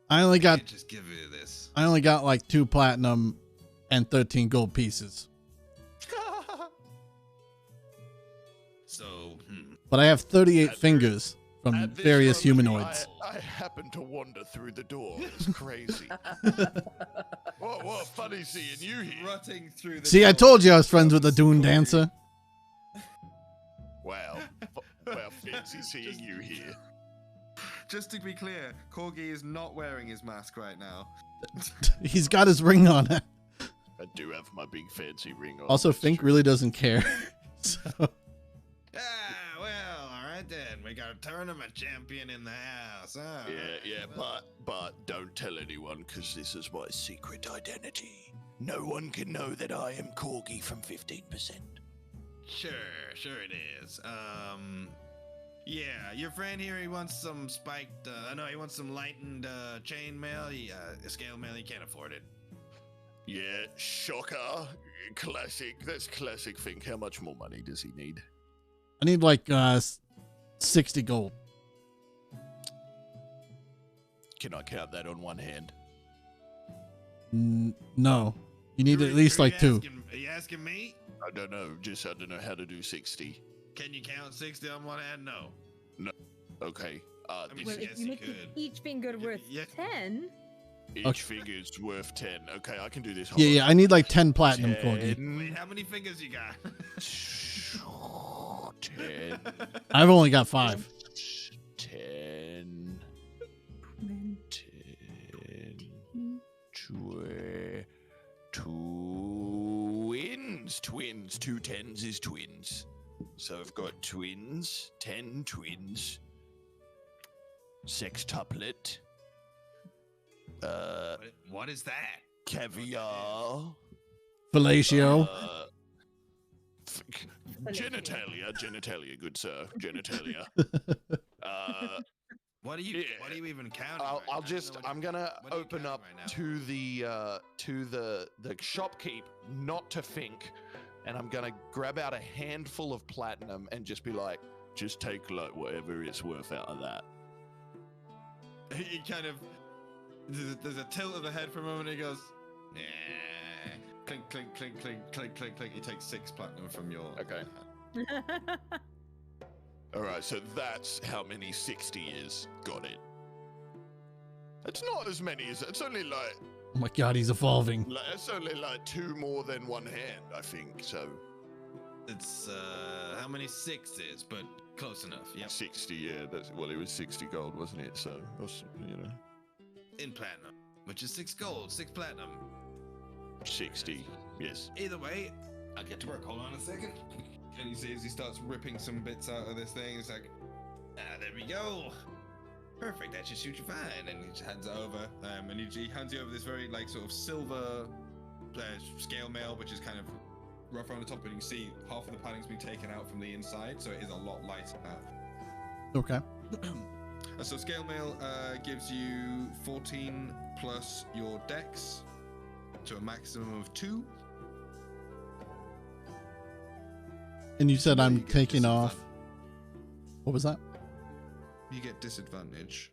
I only got just give you this. like 2 platinum and 13 gold pieces. So, But I have 38 fingers from At this various moment, humanoids. I happened to wander through the door. It's crazy. what funny seeing you here. Rutting through the See, I door told you I was friends with the Dune comes Dancer. Well, fancy seeing you here. Just to be clear, Corgi is not wearing his mask right now. He's got his ring on it. I do have my big fancy ring on. Also, that's Fink true. really doesn't care. So, Well, all right then. We got a tournament champion in the house. Huh? Yeah, but don't tell anyone, because this is my secret identity. No one can know that I am Corgi from 15%. Sure it is. Yeah, your friend here, he wants some spiked, no, he wants some lightened chain mail. Scale mail, he can't afford it. Yeah, shocker. Classic. That's classic Fink. How much more money does he need? I need like 60 gold. Can I count that on one hand? No. You need at least like 2. Are you asking me? I don't know. I don't know how to do 60. Can you count 60 on one hand? No. Okay. I mean, Well, yes, if you you make could. each finger worth Yeah. 10, Each finger's worth 10. Okay, I can do this. Yeah, I need like 10 platinum, Corgi. Wait, how many fingers you got? 10. I've only got 5. 10. 10. 12. Twins. 2 10s is twins. So I've got twins. 10 twins. Sextuplet. What is that? Caviar. Fellatio. Genitalia, good sir. Genitalia. What are you? Yeah. What are you even counting? I'm gonna what are you open counting up right now? to the shopkeep, not to Fink, and I'm gonna grab out a handful of platinum and just be like, just take like whatever it's worth out of that. He kind of there's a tilt of the head for a moment. And he goes, yeah. Clink, clink, clink, clink, clink, clink, clink. He takes 6 platinum from your. Okay. All right, so that's how many 60 is. Got it. It's not as many as it's only like. Oh my god, he's evolving. It's only like 2 more than one hand, I think. So. It's how many 6s, but close enough. Yep. 60, yeah. It was 60 gold, wasn't it? So, In platinum, which is 6 gold, 6 platinum. 60, yes. Either way, I'll get to work. Hold on a second. And you see as he starts ripping some bits out of this thing, it's like, there we go. Perfect, that should suit you fine. And he just hands it over, and he hands you over this very like sort of silver scale mail, which is kind of rough around the top, but you can see half of the padding's been taken out from the inside, so it is a lot lighter now. Okay. So scale mail gives you 14 plus your dex to a maximum of 2. And you said Well, I'm you get taking off. What was that? You get disadvantage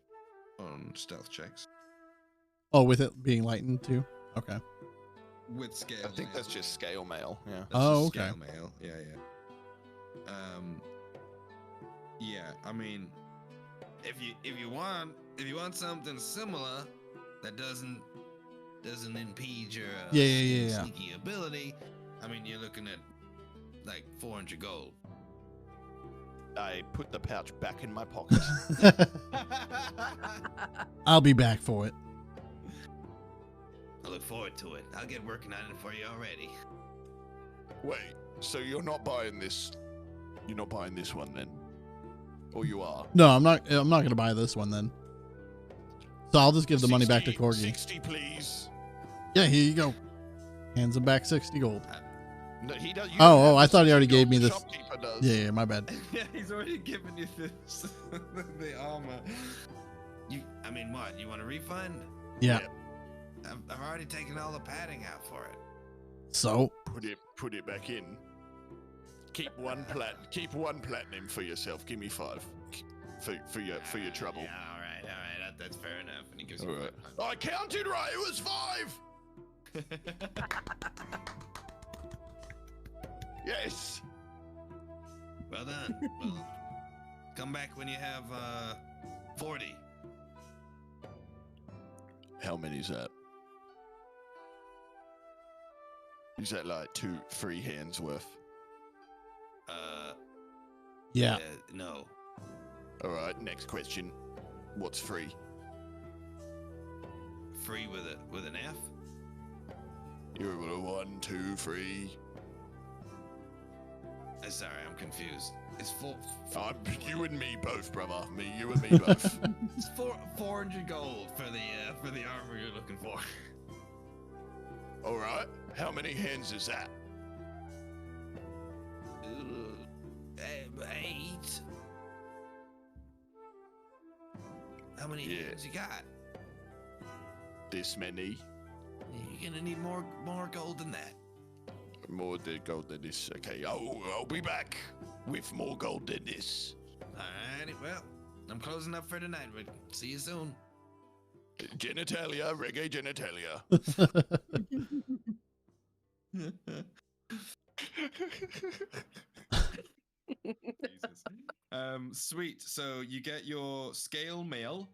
on stealth checks Oh, with it being lightened too? Okay. with scale. I think mail. that's just scale mail, yeah. That's Oh, just okay. Scale mail. Yeah. Yeah. I mean, if you want something similar that doesn't impede your Yeah. sneaky ability, I mean, you're looking at like 400 gold. I put the pouch back in my pocket. I'll be back for it. I look forward to it. I'll get working on it for you already. Wait, so you're not buying this? You're not buying this one then? Or you are? No, I'm not gonna buy this one then. So I'll just give the money back to 60, Corgi. 60, please. Yeah, here you go. Hands him back 60 gold. No, he does. Oh, I thought he already gave me The this. shopkeeper does. Yeah, my bad. Yeah, he's already given you this the armor. I mean, what? You want a refund? Yeah. I've already taken all the padding out for it. So Put it back in. Keep one platinum for yourself. Give me 5 for your trouble. Yeah, all right. That's fair enough. And he gives All you right. 500. I counted right. It was 5. Yes. Well done. Well, come back when you have 40. How many is that? Is that like 2-3 hands worth? yeah. No. All right. Next question. What's free? Free with an F? You're able to 1, 2, 3. Sorry, I'm confused. It's You and me both, brother. You and me both. It's 400 gold for the armor you're looking for. All right. How many hands is that? 8. How many hands you got? This many. You're gonna need more gold than that. More gold than this. Okay, I'll be back with more gold than this. Alrighty, well, I'm closing up for tonight, but see you soon. Genitalia, reggae genitalia. Jesus. Sweet. So you get your scale mail.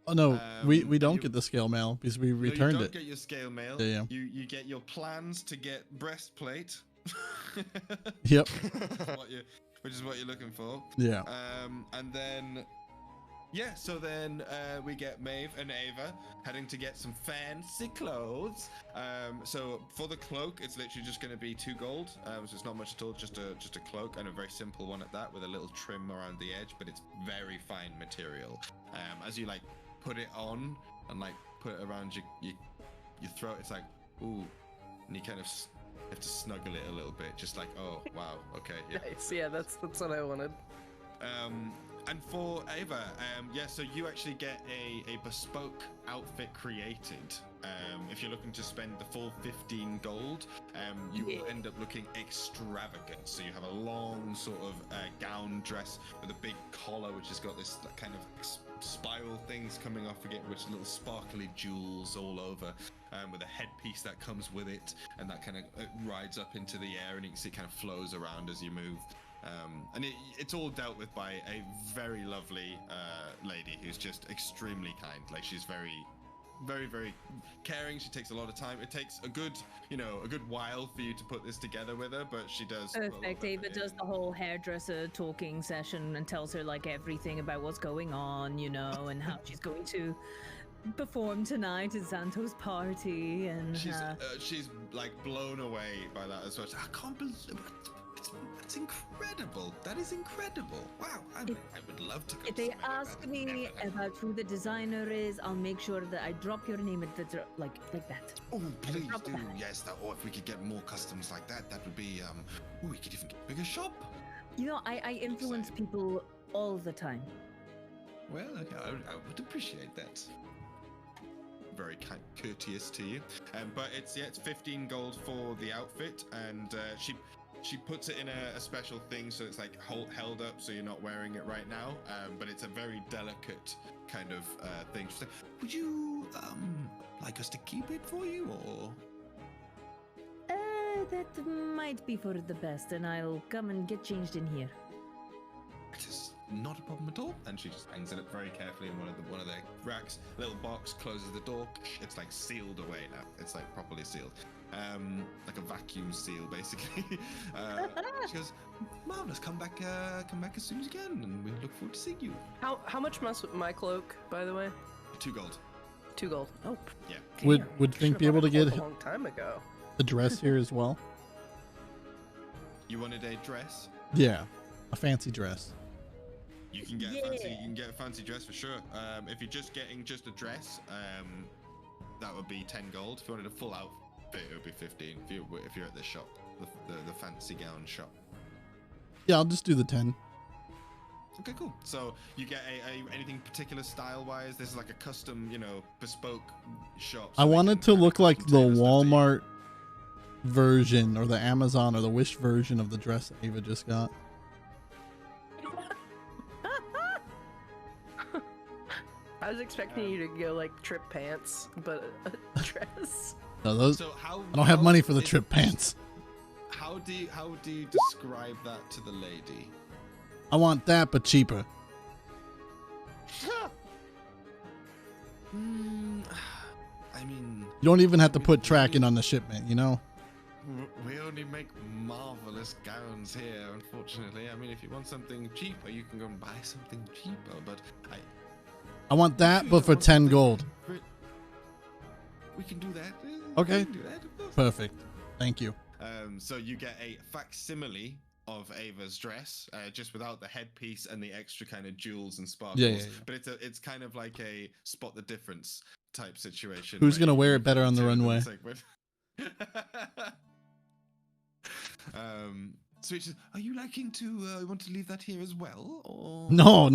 Oh no, we don't get the scale mail because we returned you don't it. get your scale mail. Yeah. You get your plans to get breastplate. Yep. Which is what you're looking for. Yeah. And then, so then we get Maeve and Ava heading to get some fancy clothes. So for the cloak, it's literally just going to be 2 gold. So it's not much at all, just a cloak, and a very simple one at that, with a little trim around the edge, but it's very fine material. As you like put it on and like put it around your throat, it's like, ooh, and you kind of have to snuggle it a little bit, just like, oh wow, okay, yeah. Nice. Yeah, that's what I wanted. And for Ava, so you actually get a bespoke outfit created. If you're looking to spend the full 15 gold, you will end up looking extravagant. So you have a long sort of gown dress with a big collar, which has got this kind of spiral things coming off again, which little sparkly jewels all over, with a headpiece that comes with it, and that kind of rides up into the air, and you can see it kind of flows around as you move. And it's all dealt with by a very lovely lady who's just extremely kind. Like, she's very, very, very caring. She takes a lot of time. It takes a good while for you to put this together with her, but she does. Perfect. Ava does the whole hairdresser talking session and tells her like everything about what's going on, and how she's going to perform tonight at Santo's party, and she's like blown away by that as well. I can't believe it's incredible. That is incredible. Wow, I would love to go. If they ask me about who the designer is, I'll make sure that I drop your name at the like that. Oh, please do. Yes, or if we could get more customs like that, that would be. We could even get a bigger shop. I influence people all the time. Well, okay, I would appreciate that. Very kind, courteous to you. But it's 15 gold for the outfit, and she puts it in a special thing, so it's like held up, so you're not wearing it right now. But it's a very delicate kind of thing. She's like, would you like us to keep it for you, or? That might be for the best, and I'll come and get changed in here. It is not a problem at all. And she just hangs it up very carefully in one of the racks. Little box, closes the door. It's like sealed away now. It's like properly sealed. Like a vacuum seal, basically. She goes, "Marvelous, come back as soon as you can, and we look forward to seeing you." How much must my cloak, by the way? 2 gold. 2 gold. Oh. Yeah. Would Fink be able to get a long time ago? a dress here as well? You wanted a dress? Yeah, a fancy dress. You can get a fancy dress for sure. If you're just getting a dress, that would be 10 gold. If you wanted a full outfit, it would be 15. If you're at the shop, the fancy gown shop. Yeah, I'll just do the 10. Okay, cool. So you get anything particular style-wise? This is like a custom, bespoke shop. So I want it to look like the Walmart version or the Amazon or the Wish version of the dress that Ava just got. I was expecting you to go like trip pants, but a dress. No, those. So I don't have money for the trip pants. How do you describe that to the lady? I want that, but cheaper. I mean, You don't even have to put tracking on the shipment, we only make marvelous gowns here, unfortunately. I mean, if you want something cheaper, you can go and buy something cheaper, but I want that, but for 10 gold. We can do that. Okay. We can do that, of course. Perfect. Thank you. So you get a facsimile of Ava's dress, just without the headpiece and the extra kind of jewels and sparkles. Yeah. But it's kind of like a spot the difference type situation. Who's where gonna you wear can it better on the turn and runway? it's like, Sweet says, are you liking to want to leave that here as well, or No.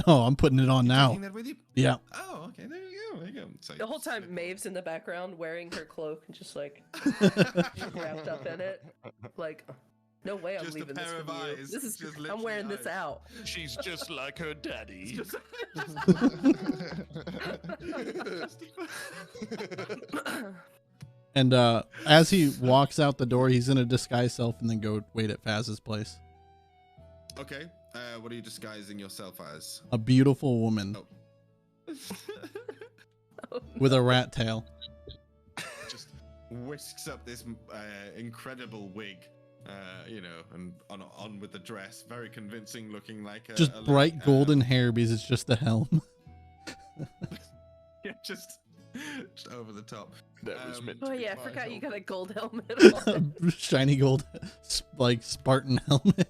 I'm putting it on now. taking that with you? Yeah. Oh, okay. There you go. So The whole time, slip Maeve's in the background wearing her cloak and just like on. wrapped up in it. Like, no way I'm Just a leaving this pair with of you. eyes, This is just I'm literally wearing this eyes. out. She's just like her daddy. And as he walks out the door, he's gonna disguise self and then go wait at Faz's place. Okay. What are you disguising yourself as? A beautiful woman with a rat tail. Just whisks up this incredible wig, and on with the dress, very convincing looking, like a Just little, bright golden hair because it's just the helm. yeah, just over the top. That was meant to Oh be yeah, I my forgot you helmet. got a gold helmet on. Shiny gold, like Spartan helmet.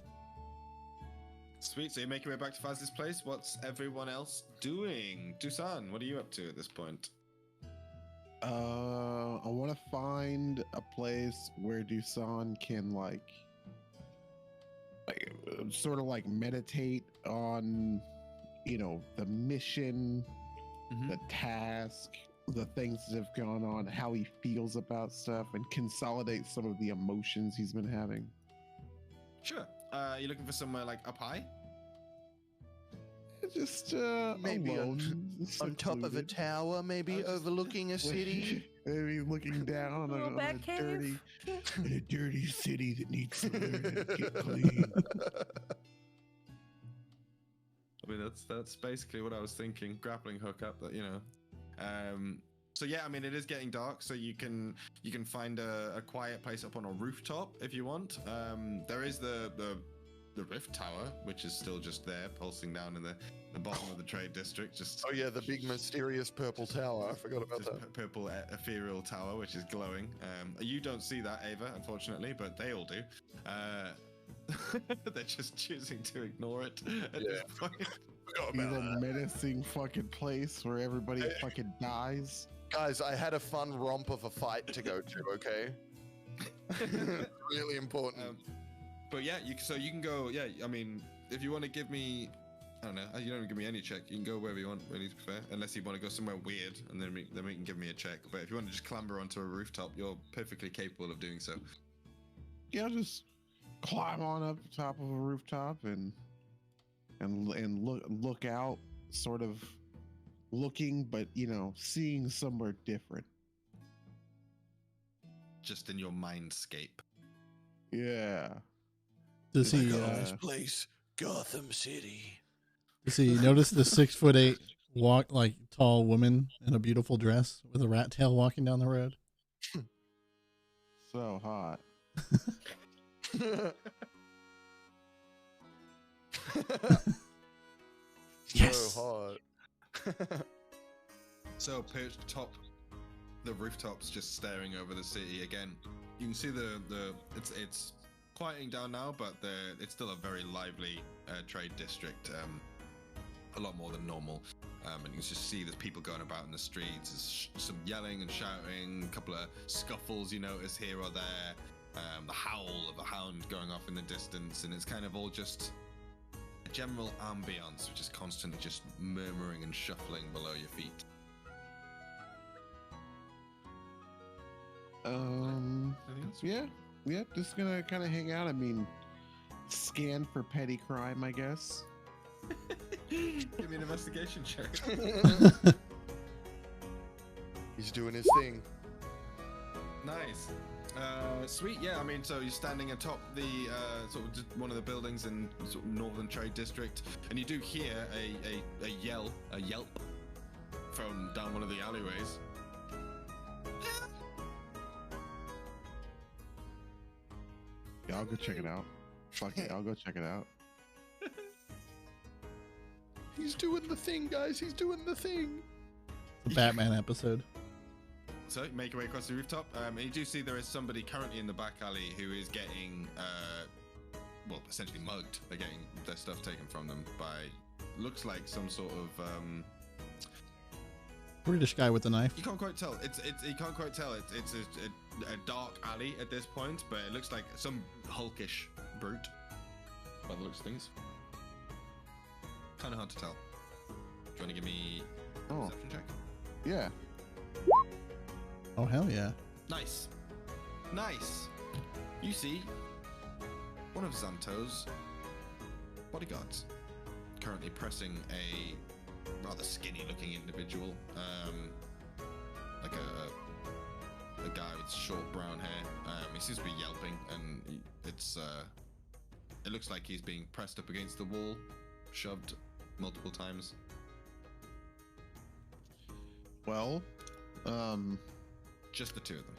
Sweet. So you're making your way back to Faz's place. What's everyone else doing? Dusan, what are you up to at this point? I want to find a place where Dusan can sort of like meditate on, the mission, Mhm. the task, the things that have gone on, how he feels about stuff, and consolidate some of the emotions he's been having. Sure. You looking for somewhere like up high? Just Maybe alone, On top of a secluded. tower, maybe overlooking a city. Maybe looking down Little on bat a cave. dirty city that needs to get clean. I mean, that's basically what I was thinking. Grappling hook up, So yeah, I mean, it is getting dark, so you can find a quiet place up on a rooftop if you want. There is the Rift Tower, which is still just there, pulsing down in the bottom of the trade district. Just Oh yeah, the big mysterious purple tower. I forgot about just that. purple ethereal tower, which is glowing. You don't see that, Ava, unfortunately, but they all do. They're just choosing to ignore it at this point. Forgot about Evil, that. menacing fucking place where everybody fucking dies. Guys, I had a fun romp of a fight to go to. Okay, really important. But yeah, you can go. Yeah, I mean, if you want to give me, I don't know, you don't give me any check. You can go wherever you want, really, to be fair. Unless you want to go somewhere weird, and then we can give me a check. But if you want to just clamber onto a rooftop, you're perfectly capable of doing so. Yeah, just climb on up top of a rooftop and look out, sort of looking, but seeing somewhere different. Just in your mindscape. Yeah. Does he? This place, Gotham City. Does he notice the 6'8" tall woman in a beautiful dress with a rat tail walking down the road? So hot. Yes. So hot. So perched atop the rooftops, just staring over the city again. You can see it's quieting down now, but it's still a very lively trade district, a lot more than normal. And you can just see there's people going about in the streets. There's some yelling and shouting, a couple of scuffles you notice here or there. The howl of a hound going off in the distance, and it's kind of all just a general ambience, which is constantly just murmuring and shuffling below your feet. Yeah, just gonna kind of hang out. I mean, scan for petty crime, I guess. Give me an investigation check. He's doing his thing. Nice. Sweet. Yeah, I mean, so you're standing atop the sort of just one of the buildings in sort of northern trade district, and you do hear a yelp from down one of the alleyways. Yeah, I'll go check it out. Fuck it, I'll go check it out. He's doing the thing, guys. He's doing the thing. The Batman episode. So you make your way across the rooftop, and you do see there is somebody currently in the back alley who is getting well, essentially mugged. They're getting their stuff taken from them by, looks like some sort of British guy with a knife. you can't quite tell. You can't quite tell. It's a dark alley at this point, but it looks like some hulkish brute by the looks of things. Kind of hard to tell. Do you want to give me a Oh. perception check? Yeah. Oh hell yeah! Nice. Nice. You see one of Xanto's bodyguards currently pressing a rather skinny looking individual, like a guy with short brown hair. He seems to be yelping, and it looks like he's being pressed up against the wall, shoved multiple times. Well, Just the two of them.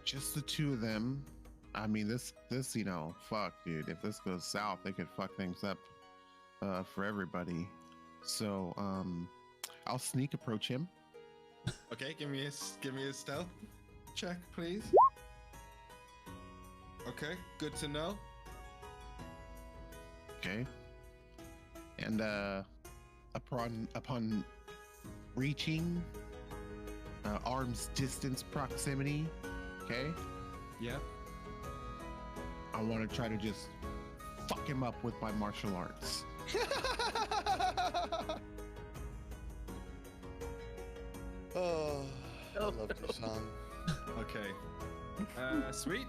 just the two of them. I mean, this, fuck, dude. If this goes south, they could fuck things up for everybody. So, I'll sneak approach him. Okay, give me a stealth check, please. Okay, good to know. Okay. And upon reaching arm's distance proximity, okay, Yeah. I want to try to just fuck him up with my martial arts. Oh, I love your song. Okay. Sweet.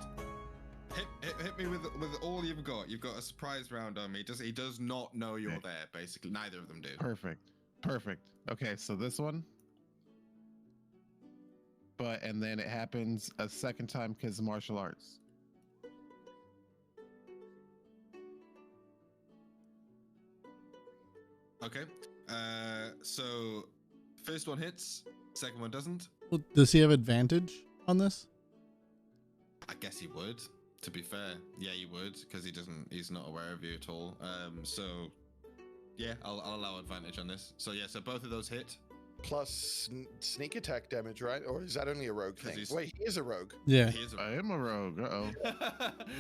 Hit me with all you've got. You've got a surprise round on me. He does not know you're Okay. there. Basically, neither of them do. Perfect. Okay, so this one. And then it happens a second time because of martial arts. Okay. So first one hits, second one doesn't. Well, does he have advantage on this? I guess he would. To be fair, yeah, he would because he's not aware of you at all. So yeah, I'll allow advantage on this. So yeah, so both of those hit. Plus sneak attack damage, right? Or is that only a rogue 'Cause thing? he's- Wait, he is a rogue. Yeah. He is a- I am a rogue. Uh-oh.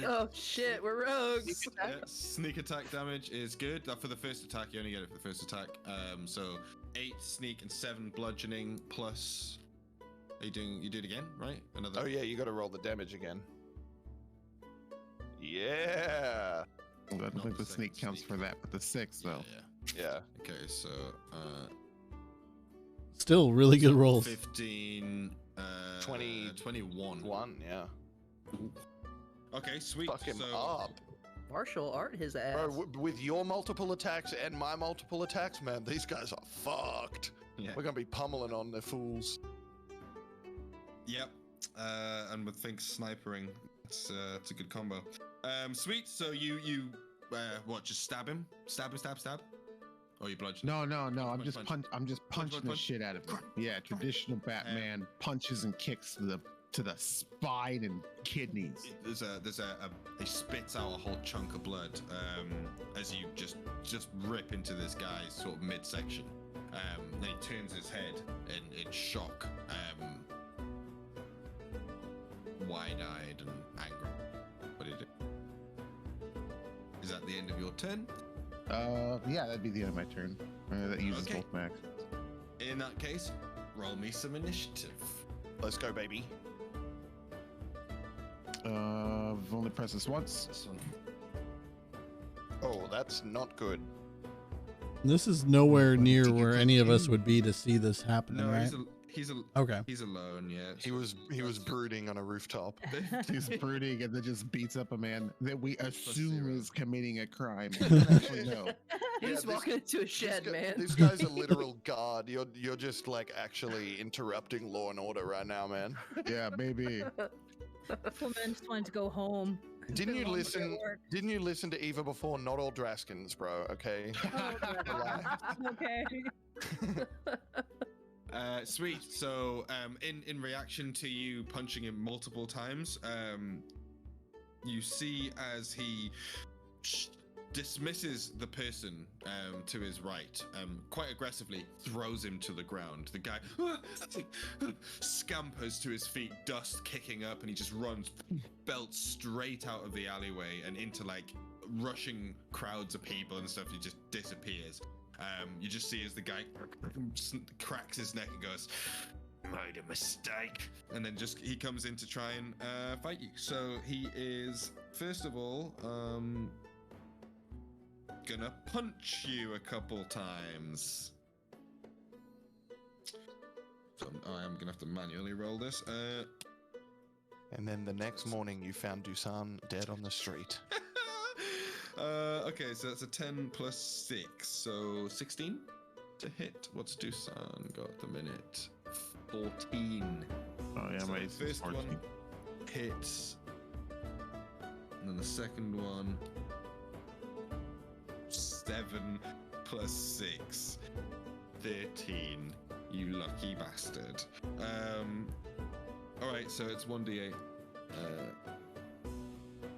Oh shit, we're rogues. Yeah, sneak attack damage is good. For the first attack, you only get it for the first attack. So 8 sneak and 7 bludgeoning plus. You do it again, right? Another. Oh yeah, you got to roll the damage again. Yeah. I don't Not think the the sneak second counts sneak. for that, but the 6 Yeah, though. yeah. Yeah. Okay, so Still really good rolls. 15, 20 21. One, yeah. Okay, sweet. Fuck him so, up. Martial art his ass. Bro, with your multiple attacks and my multiple attacks, man, these guys are fucked. Yeah. We're gonna be pummeling on the fools. Yep. And with Fink snipering, it's a good combo. Sweet. So you what? Just stab him? Stab. Or you bludgeon? No. I'm Punch, just punch. I'm just punching the punch. shit out of him. Yeah, traditional Batman punches and kicks to the spine and kidneys. There's he spits out a whole chunk of blood as you just rip into this guy's sort of midsection. Then he turns his head in shock, wide-eyed and angry. What do you do? Is that the end of your turn? Yeah, that'd be the end of my turn. That uses Okay. both my actions. In that case, roll me some initiative. Let's go, baby. I've only pressed this once. This one. Oh, that's not good. This is nowhere near where any of us would be to see this happening, No, right? Okay. he's alone. Yeah. He was brooding on a rooftop. He's brooding and then just beats up a man that we assume 0. is committing a crime. Actually, no. He's Yeah, this- walking into a shed, man. This guy's a literal god. You're just like actually interrupting law and order right now, man. Yeah, maybe. Poor man just wanted to go home. Didn't you Long day listen? at work. Didn't you listen to Eva before? Not all Draskins, bro. Okay. Okay. Sweet. So, in reaction to you punching him multiple times, you see as he dismisses the person to his right, quite aggressively throws him to the ground. The guy scampers to his feet, dust kicking up, and he just runs, belts straight out of the alleyway and into like rushing crowds of people and stuff. He just disappears. You just see as the guy cracks his neck and goes, "Made a mistake," and then just he comes in to try and fight you. So he is first of all gonna punch you a couple times. So I am gonna have to manually roll this. And then the next morning, you found Dusan dead on the street. Okay, so that's a 10 plus 6, so 16 to hit. What's Dusan got at the minute? 14. Oh yeah, So my the AC is first 14. one hits, and then the second one, 7 plus 6, 13. You lucky bastard. All right, so it's 1d8.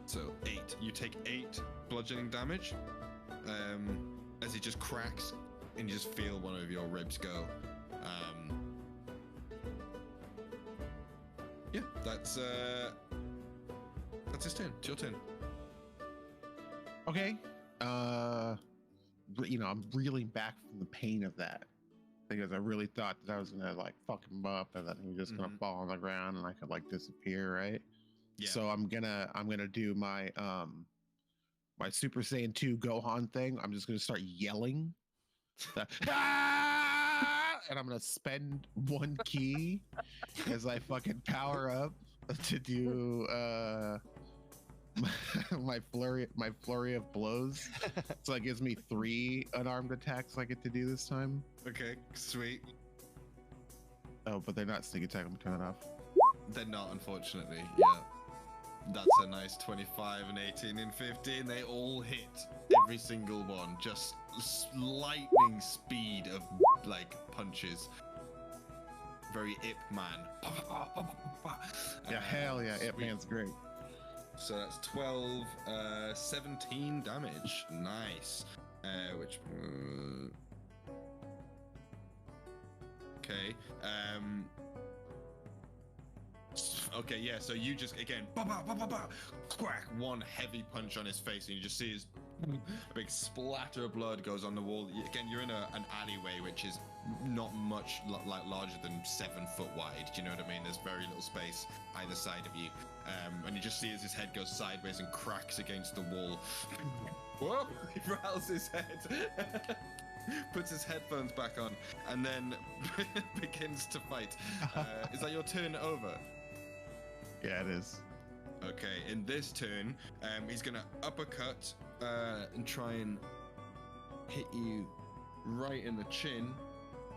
So 8. You take 8 bludgeoning damage as he just cracks, and you just feel one of your ribs go. Yeah, that's his turn. It's your turn. Okay. You know, I'm reeling back from the pain of that because I really thought that I was gonna like fuck him up and then he was just gonna fall on the ground and I could like disappear, right? Yeah. So I'm gonna do my my Super Saiyan 2 Gohan thing. I'm just gonna start yelling. "Ah!" And I'm gonna spend 1 key as I fucking power up to do my flurry of blows. So it gives me 3 unarmed attacks I get to do this time. Okay, sweet. Oh, but they're not sneak attack. I'm turning it off. They're not, unfortunately. Yeah. That's a nice 25 and 18 and 15. They all hit, every single one. Just lightning speed of like punches. Very Ip Man. Yeah, hell yeah, Ip Sweet. Man's great. So that's 12, 17 damage. Nice. Which. Okay. Okay, yeah, so you just, again, crack, one heavy punch on his face, and you just see his big splatter of blood goes on the wall. Again, you're in an alleyway, which is not much like larger than 7 foot wide. Do you know what I mean? There's very little space either side of you. And you just see as his head goes sideways and cracks against the wall. Whoa! He rattles his head. Puts his headphones back on, and then begins to fight. Is that your turn over? Yeah, it is. Okay, in this turn, he's gonna uppercut and try and hit you right in the chin.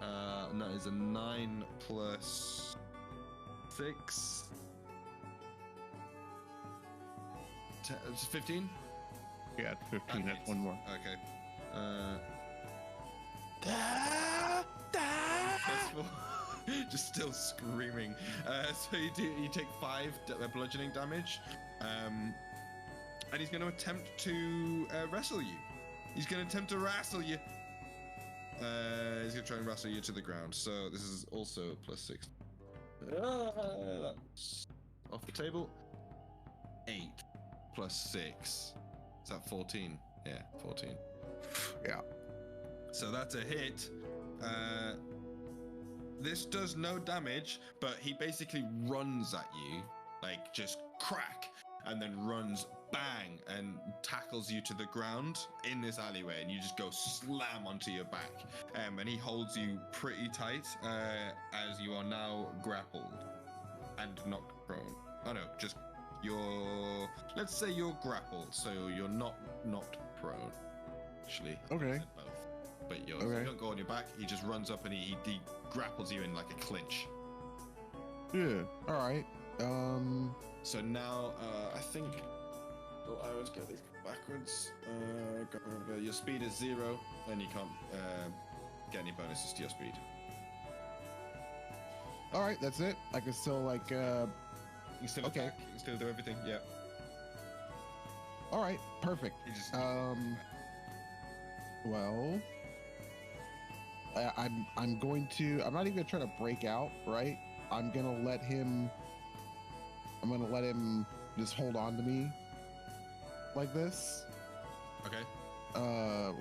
And that is a 9 plus 6. 15? Yeah, 15. That's 1 more. Okay. Plus 4. Just still screaming. So you take 5 bludgeoning damage, and he's going to attempt to wrestle you. He's going to attempt to wrestle you. He's going to try and wrestle you to the ground. So this is also plus 6. That's off the table. 8 plus 6. Is that 14? Yeah, 14. Yeah. So that's a hit. This does no damage, but he basically runs at you, like just crack, and then runs bang and tackles you to the ground in this alleyway, and you just go slam onto your back. And he holds you pretty tight as you are now grappled and knocked prone. Oh no, just let's say you're grappled, so you're not knocked prone. Actually, Okay. I said both. But you don't go on your back. He just runs up and he grapples you in like a clinch. Yeah. All right. So now I think I always get these backwards. Your speed is 0, and you can't get any bonuses to your speed. All right. That's it. I can still like. You can still Okay. attack. You can still do everything. Yeah. All All right, perfect. He just Well, I'm going to. I'm not even gonna try to break out, right? I'm gonna let him just hold on to me like this. okay.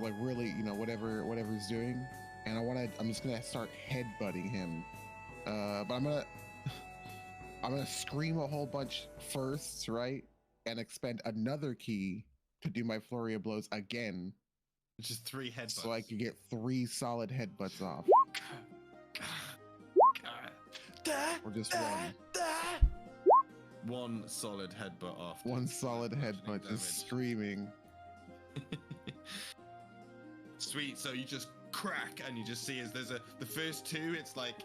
Like really, whatever he's doing, and I'm just gonna start headbutting him. But I'm gonna scream a whole bunch first, right? And expend another key to do my flurry of blows again. It's just 3 headbutts. So I can get 3 solid headbutts off. Or just one. 1 solid headbutt off. One solid headbutt, just screaming. Sweet. So you just crack, and you just see as there's the first 2. It's like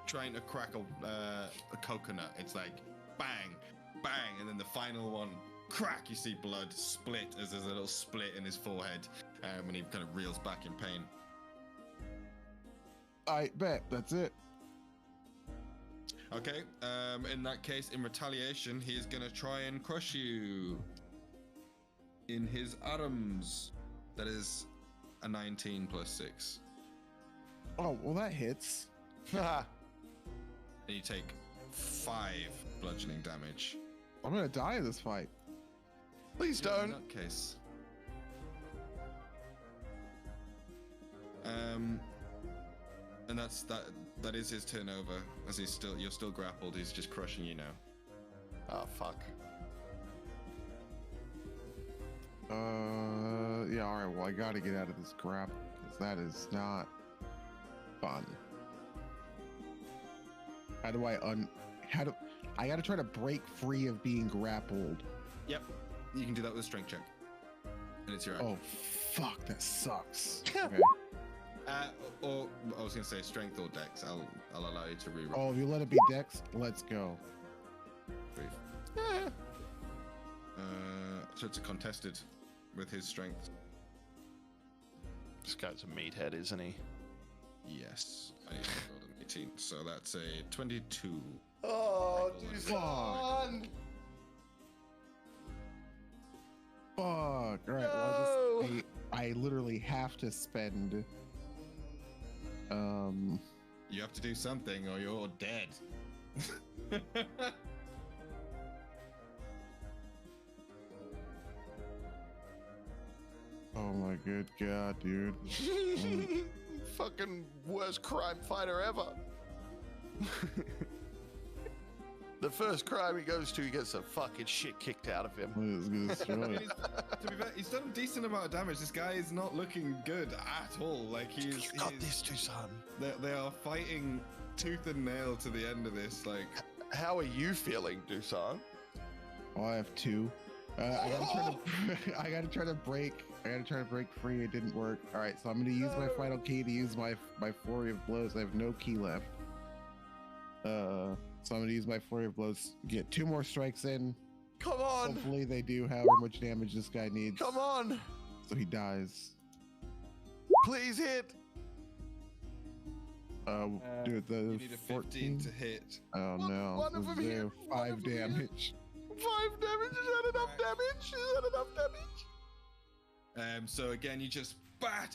trying to crack a coconut. It's like bang, bang, and then the final one, crack. You see blood split as there's a little split in his forehead, and he kind of reels back in pain. I bet that's it. Okay. In that case, in retaliation, he is gonna try and crush you in his arms. That is a 19 plus 6. Oh, well, that hits. And you take 5 bludgeoning damage. I'm gonna die in this fight. Please In don't. that case. And that is his turn over, as you're still grappled. He's just crushing you now. Oh, fuck. Yeah, all right, well, I gotta get out of this grapple, because that is not fun. I gotta try to break free of being grappled. Yep. You can do that with a strength check. And it's your action. Oh, fuck, that sucks. Okay. Or I was gonna say strength or dex. I'll allow you to reroll. Oh, if you let it be dex, let's go. So it's a contested with his strength. This guy's a meathead, isn't he? Yes. I need to roll an 18. So that's a 22. Oh, Fuck. Fuck. All right. No. Well, I literally have to spend. You have to do something, or you're dead. Oh my good god, dude. Fucking worst crime fighter ever. The first crime he goes to, he gets the fucking shit kicked out of him. What is this I mean, destroy? to be fair, he's done a decent amount of damage. This guy is not looking good at all. Like You got this, Dusan. They are fighting tooth and nail to the end of this. Like, How are you feeling, Dusan? Oh, I have 2. I gotta try to break free. It didn't work. All right, so I'm gonna use my final key to use my flurry of blows. I have no key left. So I'm gonna use my flurry of blows. Get 2 more strikes in. Come on! Hopefully they do however much damage this guy needs. Come on! So he dies. Please hit! Do it the you need a 15 14 to hit. Oh no! one of them Zero. here, one 5 of them here. damage. 5 damage? Is that enough damage? Is that enough damage? So again, you just bang,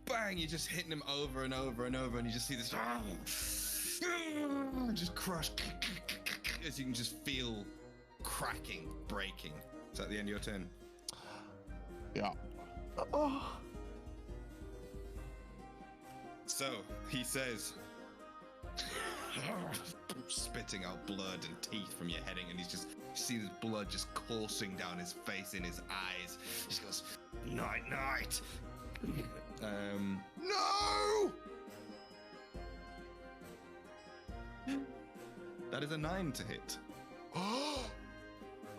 bang. You're just hitting him over and over and over, and you just see this just crush as you can just feel cracking, breaking. Is that the end of your turn? Yeah. Oh. So he says, spitting out blood and teeth from your heading, and you see this blood just coursing down his face, in his eyes. He just goes, night, night. No! That is a 9 to hit. All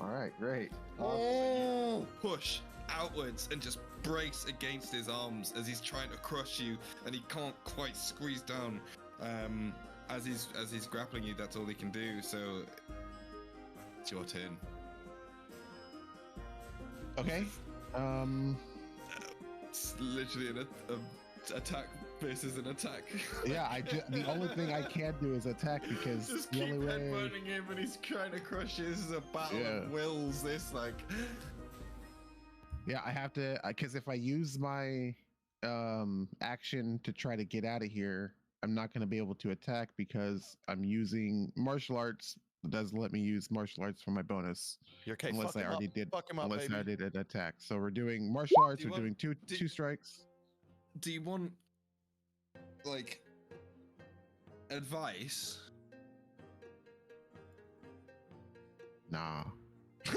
right, great. Oh! Push outwards and just brace against his arms as he's trying to crush you, and he can't quite squeeze down. As he's grappling you, that's all he can do. So it's your turn. Okay. It's literally an attack versus an attack. Yeah, the only thing I can do is attack because Just the keep only way. headbutting him, and he's trying to crush you. This is a battle of wills. This, like, Yeah, I have to because if I use my action to try to get out of here, I'm not going to be able to attack because I'm using martial arts. It doesn't let me use martial arts for my bonus You're okay. unless Fuck I him already up. did. Fuck him up, Unless baby. I did an attack. So we're doing martial arts. Do you We're doing want- two strikes. Do you want like advice? Nah. It's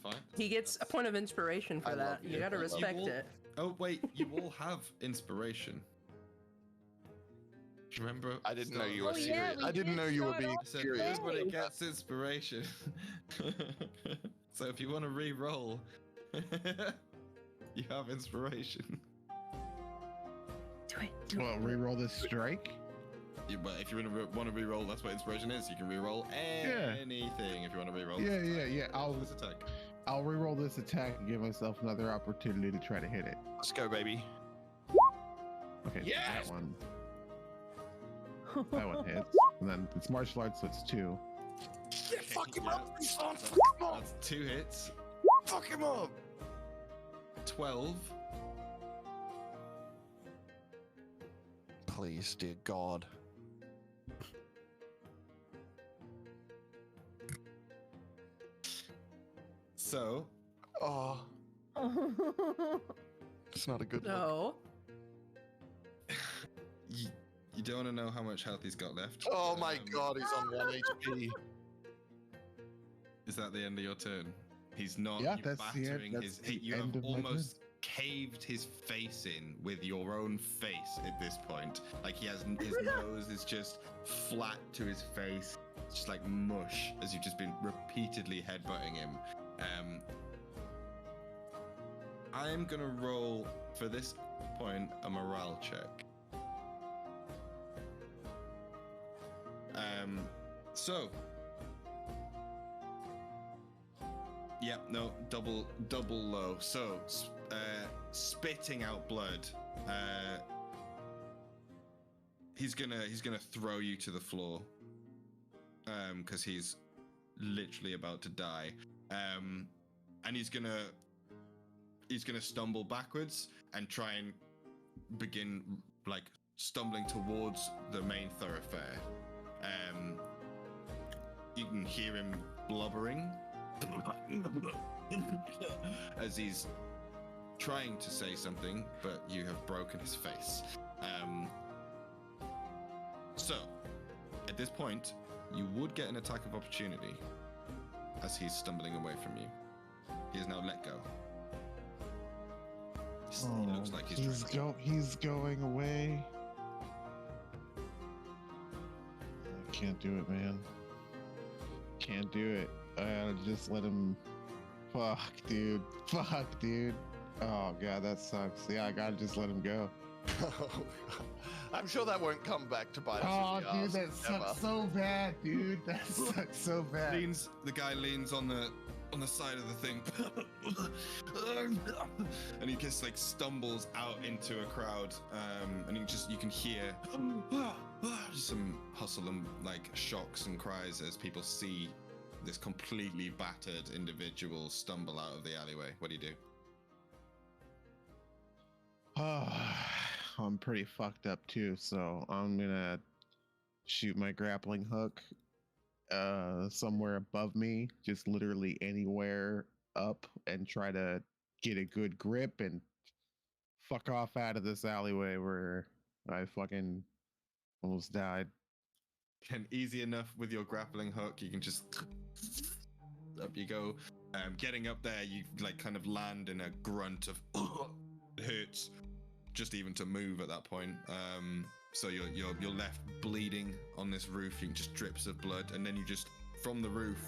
fine. He gets a point of inspiration for I that. love You you. gotta I love respect you. it. Oh wait, you all have inspiration. Do you remember? I didn't know you Oh, were yeah, serious. we I didn't did know you were start being off I said serious. everybody Yay. gets inspiration. So if you want to re-roll, you have inspiration. Do it. Do Well, it. re-roll this strike. But if you want to re-roll, that's what inspiration is. You can re-roll anything if you want to re-roll. Yeah, this yeah, attack. yeah. I'll This attack. I'll re-roll this attack and give myself another opportunity to try to hit it. Let's go, baby. Okay, Yes! so that one hits, and then it's martial arts, so it's 2. Yeah, fuck him up, you son. That's, Fuck him up. that's 2 hits. Fuck him up. 12. Please, dear God. So Oh, it's not a good look. No. you don't want to know how much health he's got left. Oh my Um, God, he's on 1 HP. Is that the end of your turn? He's not. Yeah, you're that's the end- battering that's his. the You end have of my turn. almost caved his face in with your own face at this point. Like he has his nose is just flat to his face. It's just like mush as you've just been repeatedly headbutting him. I am gonna roll for this point a morale check. So. Yeah, no, double low. So, spitting out blood. He's gonna throw you to the floor. Because he's literally about to die. And he's gonna stumble backwards and try and begin like stumbling towards the main thoroughfare. You can hear him blubbering as he's trying to say something, but you have broken his face. So, at this point, you would get an attack of opportunity as he's stumbling away from you. He is now let go. He looks like he's trying to- he's going away. I can't do it, man. Can't do it. I gotta just let him. Fuck, dude. Fuck, dude. Oh god, that sucks. Yeah, I gotta just let him go. I'm sure that won't come back to bite us Oh, in the dude, arse that ever. sucks so bad, dude. That sucks so bad. The guy leans on the side of the thing and he just like stumbles out into a crowd, and you can hear just some hustle and like shocks and cries as people see this completely battered individual stumble out of the alleyway. What do you do? I'm pretty fucked up too, so I'm gonna shoot my grappling hook somewhere above me, just literally anywhere up, and try to get a good grip and fuck off out of this alleyway where I fucking almost died. And easy enough with your grappling hook, you can just up you go. Getting up there, you like kind of land in a grunt of it hurts just even to move at that point. So you're left bleeding on this roof. You can just drips of blood, and then you just from the roof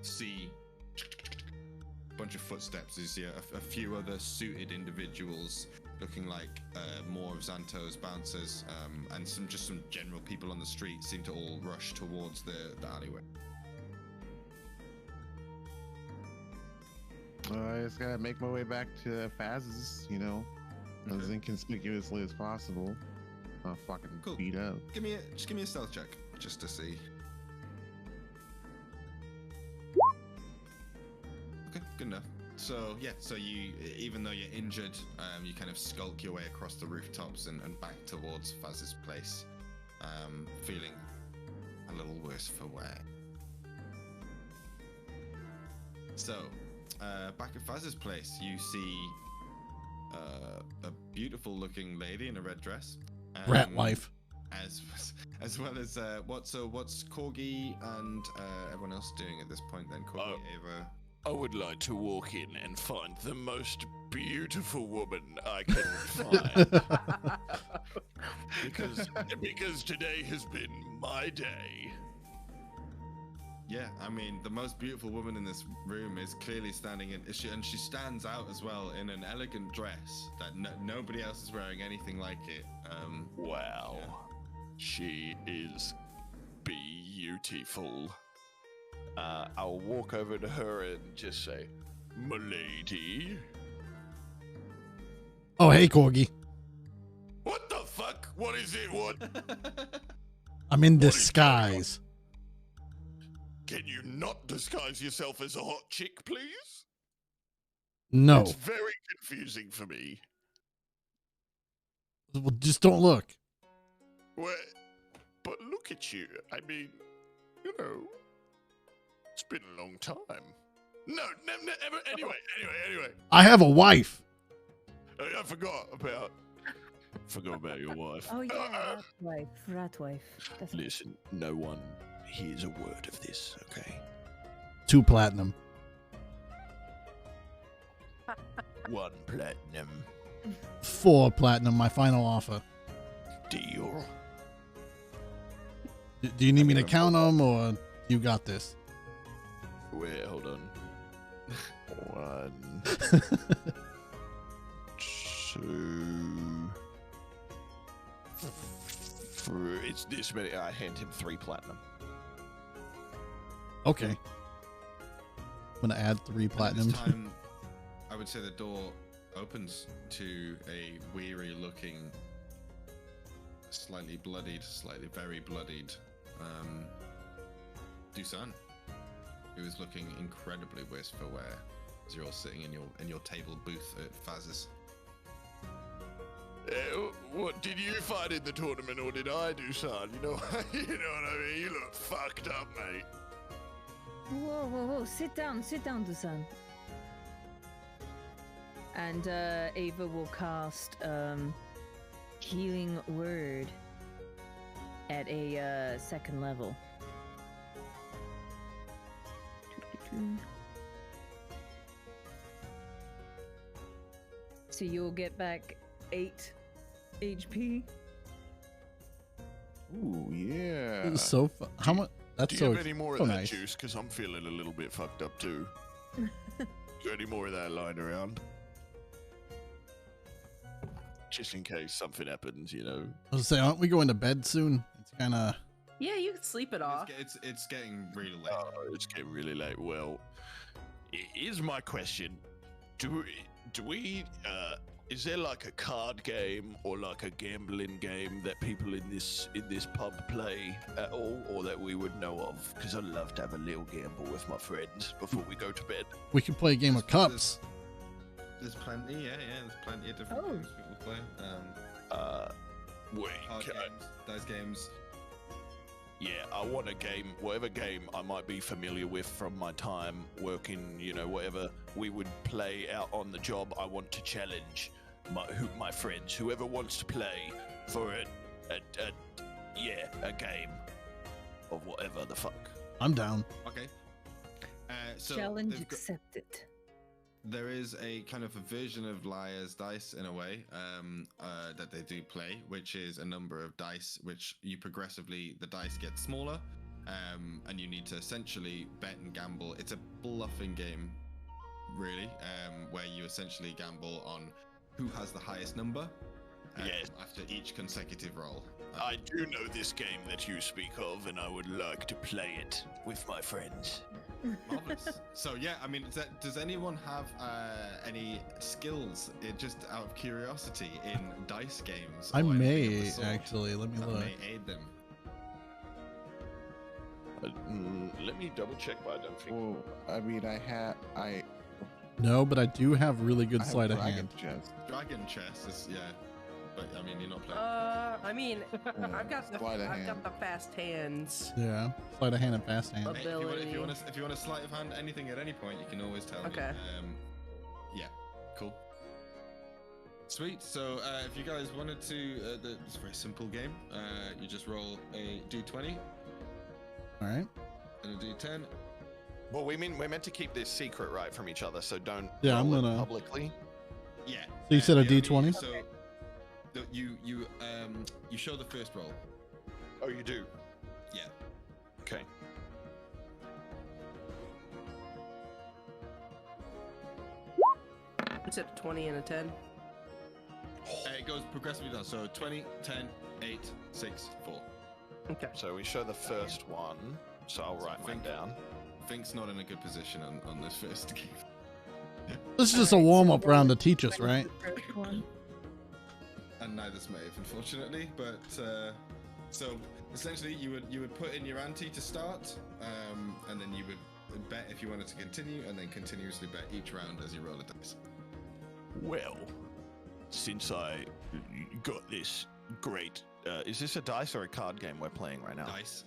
see a bunch of footsteps. You see a few other suited individuals looking like more of Xanto's bouncers, and some general people on the street seem to all rush towards the alleyway. I just gotta make my way back to Faz's, as Okay. inconspicuously as possible. I'll fucking Cool. beat up. Give me a stealth check just to see. So yeah, so you, even though you're injured, you kind of skulk your way across the rooftops and back towards Faz's place, feeling a little worse for wear. So, back at Faz's place, you see a beautiful-looking lady in a red dress. Rat wife. As well as what's Corgi and everyone else doing at this point? Then Corgi, Ava. I would like to walk in and find the most beautiful woman I can find. because today has been my day. Yeah, I mean, the most beautiful woman in this room is clearly standing in, and she stands out as well in an elegant dress that nobody else is wearing anything like it. Wow, yeah. She is beautiful. I'll walk over to her and just say, "Milady." Oh, hey, Corgi. What the fuck? What is it? What? I'm in disguise. Can you not disguise yourself as a hot chick, please? No. It's very confusing for me. Well, just don't look. Well, but look at you. I mean, you know, it's been a long time. No, never. Anyway. I have a wife. I forgot about your wife. Oh yeah, rat wife. That's Listen, no one hears a word of this, okay? 2 platinum. 1 platinum. 4 platinum, my final offer. Deal. Do you need me to count them, or you got this? Wait, hold on. 1, 2, 3. It's this many. I hand him 3 platinum. Okay. I'm gonna add 3 platinum. This time, I would say the door opens to a weary-looking, slightly very bloodied, Dusan, who is looking incredibly worse for wear as you're all sitting in your table booth at Faz's. What did you fight in the tournament, or did I do, son? You know what I mean? You look fucked up, mate. Whoa! Sit down, Dusan. And Ava will cast Healing Word at a 2nd level. So you'll get back 8 HP. Ooh, yeah. It was so fun. How much? That's Do you so, have any more so of that nice. juice? Because I'm feeling a little bit fucked up too. Is there any more of that lying around? Just in case something happens, you know. I was saying, aren't we going to bed soon? It's kind of. Yeah, you can sleep it off. It's getting really late. Oh, it's getting really late. Well, here's my question: Do we? Is there like a card game or like a gambling game that people in this pub play at all, or that we would know of? Because I'd love to have a little gamble with my friends before we go to bed. We can play a game of cups. There's plenty, yeah. There's plenty of different games people play. Wait, Card games, dice games. Yeah, I want a game, whatever game I might be familiar with from my time working, you know, whatever we would play out on the job. I want to challenge my friends, whoever wants to play for a game of whatever the fuck. I'm down. Okay. So Challenge they've got- accepted. There is a kind of a version of Liar's Dice in a way that they do play, which is a number of dice, which the dice get smaller, and you need to essentially bet and gamble. It's a bluffing game, really, where you essentially gamble on who has the highest number Yes. after each consecutive roll. I do know this game that you speak of, and I would like to play it with my friends. Marvelous. So yeah, I mean, does anyone have any skills, just out of curiosity, in dice games? I or anything of the may sort actually. Let me that look. may aid them? Let me double check, but I don't think. Well, I mean, No, but I do have really good I have sleight of dragon hand. chest. Dragon chest is but I mean you're not playing. I mean, I've got Sleight of hand. the fast hands. Yeah, sleight of hand and fast hand. Hey, if you want to sleight of hand anything at any point, you can always tell me. Okay. Yeah, cool. Sweet. So if you guys wanted to, it's a very simple game. You just roll a d20 All right. and a d10. Well, we're meant to keep this secret, right, from each other, so don't Yeah, I'm roll it gonna- publicly. Yeah. So you said a the only- d20? So you show the first roll. Oh, you do? Yeah. Okay. It's at 20 and a 10. It goes progressively down. So 20, 10, 8, 6, 4. Okay. So we show the first one, so I'll write mine Fink. down. Fink's not in a good position on this first game. This is just a warm up round to teach us, right? First one. And neither's Maeve, unfortunately. But so essentially, you would put in your ante to start, and then you would bet if you wanted to continue, and then continuously bet each round as you roll a dice. Well, since I got this great, Is this a dice or a card game we're playing right now? Dice.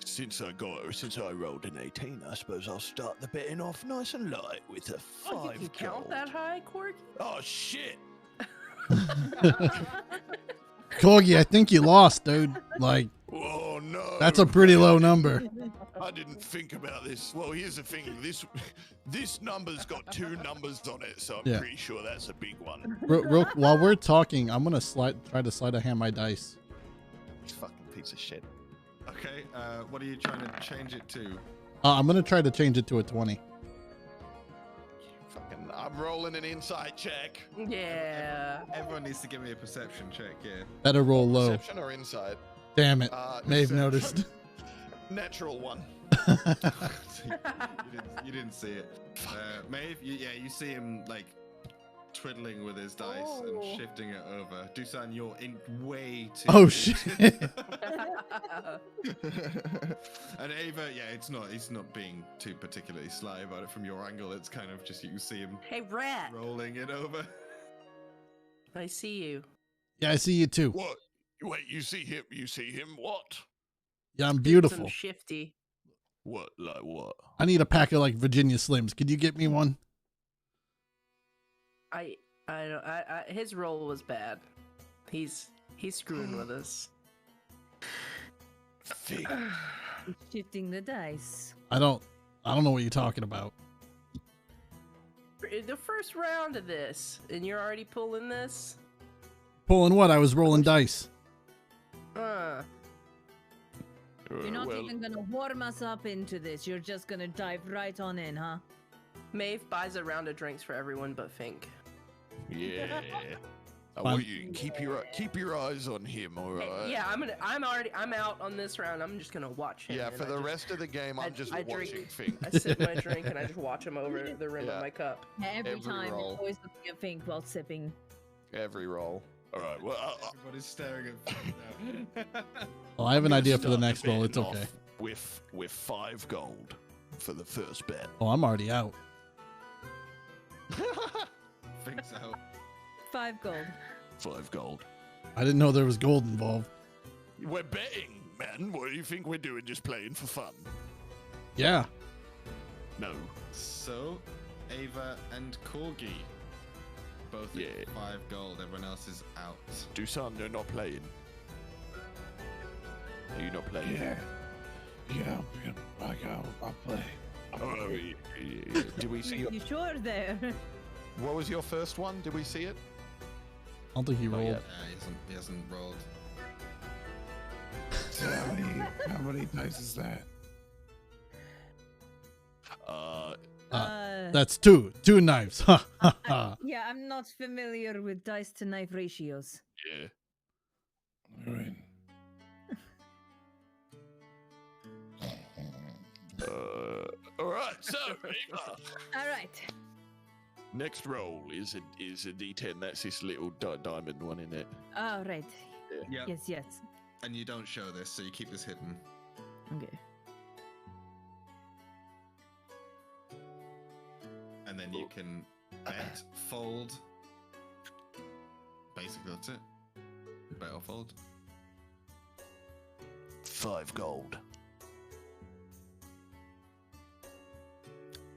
since I rolled an 18, I suppose I'll start the betting off nice and light with a 5 Oh, you can count gold. that high, Corky? Oh shit! Corgi, I think you lost, dude. Like, Oh no! that's a pretty low number. I didn't think about this. Well, here's the thing. This number's got 2 numbers on it, so I'm Yeah. pretty sure that's a big one. While we're talking, I'm gonna try to sleight of hand my dice. Fucking piece of shit. Okay. What are you trying to change it to? I'm gonna try to change it to a 20. Fucking, I'm rolling an insight check. Yeah. Everyone needs to give me a perception check. Yeah. Better roll low. Perception or insight? Damn it. Maeve Deception. noticed. Natural one. you didn't see it. Maeve, you see him like twiddling with his dice Oh. and shifting it over. Dusan, you're in way too. Oh, shit. And Ava, he's not being too particularly sly about it from your angle. It's kind of just you see him Hey, rat. rolling it over. I see you. Yeah, I see you too. What? Wait, you see him? You see him? What? Yeah, I'm Some beautiful. shifty. What? Like what? I need a pack of like Virginia Slims. Could you get me one? I don't. His roll was bad. He's screwing with us. Fig. Shifting the dice. I don't know what you're talking about. The first round of this, and you're already pulling this. Pulling what? I was rolling dice. You're not well, even gonna warm us up into this. You're just gonna dive right on in, huh? Maeve buys a round of drinks for everyone but Fink. yeah. I Fine. want you to keep your eyes on him, all Hey, right? yeah, I'm out on this round. I'm just gonna watch him. Yeah, and for I the just- rest of the game, I'm just I watching drink. Fink. I sip my drink and I just watch him over the rim Yeah. of my cup. Every Every time, roll. it's always looking at Fink while sipping. Every roll. All right. Well, Everybody's staring at Fink now. Well, I have an I'm idea gonna for the start next roll. betting It's okay. off with 5 gold for the first bet. Oh, I'm already out. Fink's out. 5 gold. 5 gold. I didn't know there was gold involved. We're betting, man. What do you think we're doing? Just playing for fun? Yeah. No. So, Ava and Corgi. Both Yeah. at 5 gold. Everyone else is out. Dusan, you're not playing. Are you not playing? Yeah. Yeah, I'll play. Oh, Did we see your, You sure there? what was your first one? Did we see it? I don't think he rolled. yeah. He hasn't rolled. So how many dice is that? That's two knives. Ha ha ha. Yeah, I'm not familiar with dice to knife ratios. yeah. All right. All right. So, Ava, All right. next roll is a D10. That's this little diamond one in it. All right. Yeah. Yes. And you don't show this, so you keep this hidden. Okay. and then you can bet, fold. Basically, that's it. Bet or fold. 5 gold.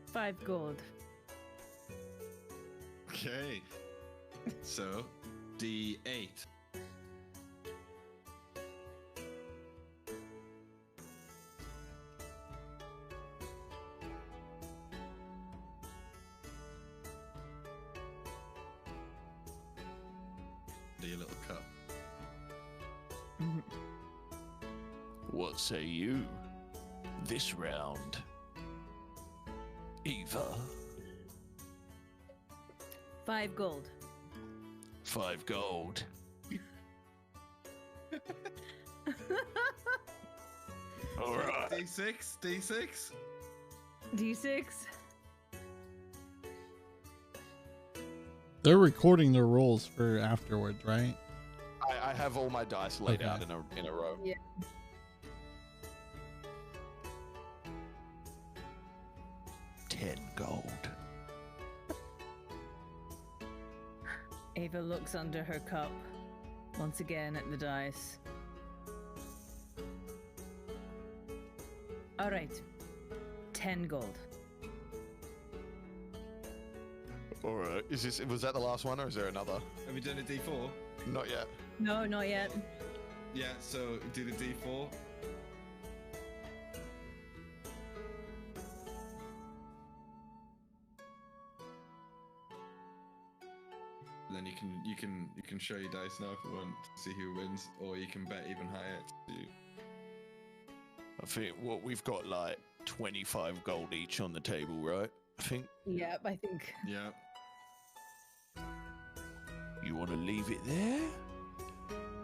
5 gold. Okay. So, D8. Do your little cup. What say you? This round, Eva. 5 gold. 5 gold. All right. D6, D6. D6. They're recording their rolls for afterwards, right? I have all my dice laid Okay. out in a row. Yeah. $10 gold. Ava looks under her cup once again at the dice. All right. 10 gold. All right. Was that the last one, or is there another? Have we done a D4? Not yet. No, not yet. Yeah, so do the D4. Then you can show your dice now if you want to see who wins, or you can bet even higher. I think what we've got like 25 gold each on the table, right? I think. Yep, I think. Yeah. You want to leave it there?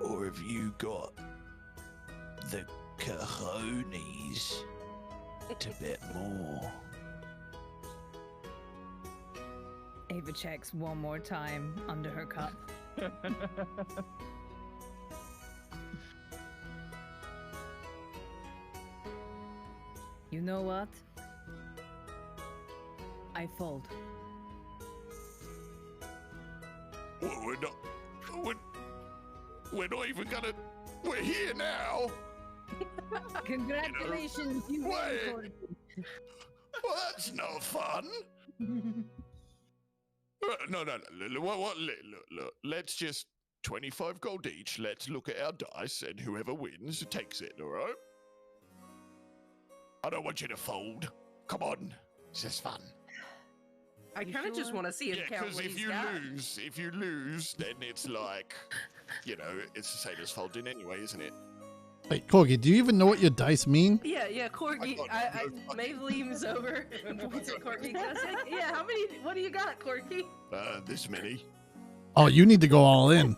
Or have you got the cojones to bet more? Ava checks one more time under her cup. You know what? I fold. Well, we're not even gonna. We're here now. Congratulations, you win, Wait. Corky. Well, that's no fun. No. Look. Let's just 25 gold each. Let's look at our dice, and whoever wins takes it. All right. I don't want you to fold. Come on, it's just fun. I kind of just want to see him Yeah, count because what if he's you got. lose, then it's like, it's the same as folding anyway, isn't it? Wait, Corgi, do you even know what your dice mean? Yeah, Corky. I Maeve leans over and points at Corky. Yeah, how many? What do you got, Corky? This many. Oh, you need to go all in.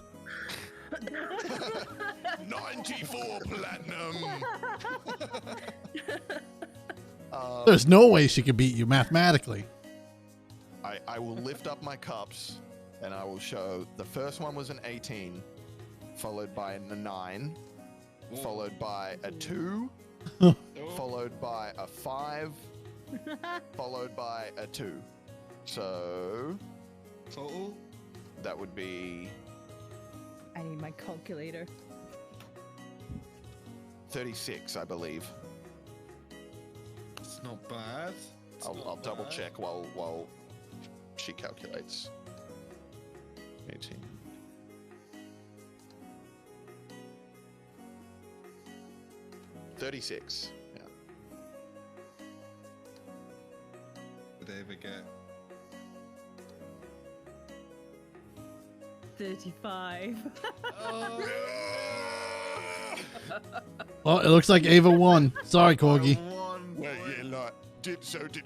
94 platinum. There's no way she could beat you mathematically. I will lift up my cups, and I will show. The first one was an 18, followed by a 9, followed by a 2, followed by a 5, followed by a 2. So Total? that would be I need my calculator. 36, I believe. It's not bad. I'll double check while she calculates. 18. $36. Yeah. Did they ever get 35. Well, it looks like Ava won. Sorry, Corgi. Well, yeah, like, did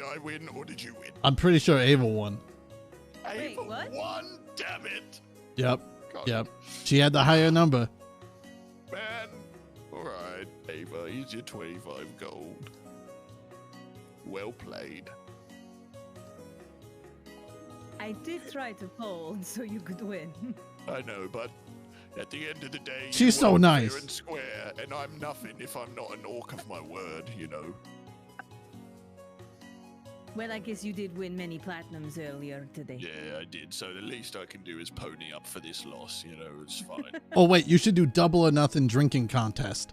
I win or did you win? I'm pretty sure Ava won. Wait, Ava what? won, damn it. Yep. God, Yep. She had the higher number. Man. All right, Ava, here's your 25 gold. Well played. I did try to fold so you could win. I know, but at the end of the day, you She's so won fair nice. and square, and I'm nothing if I'm not an orc of my word, you know. Well, I guess you did win many platinums earlier today. Yeah, I did. So the least I can do is pony up for this loss. You know, it's fine. Oh, wait, you should do double or nothing drinking contest.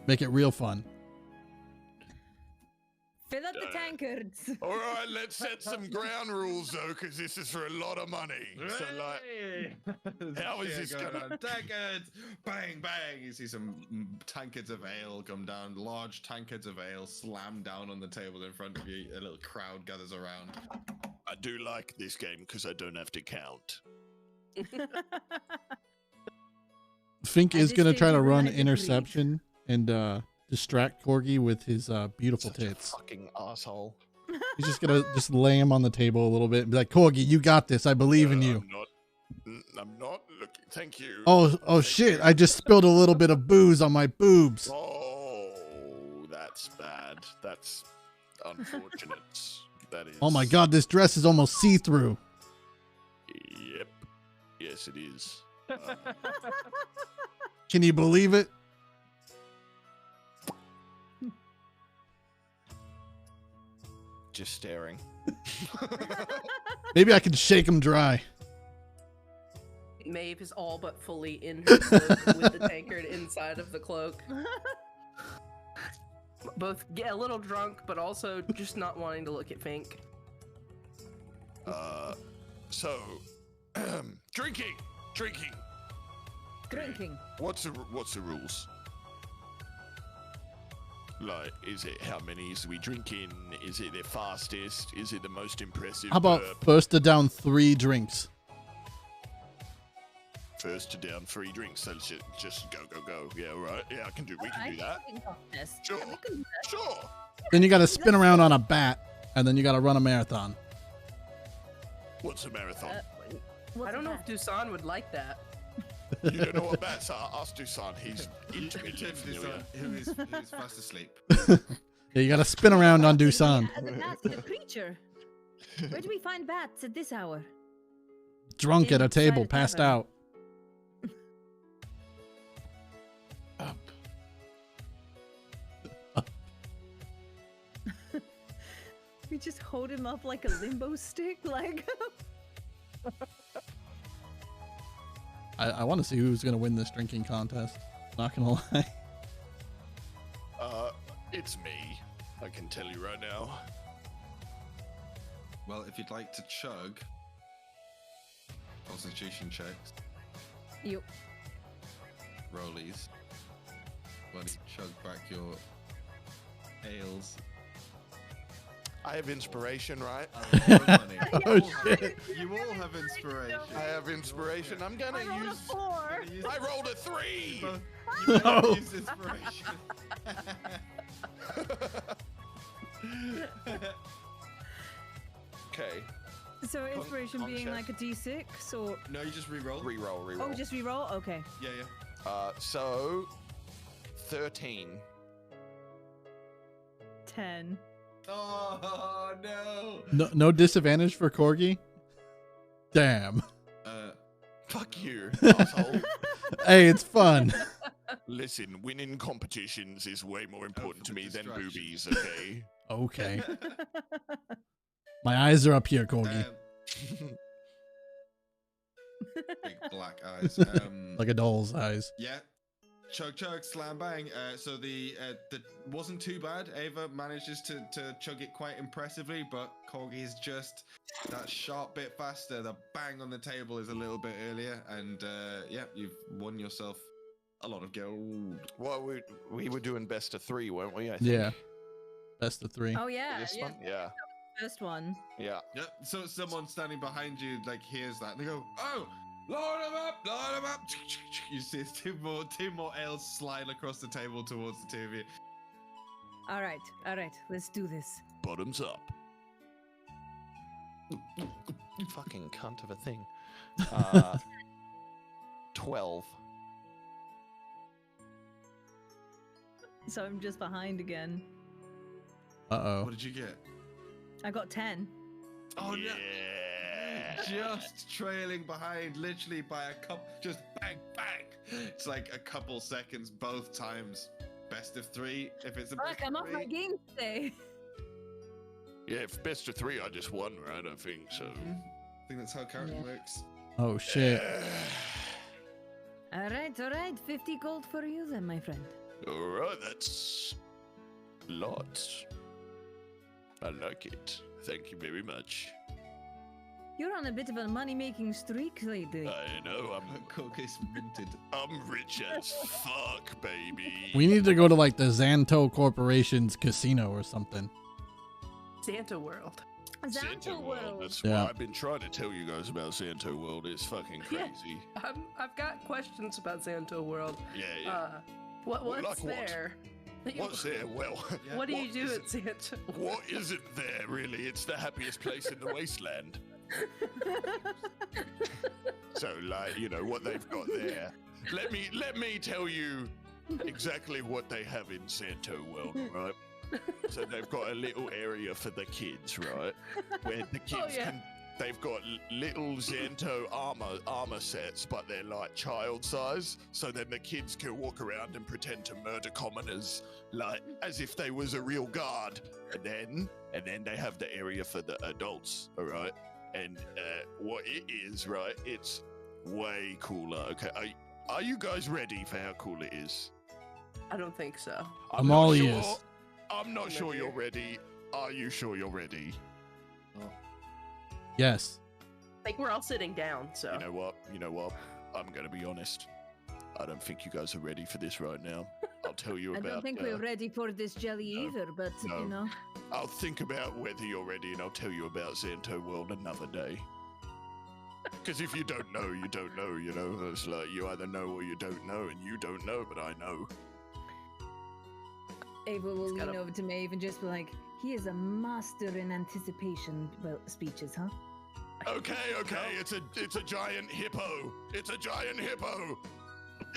Make it real fun. Fill up the tankards. All right, let's set some ground rules though, because this is for a lot of money. So like, how is this gonna? Tankards, bang bang! You see some tankards of ale come down. Large tankards of ale slam down on the table in front of you. A little crowd gathers around. I do like this game because I don't have to count. Fink At is this going to stage, try to you run realize it interception and distract Corgi with his beautiful Such a tits. fucking asshole. He's just going to just lay him on the table a little bit and be like, Corgi, you got this. I believe in you. I'm not looking. Thank you. Oh shit. I just spilled a little bit of booze on my boobs. Oh, that's bad. That's unfortunate. That is. Oh my god, this dress is almost see-through. Yep. Yes, it is. Can you believe it? Just staring. Maybe I can shake him dry. Maeve is all but fully in her cloak with the tankard inside of the cloak. Both get a little drunk, but also just not wanting to look at Fink. So, drinking. Drinking. What's the rules? Like, is it how many is we drinking? Is it the fastest? Is it the most impressive? How about burp? first to down 3 drinks? First to down 3 drinks? Let's just go. Yeah, right. Yeah, I can do. We can do that. Sure. Yeah, we can do that. Sure. Then you got to spin around on a bat, and then you got to run a marathon. What's a marathon? What's I don't know that? if Dusan would like that. You don't know what bats are? Ask Dusan. He's intimately familiar. Who is fast asleep? Yeah, you got to spin around on Dusan. The bats, the creature. Where do we find bats at this hour? Drunk at a Inside table, a passed tavern. out. We just hold him up like a limbo stick, like. I want to see who's going to win this drinking contest. Not going to lie. It's me. I can tell you right now. Well, if you'd like to chug, constitution checks, You. rollies. Well, you chug back your ales. I have inspiration, right? Oh, shit. You all have inspiration. I have inspiration. I'm gonna use. 4. I rolled a 3. You No. both use inspiration. Okay. So inspiration con being check. like a d6 or No, you just re-roll. Reroll. oh, just reroll. Okay. Yeah. So 13. 10. Oh no. No disadvantage for Corgi? Damn. Fuck you, asshole. Hey, it's fun. Listen, winning competitions is way more important to me than distraction. boobies, okay? Okay. My eyes are up here, Corgi. Big black eyes. Like a doll's eyes. Yeah. Chug, slam, bang. So the wasn't too bad. Ava manages to chug it quite impressively, but Corgi's just that sharp bit faster. The bang on the table is a little bit earlier, and yeah, you've won yourself a lot of gold. Well, we were doing best of 3, weren't we? I think. Yeah. Best of 3. Oh yeah. This Yeah. one? Yeah. First one. Yeah. Yep. So someone standing behind you like hears that, and they go, "Oh, load him up, load him up!" You see two more ales slide across the table towards the two of you. All right. Let's do this. Bottoms up. Fucking cunt of a thing. 12. So I'm just behind again. Uh-oh. What did you get? I got 10. Oh no! Yeah. Just trailing behind, literally by a couple. Just bang, bang. It's like a couple seconds both times, best of 3. If it's a Fuck, best I'm of off my 3. game today. Yeah, if best of 3, I just won, right? I think so. I think that's how character works. Oh shit. All right. 50 gold for you then, my friend. All right, that's lots. I like it. Thank you very much. You're on a bit of a money-making streak lately. I know, Corky's minted. I'm rich as fuck, baby. We need to go to like the Xanto Corporation's casino or something. Santa World. Xanto World. That's Yeah. what I've been trying to tell you guys about Santo World. It's fucking Yeah. crazy. I've got questions about Santa World. Yeah. What's like what? there? What's there? Well, What do you do is at Santa? what isn't there, really? It's the happiest place in the wasteland. So, like, you know, what they've got there. Let me tell you exactly what they have in Santo World, right? So they've got a little area for the kids, right? Where the kids can. They've got little Xanto armor sets, but they're like child size. So then the kids can walk around and pretend to murder commoners, like as if they was a real guard. And then they have the area for the adults, all right? And what it is, right? It's way cooler. Okay, are you guys ready for how cool it is? I don't think so. I'm not all sure. ears. I'm not sure you're ready. Are you sure you're ready? Yes. I think we're all sitting down, so. You know what? I'm gonna be honest. I don't think you guys are ready for this right now. I'll tell you I about. don't think we're ready for this jelly either, but no. you know. I'll think about whether you're ready, and I'll tell you about Xanto World another day. Because if you don't know, you don't know. You know, it's like you either know or you don't know, and you don't know, but I know. Ava will It's got lean a- over to Maeve and just be like, he is a master in anticipation speeches, huh? Okay. It's a giant hippo. It's a giant hippo.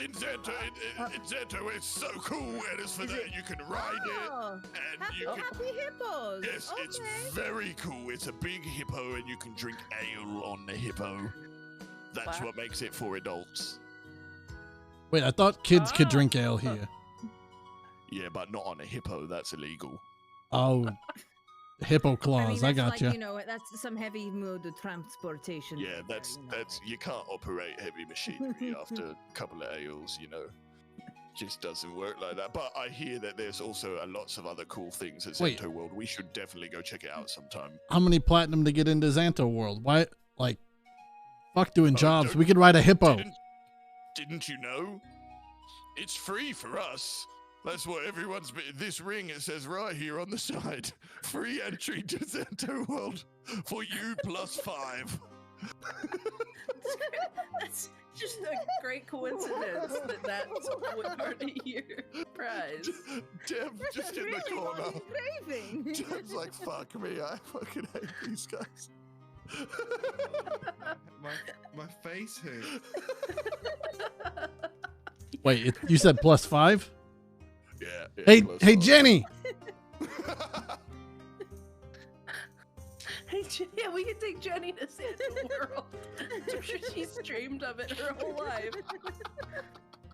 In Xanto, it's so cool. And it's for Is that it- you can ride it, Oh, and happy, you can. happy hippos! Yes, okay. it's very cool. It's a big hippo, and you can drink ale on the hippo. That's Wow. what makes it for adults. Wait, I thought kids could Ah. drink ale here. Yeah, but not on a hippo. That's illegal. Oh, hippo I mean, claws. I that's got like, you. you know, that's some heavy mode of transportation. Yeah, there, that's you know. you can't operate heavy machinery after a couple of ales. You know, just doesn't work like that. But I hear that there's also lots of other cool things at Wait. Xanto World. We should definitely go check it out sometime. How many platinum to get into Xanto World? Why, like, fuck doing jobs. don't- We could ride a hippo. Didn't you know? It's free for us. That's what everyone's been. This ring, it says right here on the side. Free entry to Xanto World for you +5. That's just a great coincidence that's part of your prize. Dev just in the Really what corner. he's craving. Dev's like, fuck me, I fucking hate these guys. My face hurts. Wait, you said +5? Yeah. Hey, +5. Jenny. Hey, yeah, we can take Jenny to Santa World. I'm sure she's dreamed of it her whole life.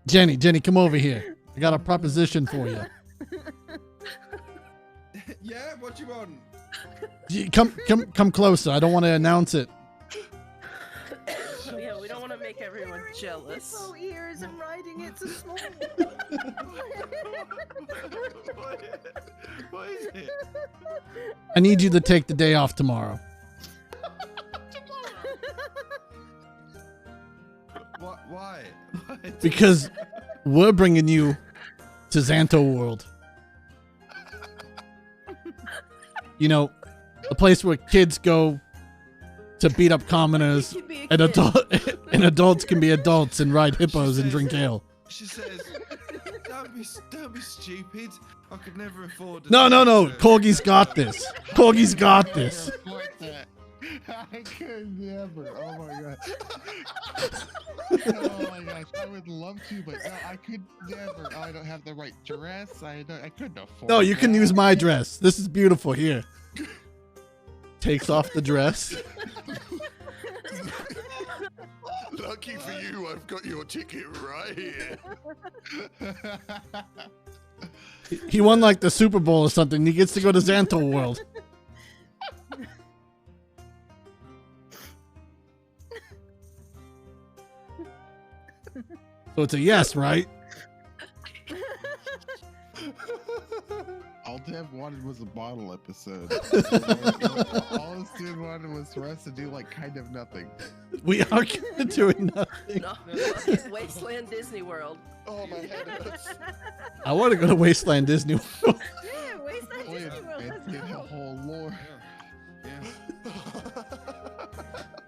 Jenny, come over here. I got a proposition for you. Yeah, what you want? Come closer. I don't want to announce it. Yeah, we don't want to make everyone jealous. Hippo ears and riding it so small. What is it? I need you to take the day off tomorrow. Why? Because we're bringing you to Xanto World. You know, a place where kids go to beat up commoners, You can be a and kid. adults can be adults and ride hippos and drink ale. She says, "Don't be stupid. I could never afford." No. Corgi's got this. Corgi's got this. Support that. I could never. Oh my god. Oh my gosh. I would love to, but no, I could never. Oh, I don't have the right dress. I couldn't afford. No, you can that. use my dress. This is beautiful. Here. Takes off the dress. Lucky for you, I've got your ticket right here. He won like the Super Bowl or something. He gets to go to Xanto World. So it's a yes, right? All Dev wanted was a bottle episode. All this dude wanted was for us to do like kind of nothing. We are doing nothing. No, Wasteland Disney World. Oh, my head hurts. I want to go to Wasteland Disney World. Yeah, Wasteland Oh, yeah, Disney World. and Let's get a go. whole lore.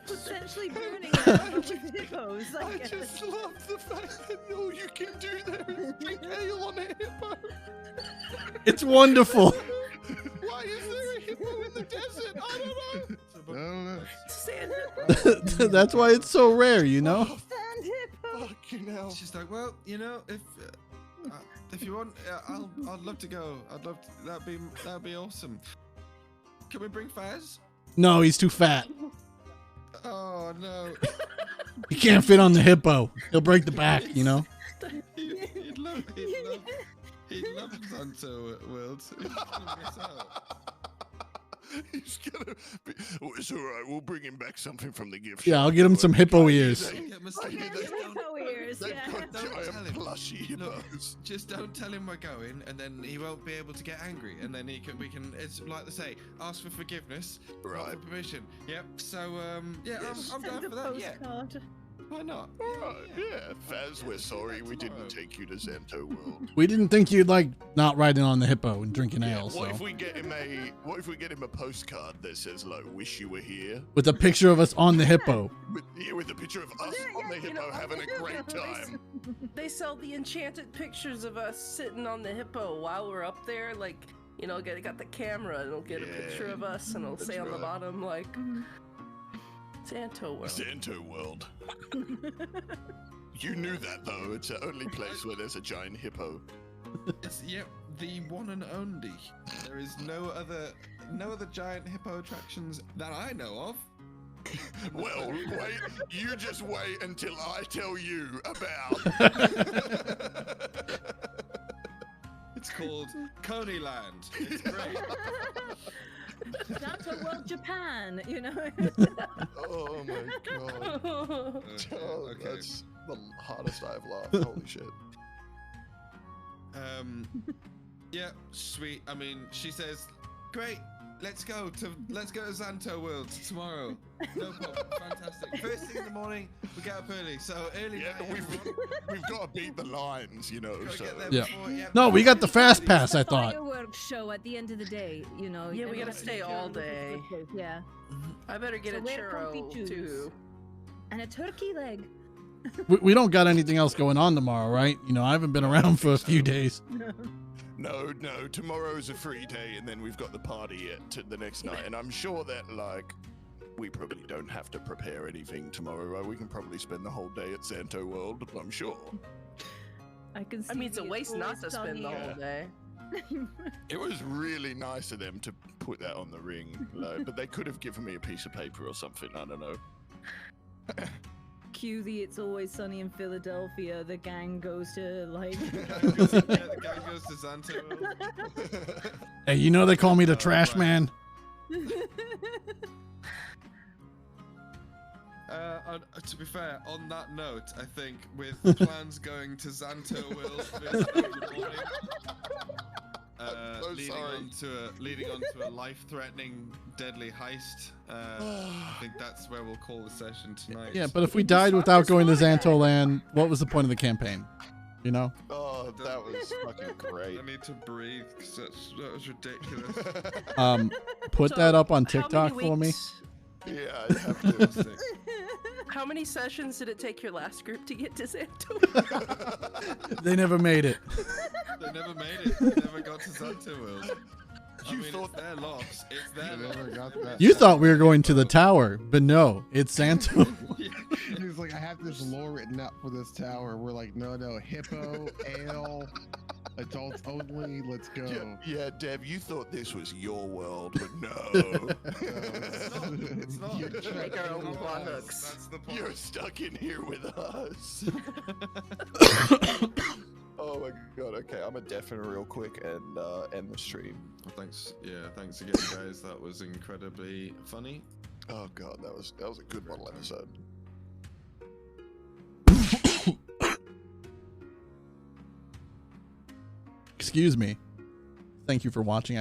Potentially burning out with hippos. I Like, just love the fact that all you can do there is drink ale on a hippo. It's wonderful. Why is there a hippo in the desert? I don't know. I don't know. Sand That's why it's so rare, you know? sand hippo. Fucking hell. She's like, well, you know, if you want, I'd love to go. I'd love to, that'd be awesome. Can we bring Faz? No, he's too fat. Oh no. He can't fit on the hippo. He'll break the back, you know? He'd love Zanto World. He's gonna miss out. He's gonna be. Oh, it's all right. We'll bring him back something from the gift. Yeah, shop. I'll get him some hippo ears. Yeah, must I hear just they- Hippo ears, They've yeah. got Don't tell giant him. plushy Look, hippos. just don't tell him we're going, and then he won't be able to get angry, and then we can. It's like they say, ask for forgiveness, not Right. for permission. Yep. So yeah, Yes. I'm down Send for a that. Yeah. postcard. Why not? Right, yeah. Faz, we're sorry we didn't take you to Xanto World. We didn't think you'd like not riding on the hippo and drinking ale, What if so. we get him a postcard that says like "Wish you were here" With a picture of us on the hippo. with a picture of us Yeah, on the you hippo know, having a great time? They sell the enchanted pictures of us sitting on the hippo while we're up there. Like, you know, got the camera and it'll get a picture Yeah, of us and it'll that's say on the right. bottom, like, Santo World. Xanto World. You knew that though. It's the only place where there's a giant hippo. It's the one and only. There is no other giant hippo attractions that I know of. Well, wait. You just wait until I tell you about. It's called Coneyland. It's great. Santa World Japan, you know? Oh my god. Oh, Okay. That's the hardest I've laughed. Holy shit. Yeah, sweet. I mean, she says, "Great, let's go to Xanto World tomorrow." No problem. Fantastic. First thing in the morning, we get up early. So early. Yeah, night, we've everyone. got to beat the lines, you know. Gotta So get there Yeah. before- yeah, No, we got the fast pass, I thought. Fireworks show at the end of the day, you know. Yeah, we and gotta it's stay like all you're day. looking for a place, Yeah. I better get So a wear comfy churro, shoes. too. And a turkey leg. We don't got anything else going on tomorrow, right? You know, I haven't been around for a few days. No, tomorrow's a free day, and then we've got the party the next night. And I'm sure that, like, we probably don't have to prepare anything tomorrow, right? We can probably spend the whole day at Xanto World, I'm sure. I can see I mean, it's a the waste not to always spend the sunny- whole day. It was really nice of them to put that on the ring, like, but they could have given me a piece of paper or something, I don't know. Cue the It's Always Sunny in Philadelphia. The gang goes to, like... The guy goes to Xanto World. Hey, you know they call me the trash right. man? To be fair, on that note, I think with plans going to Xanto World first thing in the morning, so leading on to a life-threatening, deadly heist. I think that's where we'll call the session tonight. Yeah, but if we died without going to Xanto Land, what was the point of the campaign? You know? Oh, that was fucking great. I need to breathe because that was ridiculous. Put So, that up on how TikTok many for me. weeks- Yeah, I have to. How many sessions did it take your last group to get to Santo? They never made it. They never made it. They never got to Xanto World. I You mean, thought- it's their loss. It's their I loss. never got that. You thought we were going to the tower, but no, it's Xanto. He's like, I have this lore written out for this tower. We're like, no, hippo, ale, adults only. Let's go. Yeah, Deb, you thought this was your world, but no. It's not. You're Make our trying own to plot lie. hooks. That's the point. You're stuck in here with us. Oh my god. Okay, I'm a deafen real quick and end the stream. Well, thanks. Yeah, thanks again, guys. That was incredibly funny. Oh god, that was a good model episode. Excuse me. Thank you for watching.